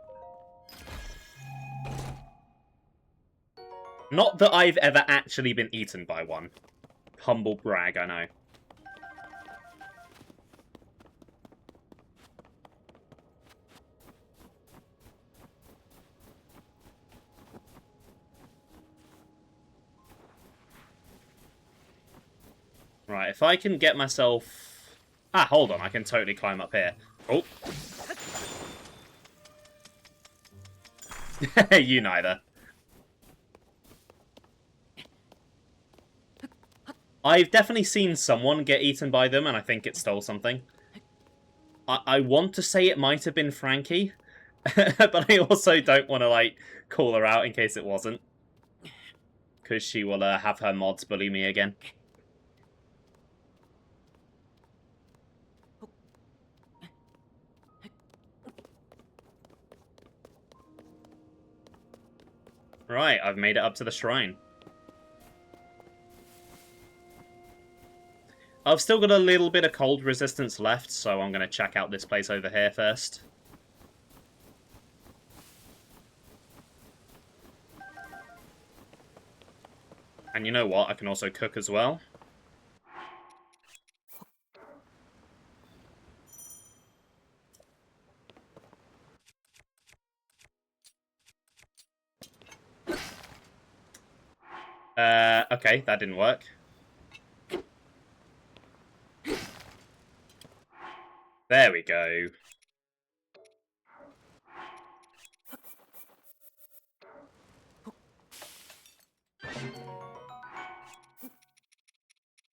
Not that I've ever actually been eaten by one. Humble brag, I know. Right, if I can get myself... Ah, hold on, I can totally climb up here. Oh. You neither. I've definitely seen someone get eaten by them, and I think it stole something. I want to say it might have been Frankie, but I also don't want to, like, call her out in case it wasn't. Because she will have her mods bully me again. Right, I've made it up to the shrine. I've still got a little bit of cold resistance left, so I'm going to check out this place over here first. And you know what? I can also cook as well. Okay, that didn't work. There we go.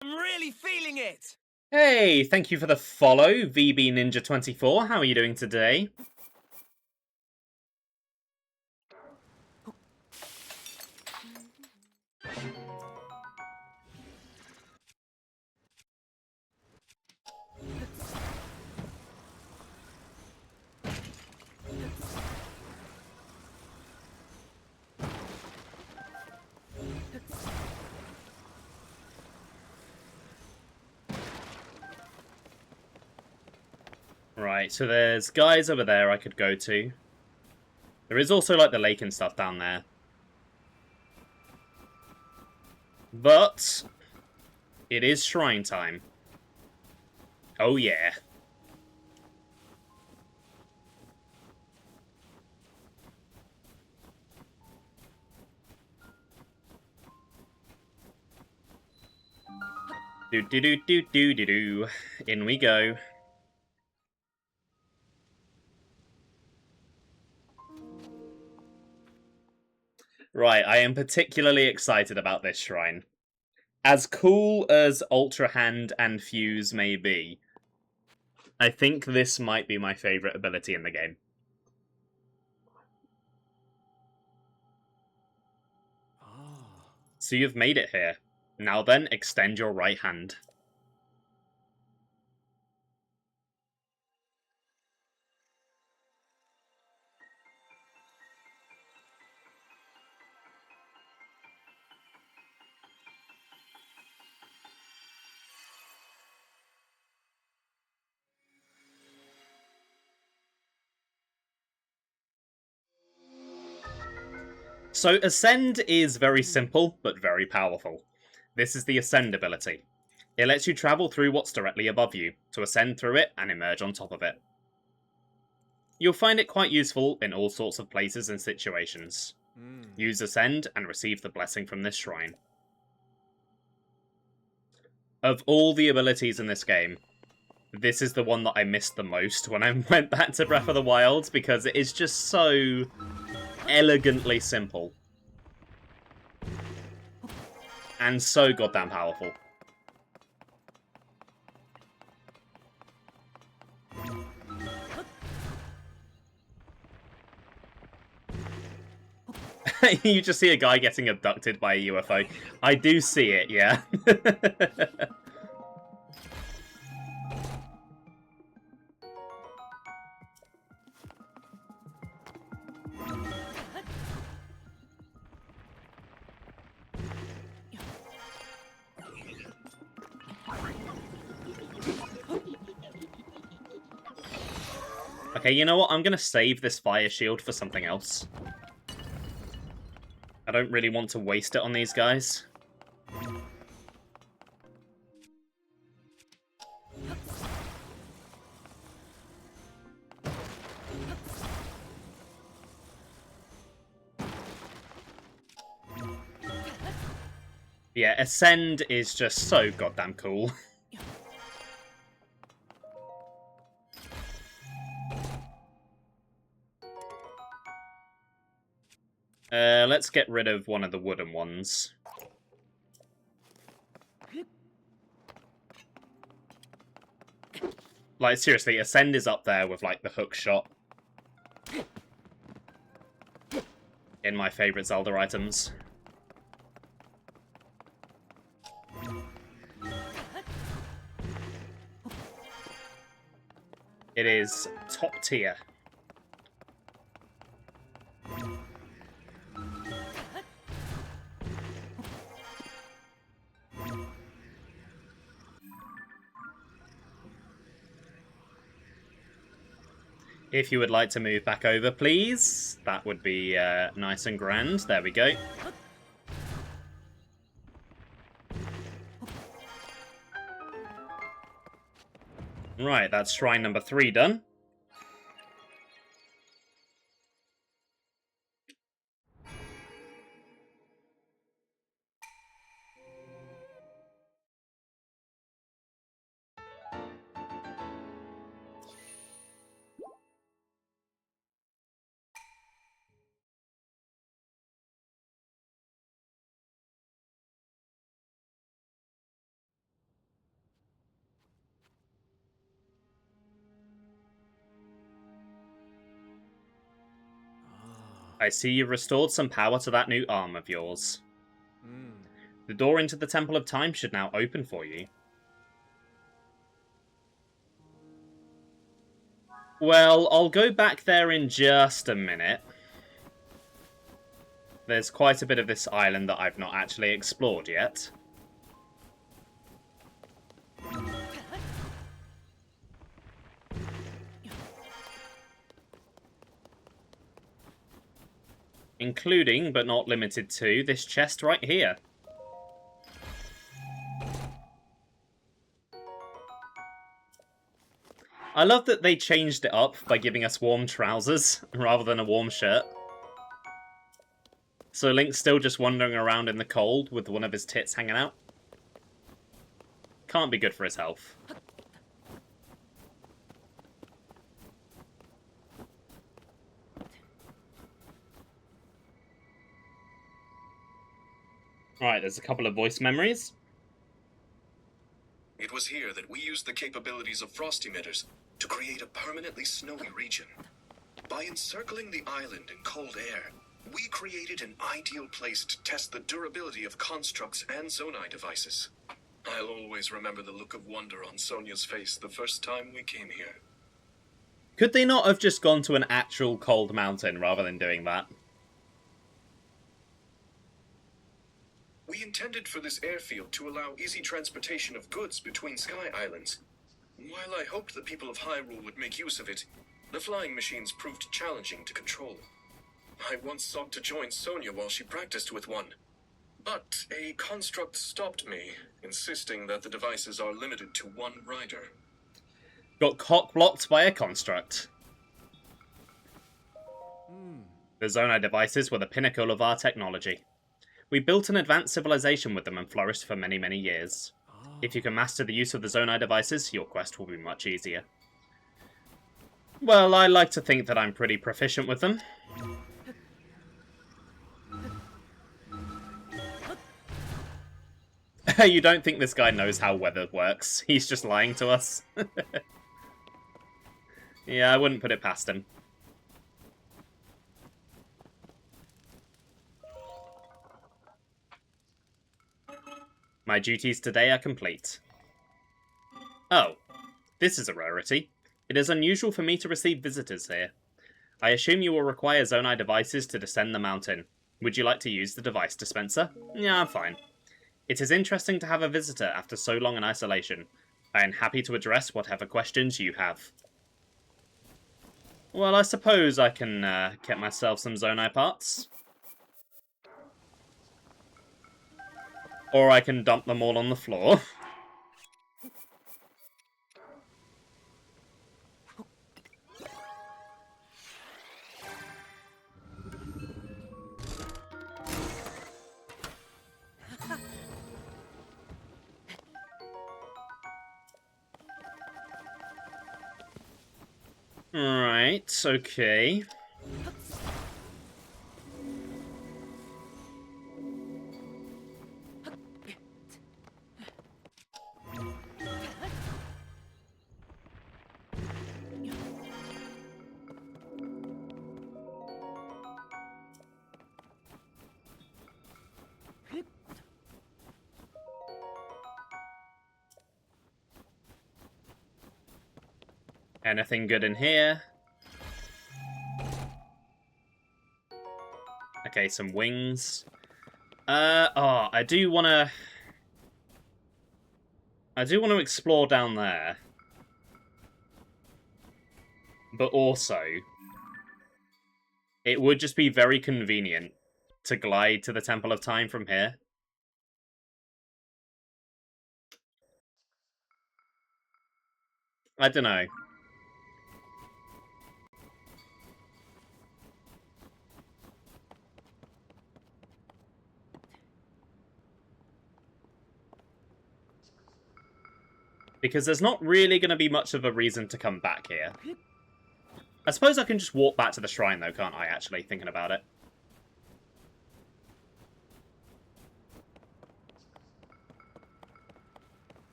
I'm really feeling it! Hey, thank you for the follow, VB Ninja 24. How are you doing today? Right, so there's guys over there I could go to. There is also, like, the lake and stuff down there. But it is shrine time. Oh, yeah. Do-do-do-do-do-do-do. In we go. Right, I am particularly excited about this shrine. As cool as Ultra Hand and Fuse may be, I think this might be my favourite ability in the game. So you've made it here. Now then, extend your right hand. So Ascend is very simple, but very powerful. This is the Ascend ability. It lets you travel through what's directly above you, to ascend through it and emerge on top of it. You'll find it quite useful in all sorts of places and situations. Use Ascend and receive the blessing from this shrine. Of all the abilities in this game, this is the one that I missed the most when I went back to Breath of the Wild, because it is just so elegantly simple. And so goddamn powerful. You just see a guy getting abducted by a UFO. I do see it, yeah. Okay, you know what? I'm gonna save this fire shield for something else. I don't really want to waste it on these guys. Yeah, Ascend is just so goddamn cool. Let's get rid of one of the wooden ones. Like, seriously, Ascend is up there with, like, the hook shot in my favourite Zelda items. It is top tier. If you would like to move back over, please, that would be nice and grand. There we go. Right, that's shrine number 3 done. I see you've restored some power to that new arm of yours. The door into the Temple of Time should now open for you. Well, I'll go back there in just a minute. There's quite a bit of this island that I've not actually explored yet. Including, but not limited to, this chest right here. I love that they changed it up by giving us warm trousers rather than a warm shirt. So Link's still just wandering around in the cold with one of his tits hanging out. Can't be good for his health. Alright, there's a couple of voice memories. It was here that we used the capabilities of frost emitters to create a permanently snowy region. By encircling the island in cold air, we created an ideal place to test the durability of constructs and Zonai devices. I'll always remember the look of wonder on Sonia's face the first time we came here. Could they not have just gone to an actual cold mountain rather than doing that? We intended for this airfield to allow easy transportation of goods between Sky Islands. While I hoped the people of Hyrule would make use of it, the flying machines proved challenging to control. I once sought to join Sonia while she practiced with one. But a construct stopped me, insisting that the devices are limited to one rider. Got cock-blocked by a construct. The Zonai devices were the pinnacle of our technology. We built an advanced civilization with them and flourished for many, many years. If you can master the use of the Zonai devices, your quest will be much easier. Well, I like to think that I'm pretty proficient with them. You don't think this guy knows how weather works. He's just lying to us. Yeah, I wouldn't put it past him. My duties today are complete. Oh, this is a rarity. It is unusual for me to receive visitors here. I assume you will require Zonai devices to descend the mountain. Would you like to use the device dispenser? Yeah, I'm fine. It is interesting to have a visitor after so long in isolation. I am happy to address whatever questions you have. Well, I suppose I can get myself some Zonai parts. Or I can dump them all on the floor. Right, okay. Anything good in here? Okay, some wings. I do want to explore down there. But also, it would just be very convenient to glide to the Temple of Time from here. I don't know. Because there's not really going to be much of a reason to come back here. I suppose I can just walk back to the shrine, though, can't I, actually, thinking about it?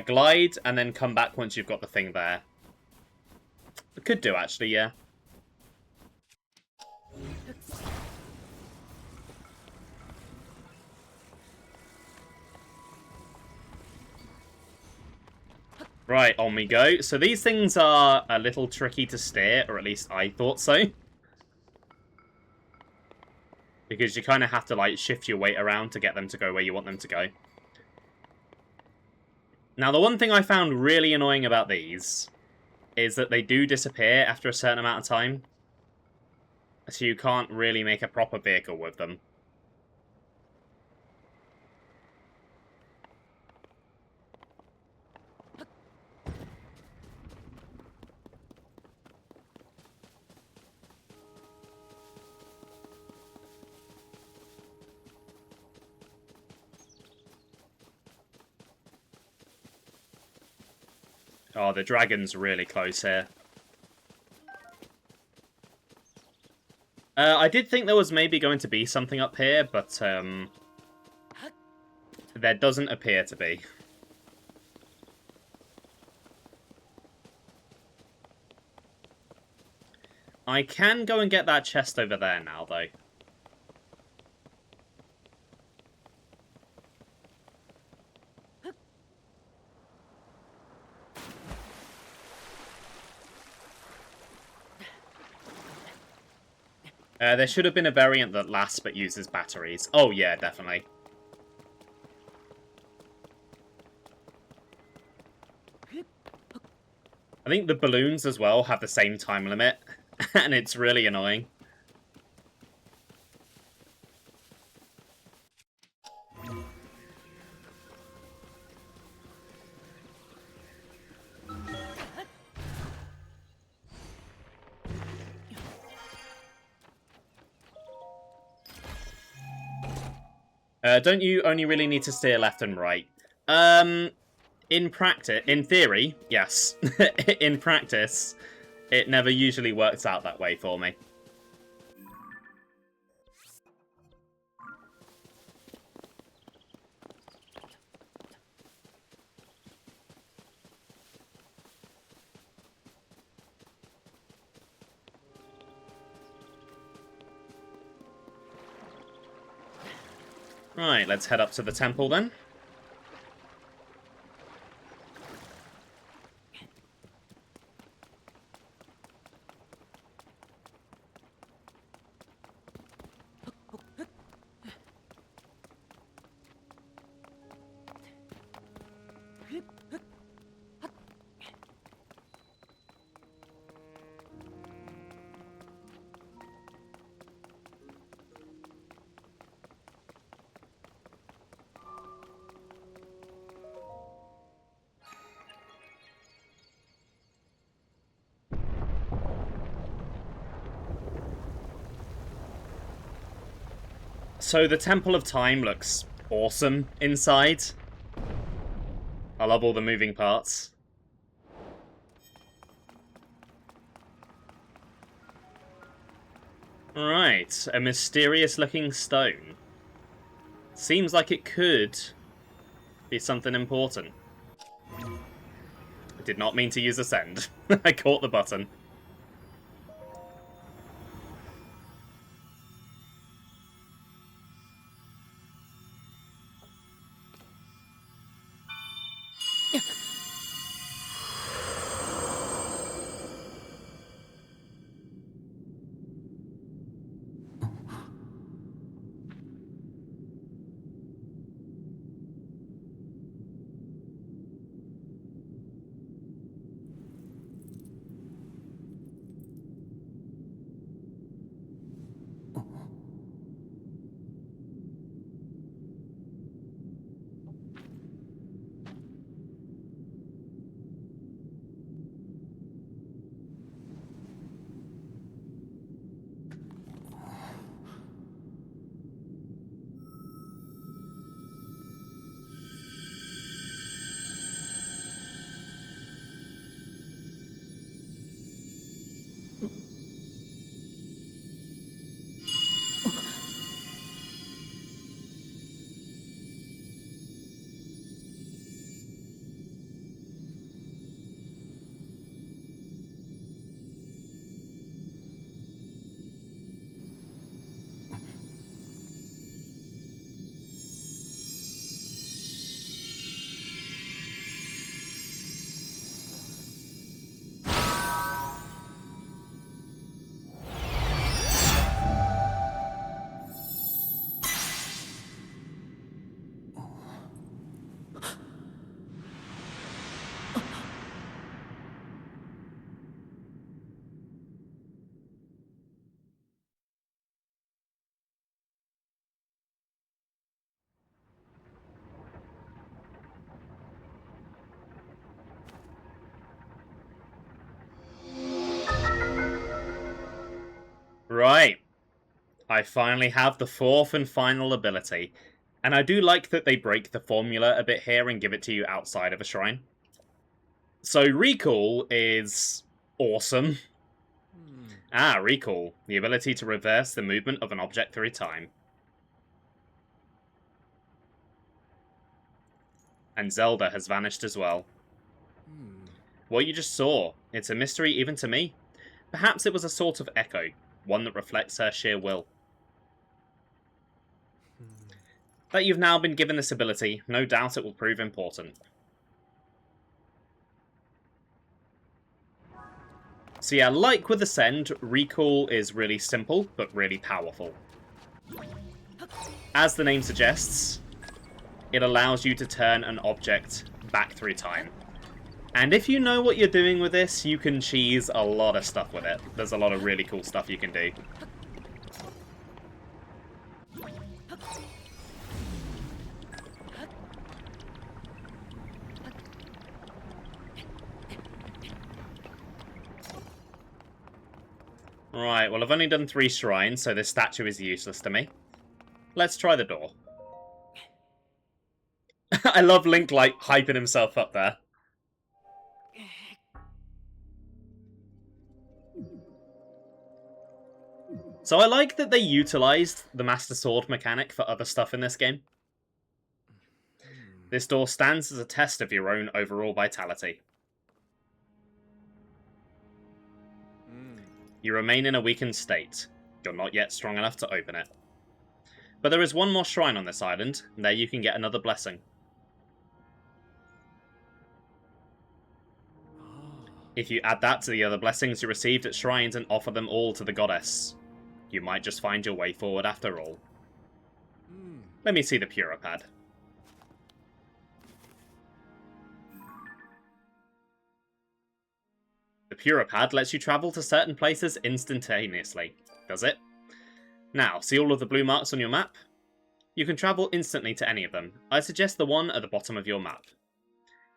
Glide, and then come back once you've got the thing there. I could do, actually, yeah. Right, on we go. So these things are a little tricky to steer, or at least I thought so. Because you kind of have to, like, shift your weight around to get them to go where you want them to go. Now, the one thing I found really annoying about these is that they do disappear after a certain amount of time. So you can't really make a proper vehicle with them. Oh, the dragon's really close here. I did think there was maybe going to be something up here, but there doesn't appear to be. I can go and get that chest over there now, though. There should have been a variant that lasts but uses batteries. Oh yeah, definitely. I think the balloons as well have the same time limit And it's really annoying. Don't you only really need to steer left and right? In practice, in theory, yes. In practice, it never usually works out that way for me. Right, let's head up to the temple then. So the Temple of Time looks awesome inside. I love all the moving parts. Right, a mysterious looking stone. Seems like it could be something important. I did not mean to use Ascend. I caught the button. Right. I finally have the fourth and final ability. And I do like that they break the formula a bit here and give it to you outside of a shrine. So Recall is awesome. Recall. The ability to reverse the movement of an object through time. And Zelda has vanished as well. What you just saw, it's a mystery even to me. Perhaps it was a sort of echo, one that reflects her sheer will. That you've now been given this ability, no doubt it will prove important. So yeah, like with Ascend, Recall is really simple, but really powerful. As the name suggests, it allows you to turn an object back through time. And if you know what you're doing with this, you can cheese a lot of stuff with it. There's a lot of really cool stuff you can do. Right, well I've only done 3 shrines, so this statue is useless to me. Let's try the door. I love Link, like, hyping himself up there. So I like that they utilised the Master Sword mechanic for other stuff in this game. This door stands as a test of your own overall vitality. You remain in a weakened state. You're not yet strong enough to open it. But there is one more shrine on this island, and there you can get another blessing. If you add that to the other blessings you received at shrines and offer them all to the goddess, you might just find your way forward after all. Let me see the Puripad. The Puripad lets you travel to certain places instantaneously, does it? Now, see all of the blue marks on your map? You can travel instantly to any of them. I suggest the one at the bottom of your map.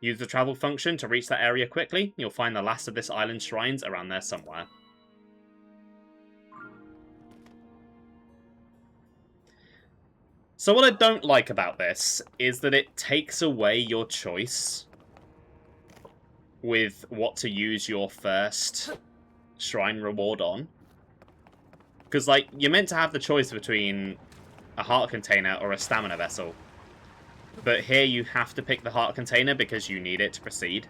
Use the travel function to reach that area quickly. You'll find the last of this island's shrines around there somewhere. So what I don't like about this is that it takes away your choice with what to use your first shrine reward on. Because, like, you're meant to have the choice between a heart container or a stamina vessel. But here you have to pick the heart container because you need it to proceed.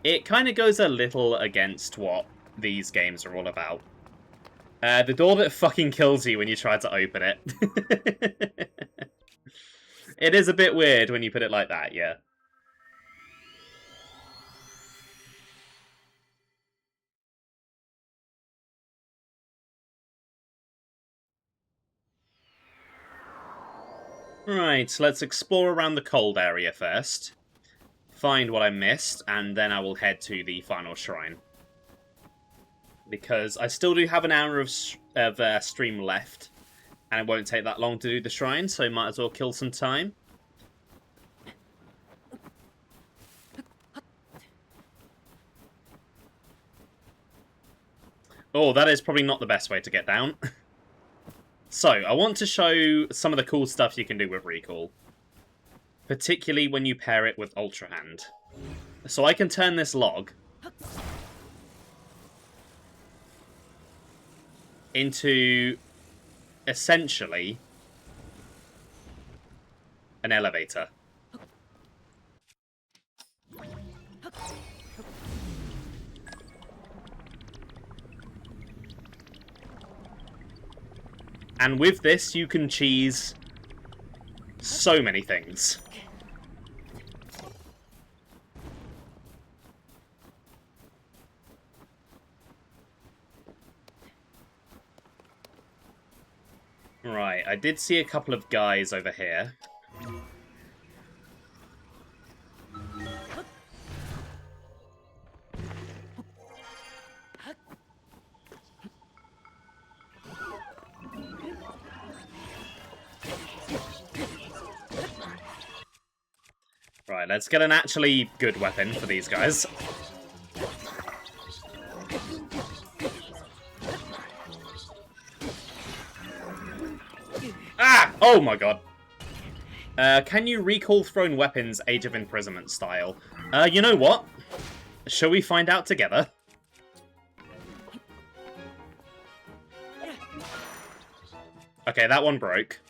It kind of goes a little against what these games are all about. The door that fucking kills you when you try to open it. It is a bit weird when you put it like that, yeah. Right, let's explore around the cold area first. Find what I missed, and then I will head to the final shrine. Because I still do have an hour of stream left, and it won't take that long to do the shrine, so might as well kill some time. Oh, that is probably not the best way to get down. So, I want to show some of the cool stuff you can do with Recall. Particularly when you pair it with Ultra Hand. So I can turn this log into, essentially, an elevator. And with this, you can cheese so many things. Right, I did see a couple of guys over here. Right, let's get an actually good weapon for these guys. Ah! Oh my god. Can you recall thrown weapons Age of Imprisonment style? You know what? Shall we find out together? Okay, that one broke.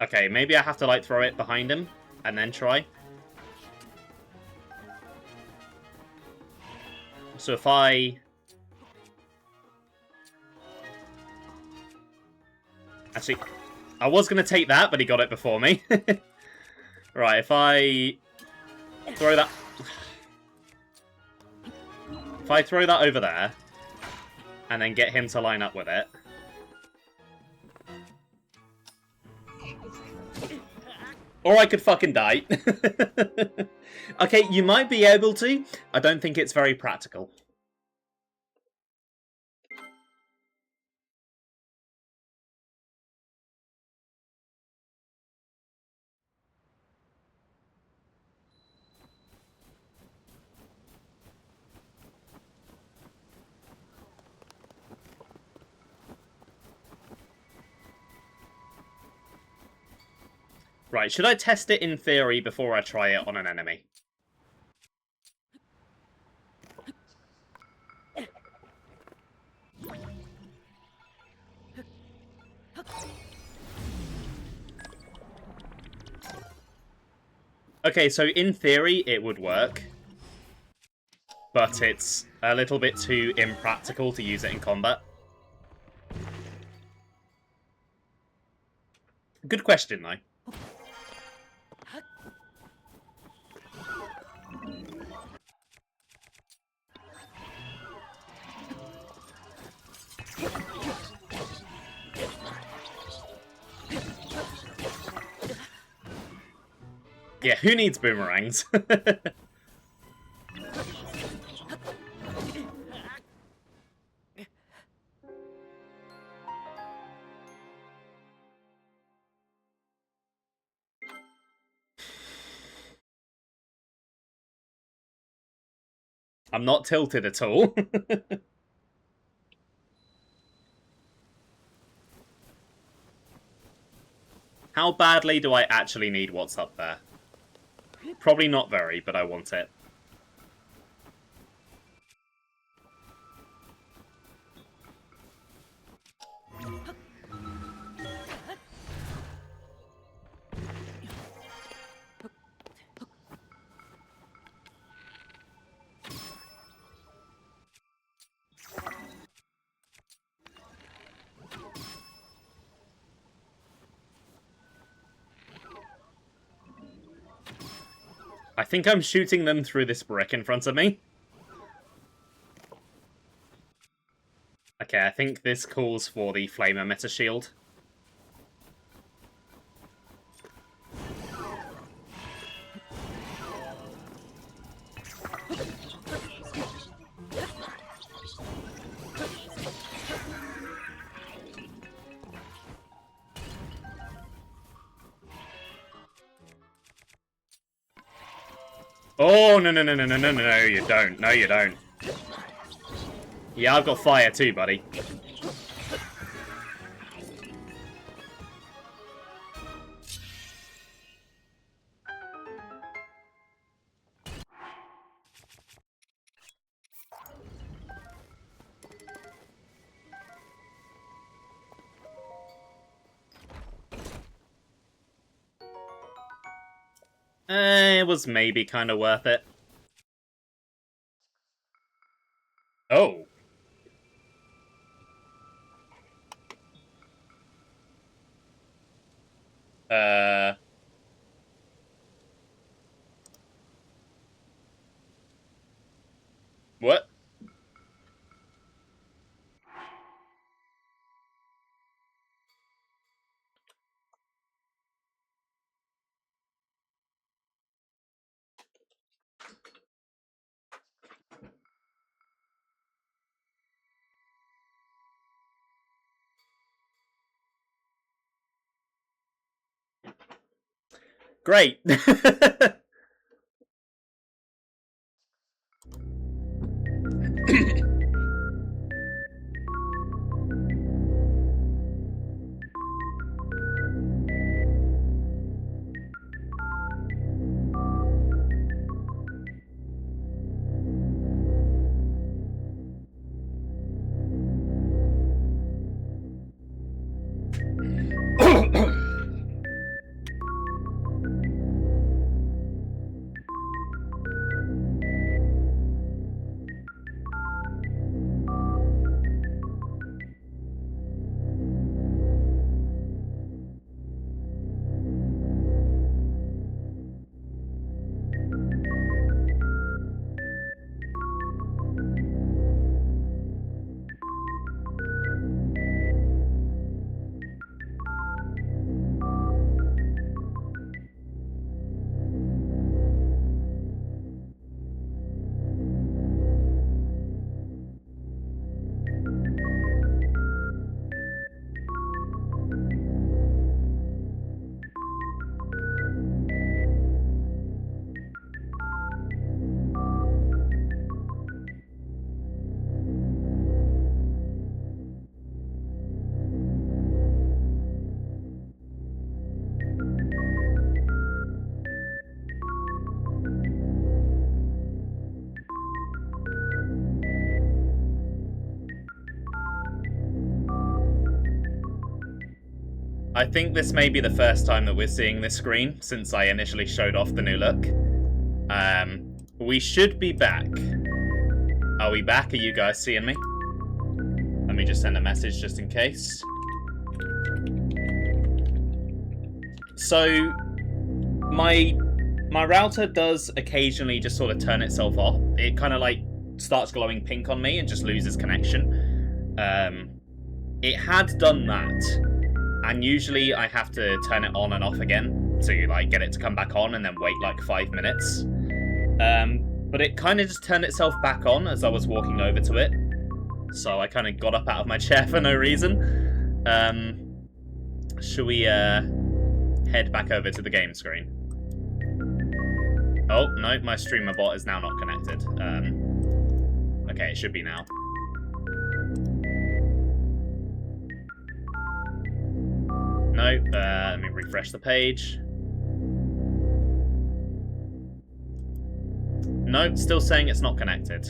Okay, maybe I have to, like, throw it behind him and then try. So if I... Actually, I was going to take that, but he got it before me. Right, if I throw that... If I throw that over there, and then get him to line up with it... Or I could fucking die. Okay, you might be able to. I don't think it's very practical. Right, should I test it in theory before I try it on an enemy? Okay, so in theory it would work. But it's a little bit too impractical to use it in combat. Good question, though. Yeah, who needs boomerangs? I'm not tilted at all. How badly do I actually need what's up there? Probably not very, but I want it. I think I'm shooting them through this brick in front of me. Okay, I think this calls for the flame emitter shield. Oh, no, no, no, no, no, no, no, you don't. No, you don't. Yeah, I've got fire too, buddy. It was maybe kind of worth it. Oh. What? Great. I think this may be the first time that we're seeing this screen since I initially showed off the new look. We should be back. Are we back? Are you guys seeing me? Let me just send a message just in case. So, my router does occasionally just sort of turn itself off. It kind of like starts glowing pink on me and just loses connection. It had done that, and usually I have to turn it on and off again to like get it to come back on and then wait like 5 minutes. But it kind of just turned itself back on as I was walking over to it. So I kind of got up out of my chair for no reason. Should we head back over to the game screen? Oh, no, my streamer bot is now not connected. Okay, it should be now. No, let me refresh the page. No, still saying it's not connected.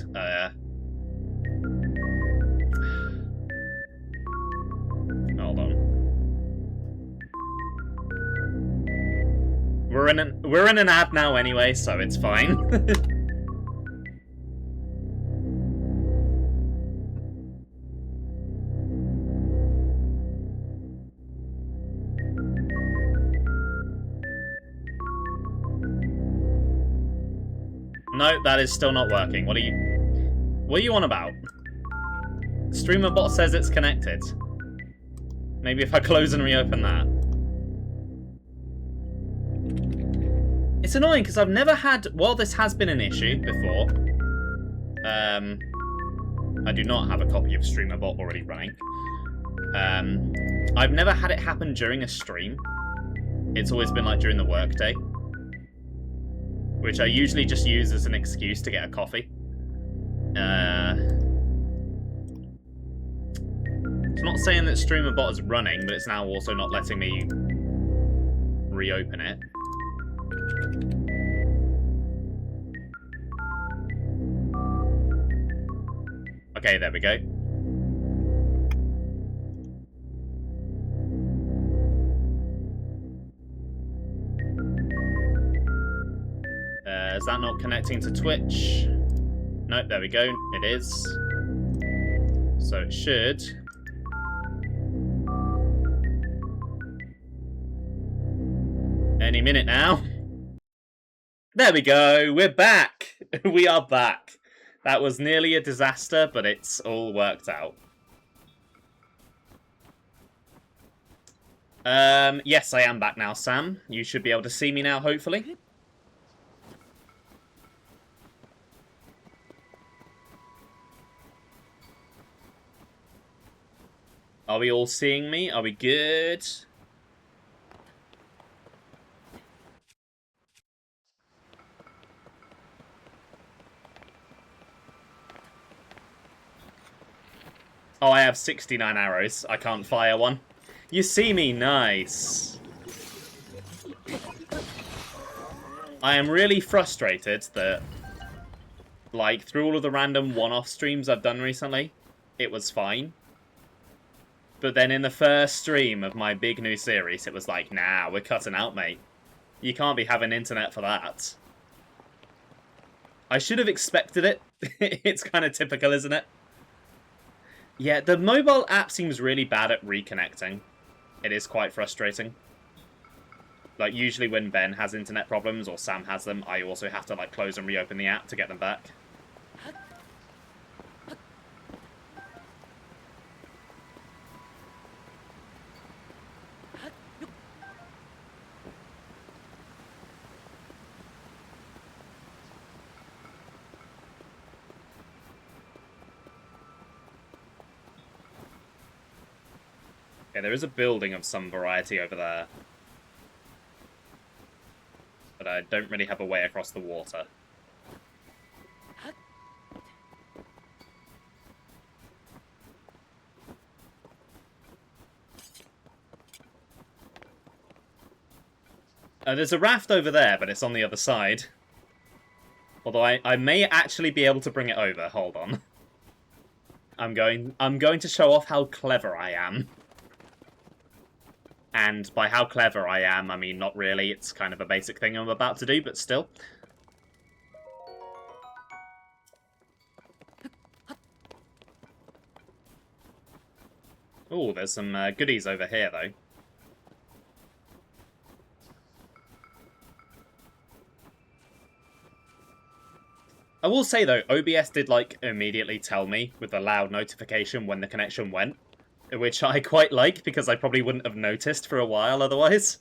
Hold on. We're in an ad now anyway, so it's fine. No, that is still not working. What are you on about? Streamer bot says it's connected. Maybe if I close and reopen that. It's annoying because I've never had, while this has been an issue before, I do not have a copy of Streamer bot already running. I've never had it happen during a stream. It's always been like during the workday, which I usually just use as an excuse to get a coffee. It's not saying that Streamer bot is running, but it's now also not letting me reopen it. Okay, there we go. Is that not connecting to Twitch? Nope, there we go. It is. So it should. Any minute now. There we go. We're back. We are back. That was nearly a disaster, but it's all worked out. Yes, I am back now, Sam. You should be able to see me now, hopefully. Are we all seeing me? Are we good? Oh, I have 69 arrows. I can't fire one. You see me? Nice. I am really frustrated that, like, through all of the random one-off streams I've done recently, it was fine. But then in the first stream of my big new series, it was like, nah, we're cutting out, mate. You can't be having internet for that. I should have expected it. It's kind of typical, isn't it? Yeah, the mobile app seems really bad at reconnecting. It is quite frustrating. Like, usually when Ben has internet problems or Sam has them, I also have to, like, close and reopen the app to get them back. Okay, there is a building of some variety over there. But I don't really have a way across the water. There's a raft over there, but it's on the other side. Although I may actually be able to bring it over. Hold on. I'm going to show off how clever I am. And by how clever I am, I mean not really. It's kind of a basic thing I'm about to do, but still. Oh, there's some goodies over here, though. I will say, though, OBS did, like, immediately tell me with a loud notification when the connection went, which I quite like, because I probably wouldn't have noticed for a while otherwise.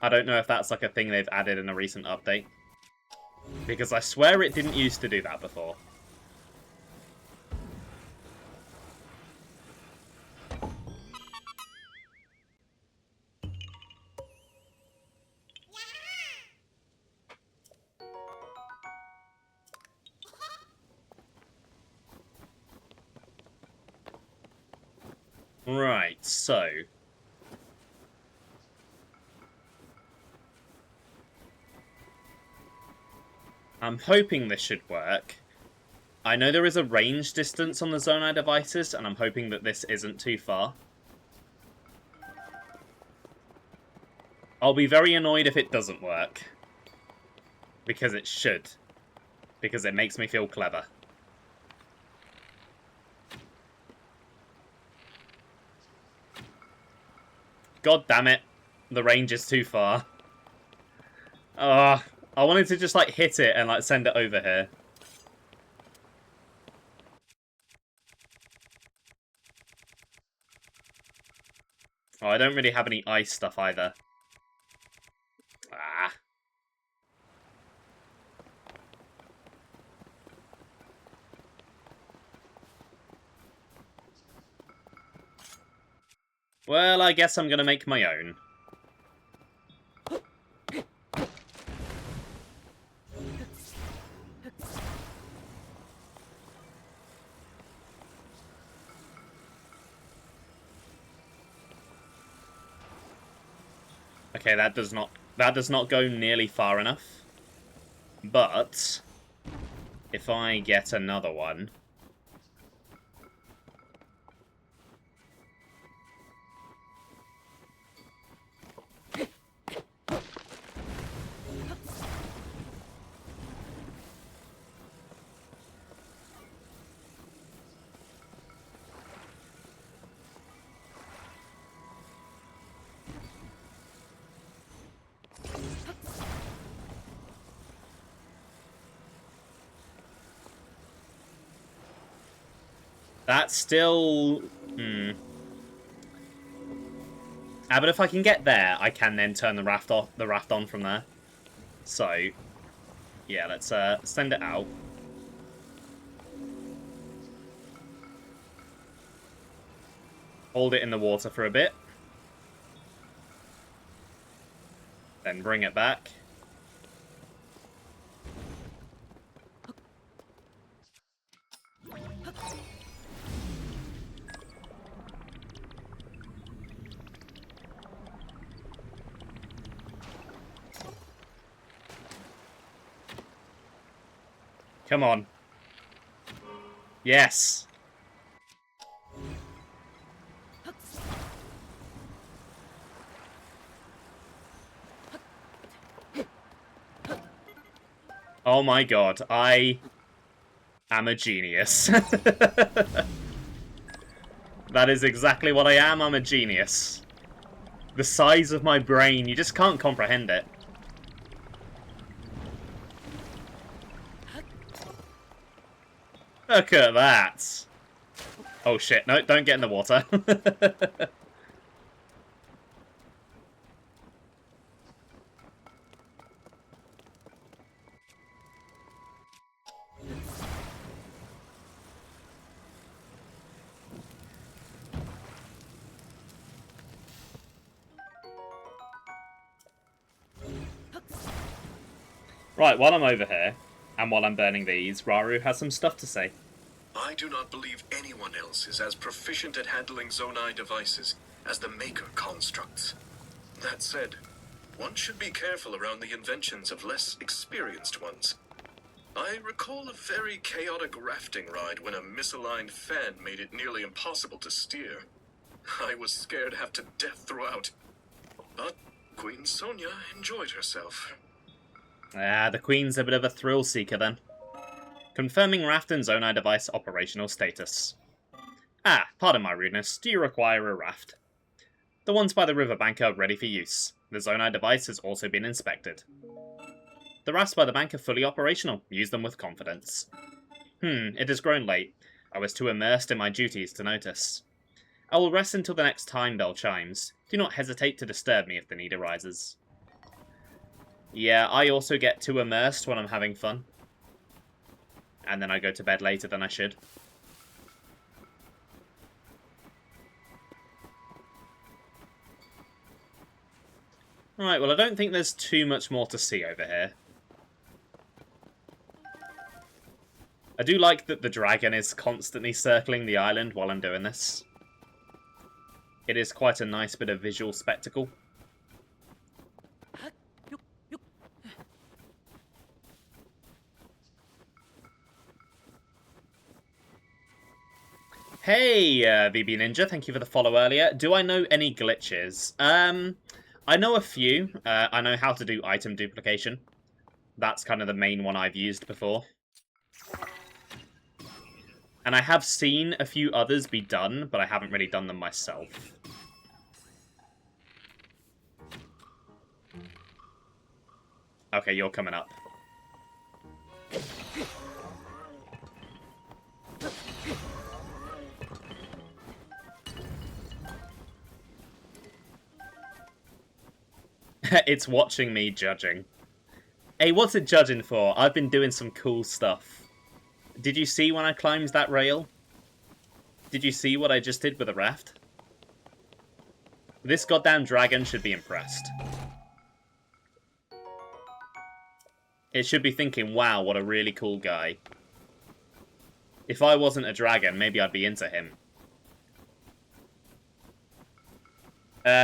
I don't know if that's, like, a thing they've added in a recent update. Because I swear it didn't used to do that before. Right, so... I'm hoping this should work. I know there is a range distance on the Zonai devices, and I'm hoping that this isn't too far. I'll be very annoyed if it doesn't work. Because it should. Because it makes me feel clever. God damn it. The range is too far. I wanted to just, like, hit it and, like, send it over here. Oh, I don't really have any ice stuff either. Ah. Well, I guess I'm gonna make my own. Okay, that does not go nearly far enough. But if I get another one, that's still... but if I can get there, I can then turn the raft on from there. So, yeah, let's send it out. Hold it in the water for a bit. Then bring it back. Come on. Yes. Oh my god, I am a genius. That is exactly what I am, I'm a genius. The size of my brain, you just can't comprehend it. Look at that. Oh shit, no, don't get in the water. Right, while I'm over here, and while I'm burning these, Rauru has some stuff to say. I do not believe anyone else is as proficient at handling Zonai devices as the Maker constructs. That said, one should be careful around the inventions of less experienced ones. I recall a very chaotic rafting ride when a misaligned fan made it nearly impossible to steer. I was scared half to death throughout. But Queen Sonia enjoyed herself. Ah, the Queen's a bit of a thrill seeker then. Confirming raft and Zonai device operational status. Ah, pardon my rudeness. Do you require a raft? The ones by the riverbank are ready for use. The Zonai device has also been inspected. The rafts by the bank are fully operational. Use them with confidence. It has grown late. I was too immersed in my duties to notice. I will rest until the next time bell chimes. Do not hesitate to disturb me if the need arises. Yeah, I also get too immersed when I'm having fun. And then I go to bed later than I should. Alright, well I don't think there's too much more to see over here. I do like that the dragon is constantly circling the island while I'm doing this. It is quite a nice bit of visual spectacle. Hey, VB Ninja, thank you for the follow earlier. Do I know any glitches? I know a few. I know how to do item duplication. That's kind of the main one I've used before. And I have seen a few others be done, but I haven't really done them myself. Okay, you're coming up. It's watching me judging. Hey, what's it judging for? I've been doing some cool stuff. Did you see when I climbed that rail? Did you see what I just did with the raft? This goddamn dragon should be impressed. It should be thinking, wow, what a really cool guy. If I wasn't a dragon, maybe I'd be into him.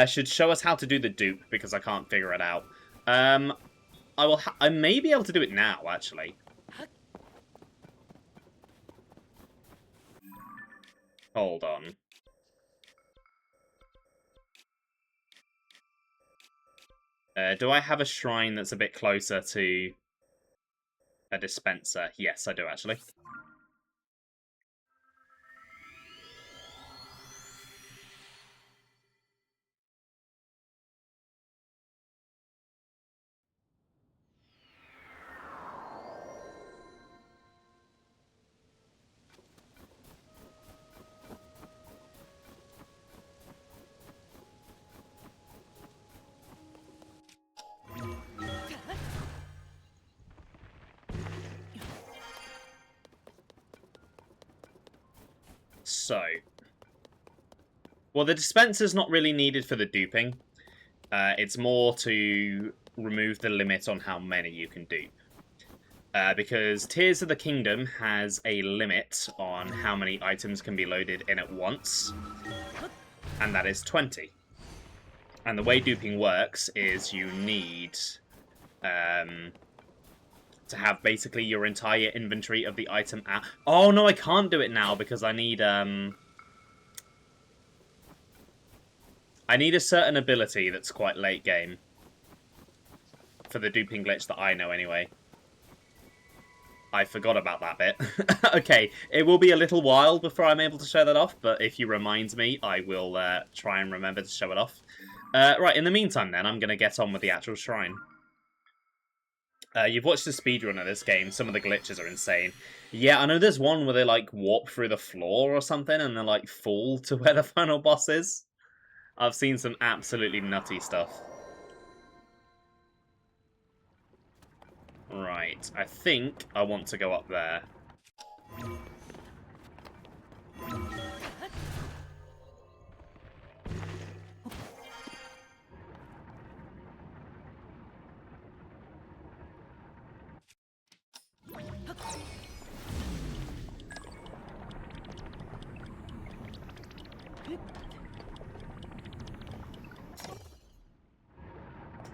Should show us how to do the dupe, because I can't figure it out. I may be able to do it now, actually. Hold on. Do I have a shrine that's a bit closer to a dispenser? Yes, I do, actually. So, well, the dispenser's not really needed for the duping. It's more to remove the limit on how many you can dupe. Because Tears of the Kingdom has a limit on how many items can be loaded in at once, and that is 20. And the way duping works is you need to have basically your entire inventory of the item at... Oh no, I can't do it now because I need a certain ability that's quite late game. For the duping glitch that I know anyway. I forgot about that bit. Okay, it will be a little while before I'm able to show that off, but if you remind me, I will try and remember to show it off. Right, in the meantime then, I'm going to get on with the actual shrine. You've watched the speedrun of this game. Some of the glitches are insane. Yeah, I know there's one where they, like, warp through the floor or something and then, like, fall to where the final boss is. I've seen some absolutely nutty stuff. Right, I think I want to go up there.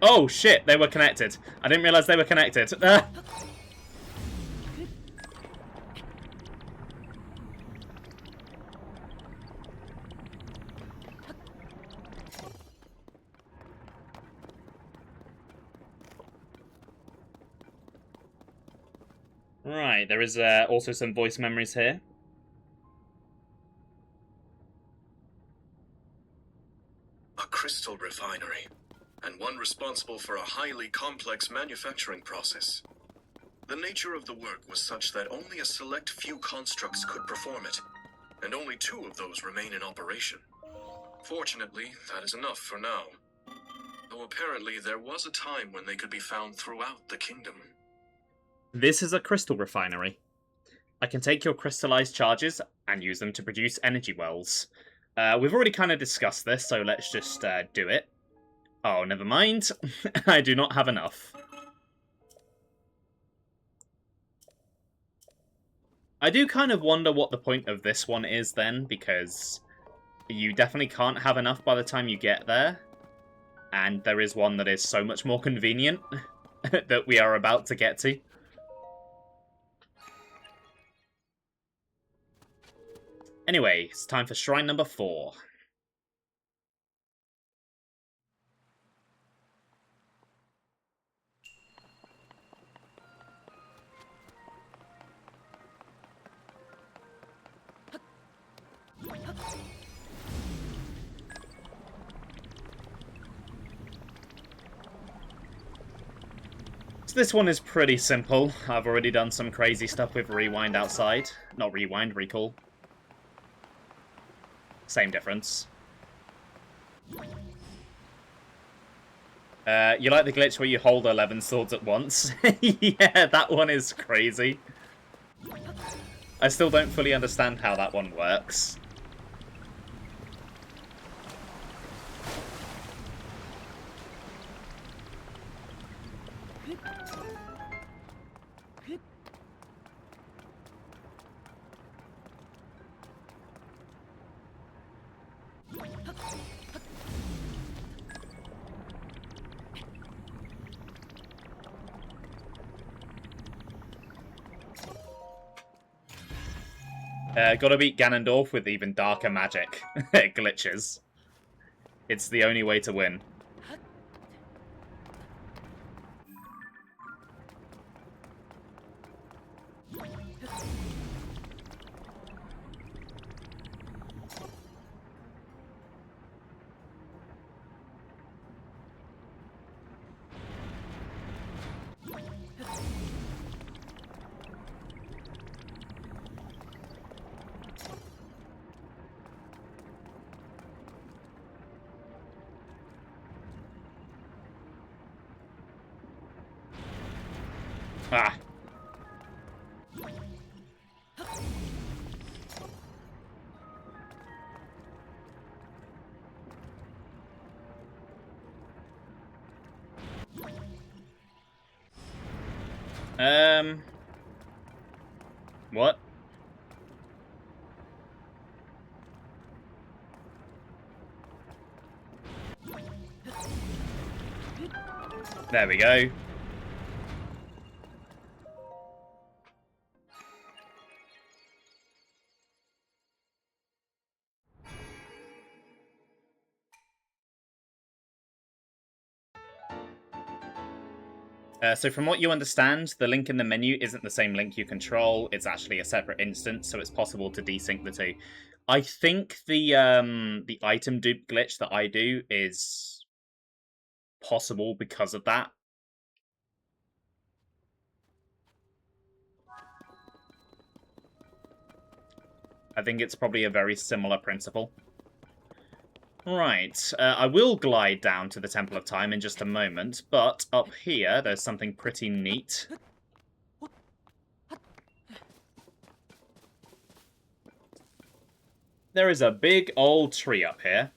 Oh shit, they were connected. I didn't realise they were connected. Right, there is also some voice memories here. A crystal refinery, and one responsible for a highly complex manufacturing process. The nature of the work was such that only a select few constructs could perform it, and only 2 of those remain in operation. Fortunately, that is enough for now. Though apparently there was a time when they could be found throughout the kingdom. This is a crystal refinery. I can take your crystallized charges and use them to produce energy wells. We've already kind of discussed this, so let's just do it. Oh, never mind. I do not have enough. I do kind of wonder what the point of this one is then, because you definitely can't have enough by the time you get there. And there is one that is so much more convenient that we are about to get to. Anyway, it's time for shrine number 4. So this one is pretty simple. I've already done some crazy stuff with rewind outside. Not rewind, recall. Same difference. You like the glitch where you hold 11 swords at once? Yeah, that one is crazy. I still don't fully understand how that one works. Gotta beat Ganondorf with even darker magic glitches. It's the only way to win. Ah. What? There we go. So from what you understand, the link in the menu isn't the same link you control. It's actually a separate instance, so it's possible to desync the two. I think the item dupe glitch that I do is possible because of that. I think it's probably a very similar principle. Right, I will glide down to the Temple of Time in just a moment, but up here there's something pretty neat. There is a big old tree up here.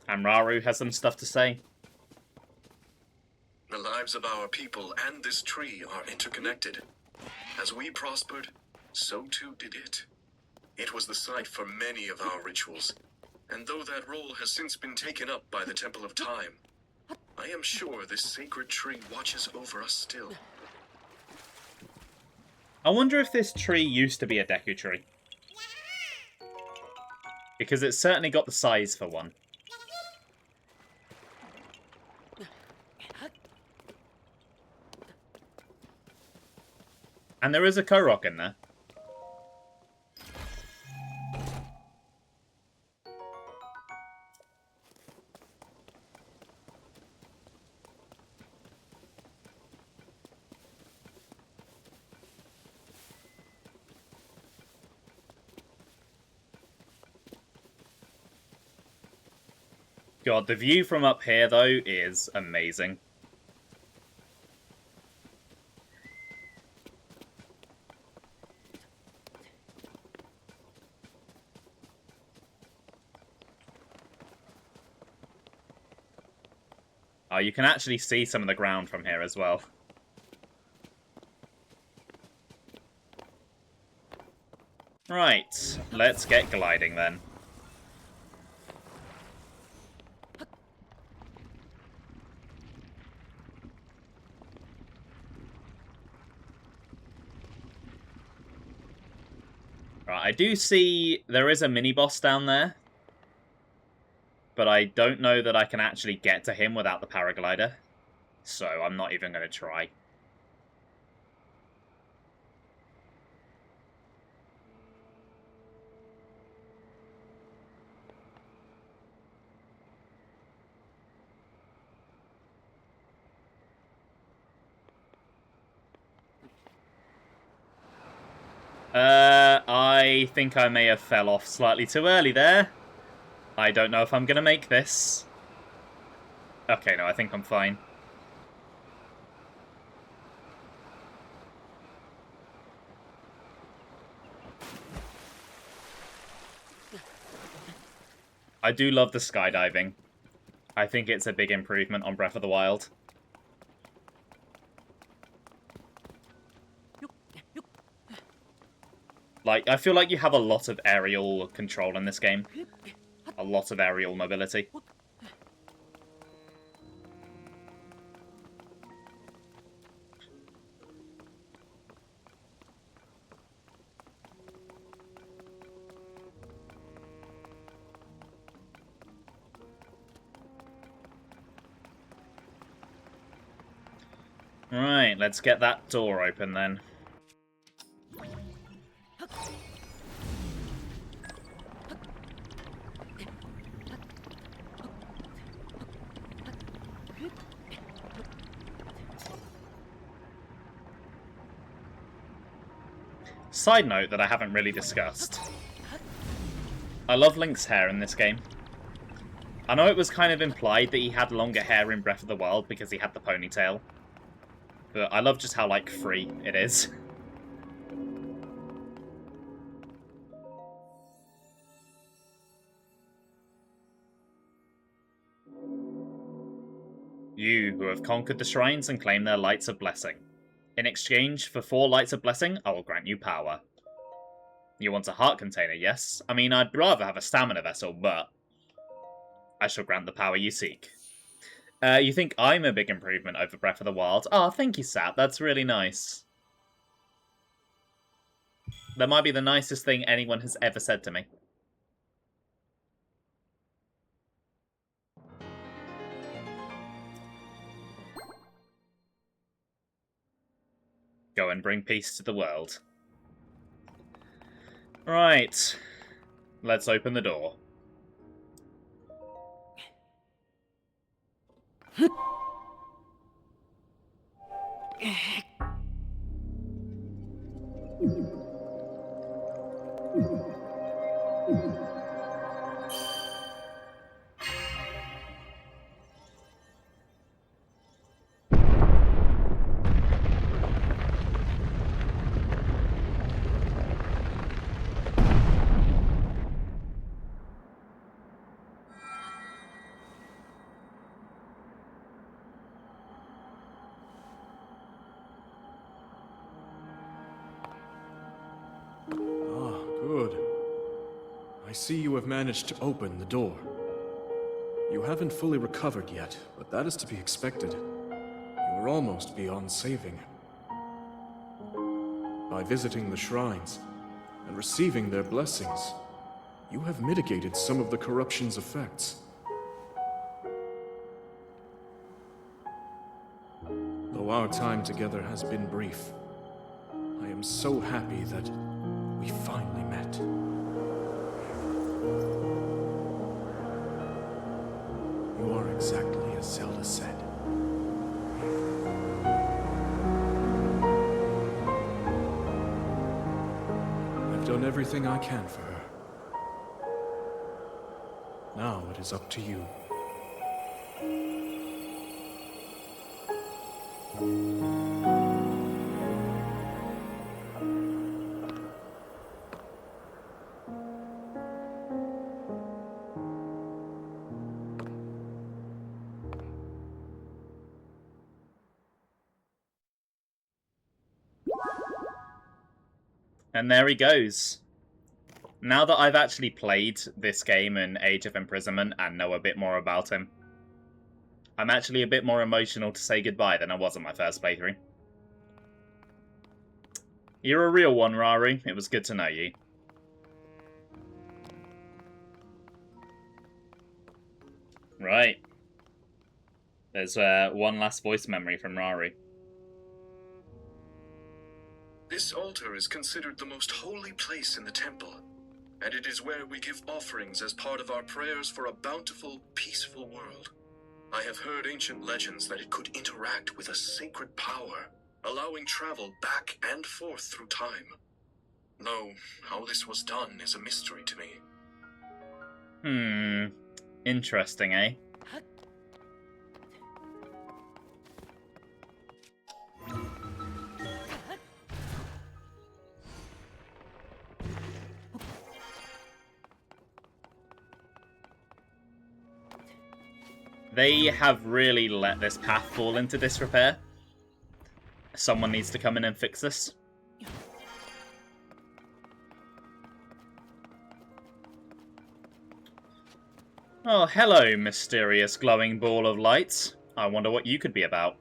Amraru has some stuff to say. The lives of our people and this tree are interconnected. As we prospered, so too did it. It was the site for many of our rituals, and though that role has since been taken up by the Temple of Time, I am sure this sacred tree watches over us still. I wonder if this tree used to be a Deku tree. Because it's certainly got the size for one. And there is a Korok in there. God, the view from up here, though, is amazing. Oh, you can actually see some of the ground from here as well. Right, let's get gliding then. Right, I do see there is a mini-boss down there. But I don't know that I can actually get to him without the paraglider. So I'm not even going to try. I think I may have fell off slightly too early there. I don't know if I'm going to make this. Okay, no, I think I'm fine. I do love the skydiving. I think it's a big improvement on Breath of the Wild. Like, I feel like you have a lot of aerial control in this game. A lot of aerial mobility. Right, let's get that door open then. Side note that I haven't really discussed. I love Link's hair in this game. I know it was kind of implied that he had longer hair in Breath of the Wild because he had the ponytail. But I love just how, like, free it is. You who have conquered the shrines and claimed their lights of blessing. In exchange for 4 lights of blessing, I will grant you power. You want a heart container, yes? I mean, I'd rather have a stamina vessel, but I shall grant the power you seek. You think I'm a big improvement over Breath of the Wild? Oh, thank you, Sap. That's really nice. That might be the nicest thing anyone has ever said to me. Go and bring peace to the world. Right. Let's open the door. Good. I see you have managed to open the door. You haven't fully recovered yet, but that is to be expected. You are almost beyond saving. By visiting the shrines and receiving their blessings, you have mitigated some of the corruption's effects. Though our time together has been brief, I am so happy that we finally met. You are exactly as Zelda said. I've done everything I can for her. Now it is up to you. And there he goes. Now that I've actually played this game in Age of Imprisonment and know a bit more about him, I'm actually a bit more emotional to say goodbye than I was in my first playthrough. You're a real one, Raru. It was good to know you. Right. There's one last voice memory from Raru. This altar is considered the most holy place in the temple, and it is where we give offerings as part of our prayers for a bountiful, peaceful world. I have heard ancient legends that it could interact with a sacred power, allowing travel back and forth through time. Though, how this was done is a mystery to me. Interesting, eh? They have really let this path fall into disrepair. Someone needs to come in and fix this. Oh, hello, mysterious glowing ball of light. I wonder what you could be about.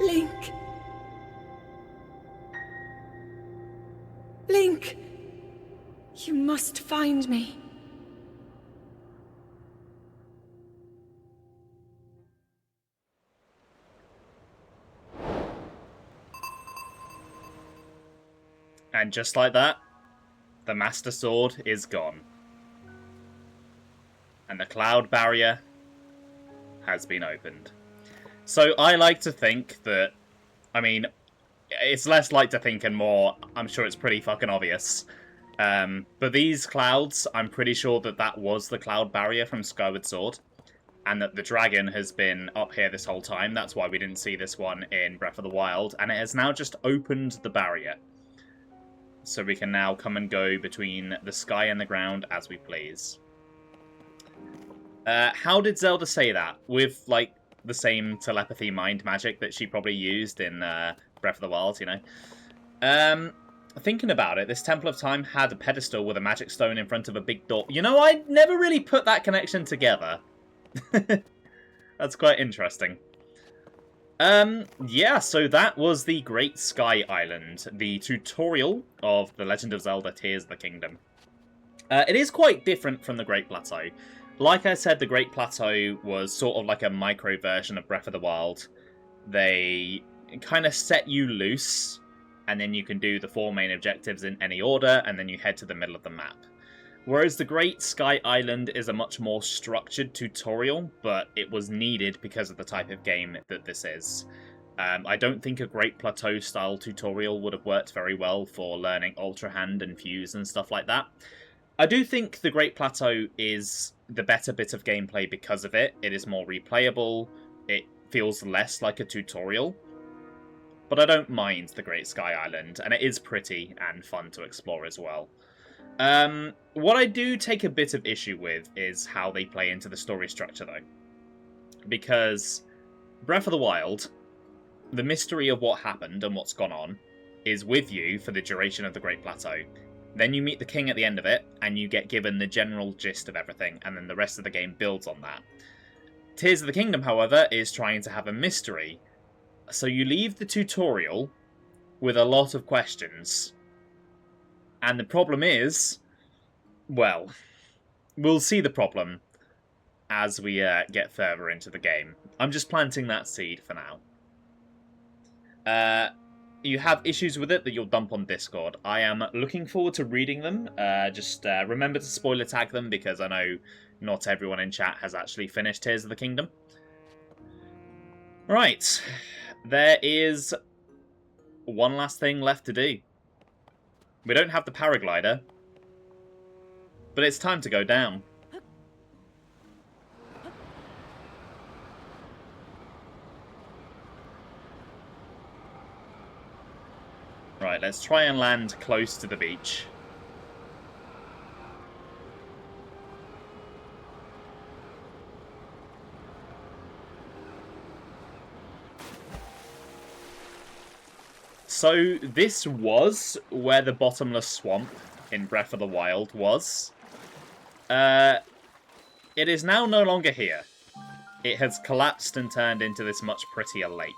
Link! Link! You must find me. And just like that, the Master Sword is gone. And the cloud barrier has been opened. So I like to think that, I mean, it's less like to think and more, I'm sure it's pretty fucking obvious. But these clouds, I'm pretty sure that that was the cloud barrier from Skyward Sword. And that the dragon has been up here this whole time. That's why we didn't see this one in Breath of the Wild. And it has now just opened the barrier. So we can now come and go between the sky and the ground as we please. How did Zelda say that? With, like, the same telepathy mind magic that she probably used in Breath of the Wild, you know? Thinking about it, this Temple of Time had a pedestal with a magic stone in front of a big door. You know, I never really put that connection together. That's quite interesting. Yeah, so that was the Great Sky Island, the tutorial of The Legend of Zelda Tears of the Kingdom. It is quite different from the Great Plateau. Like I said, the Great Plateau was sort of like a micro version of Breath of the Wild. They kind of set you loose, and then you can do the 4 main objectives in any order, and then you head to the middle of the map. Whereas the Great Sky Island is a much more structured tutorial, but it was needed because of the type of game that this is. I don't think a Great Plateau style tutorial would have worked very well for learning Ultra Hand and Fuse and stuff like that. I do think the Great Plateau is the better bit of gameplay because of it. It is more replayable, it feels less like a tutorial, but I don't mind the Great Sky Island, and it is pretty and fun to explore as well. What I do take a bit of issue with is how they play into the story structure, though. Because Breath of the Wild, the mystery of what happened and what's gone on, is with you for the duration of the Great Plateau. Then you meet the king at the end of it, and you get given the general gist of everything, and then the rest of the game builds on that. Tears of the Kingdom, however, is trying to have a mystery, so you leave the tutorial with a lot of questions. And the problem is, well, we'll see the problem as we get further into the game. I'm just planting that seed for now. You have issues with it that you'll dump on Discord. I am looking forward to reading them. Just remember to spoiler tag them, because I know not everyone in chat has actually finished Tears of the Kingdom. Right. There is one last thing left to do. We don't have the paraglider, but it's time to go down. Right, let's try and land close to the beach. So, this was where the bottomless swamp in Breath of the Wild was. It is now no longer here. It has collapsed and turned into this much prettier lake.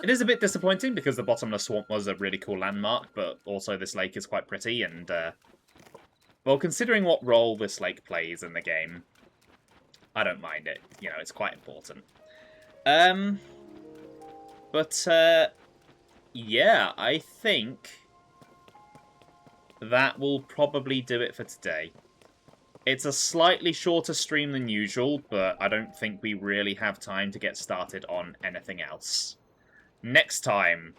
It is a bit disappointing because the bottomless swamp was a really cool landmark, but also this lake is quite pretty, and, well, considering what role this lake plays in the game, I don't mind it. You know, it's quite important. But, yeah, I think that will probably do it for today. It's a slightly shorter stream than usual, but I don't think we really have time to get started on anything else. Next time,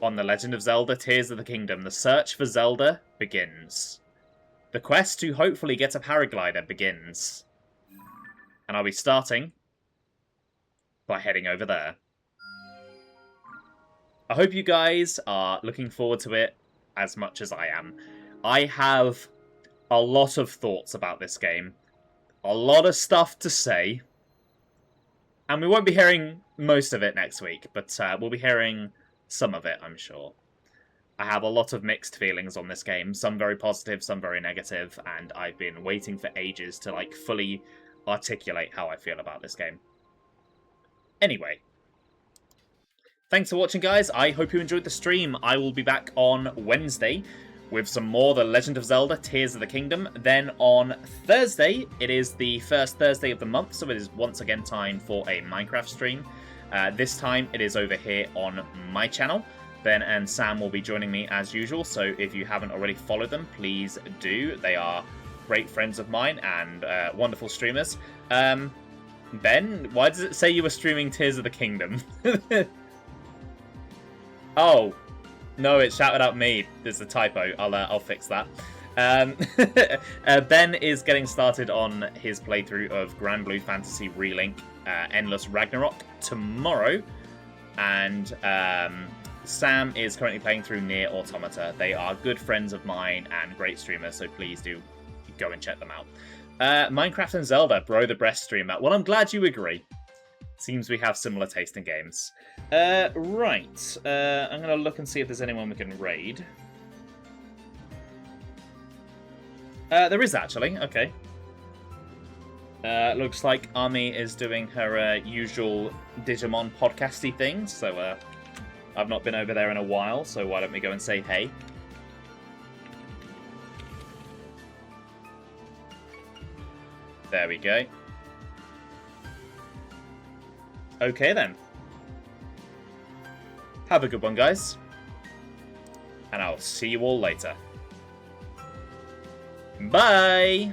on The Legend of Zelda Tears of the Kingdom, the search for Zelda begins. The quest to hopefully get a paraglider begins. And I'll be starting by heading over there. I hope you guys are looking forward to it as much as I am. I have a lot of thoughts about this game. A lot of stuff to say. And we won't be hearing most of it next week, but we'll be hearing some of it, I'm sure. I have a lot of mixed feelings on this game. Some very positive, some very negative, and I've been waiting for ages to, like, fully articulate how I feel about this game. Anyway. Thanks for watching, guys. I hope you enjoyed the stream. I will be back on Wednesday with some more The Legend of Zelda Tears of the Kingdom. Then on Thursday, it is the first Thursday of the month, so it is once again time for a Minecraft stream. This time, it is over here on my channel. Ben and Sam will be joining me as usual, so if you haven't already followed them, please do. They are great friends of mine and wonderful streamers. Ben, why does it say you were streaming Tears of the Kingdom? Oh, no, it shouted out me. There's a typo. I'll fix that. Ben is getting started on his playthrough of Grand Blue Fantasy Relink Endless Ragnarok tomorrow. And Sam is currently playing through Nier Automata. They are good friends of mine and great streamers, so please do go and check them out. Minecraft and Zelda, bro the breast streamer. Well, I'm glad you agree. Seems we have similar taste in games. Right. I'm going to look and see if there's anyone we can raid. There is actually. Okay. Looks like Ami is doing her usual Digimon podcasty thing. So I've not been over there in a while. So why don't we go and say hey? There we go. Okay then. Have a good one, guys. And I'll see you all later. Bye!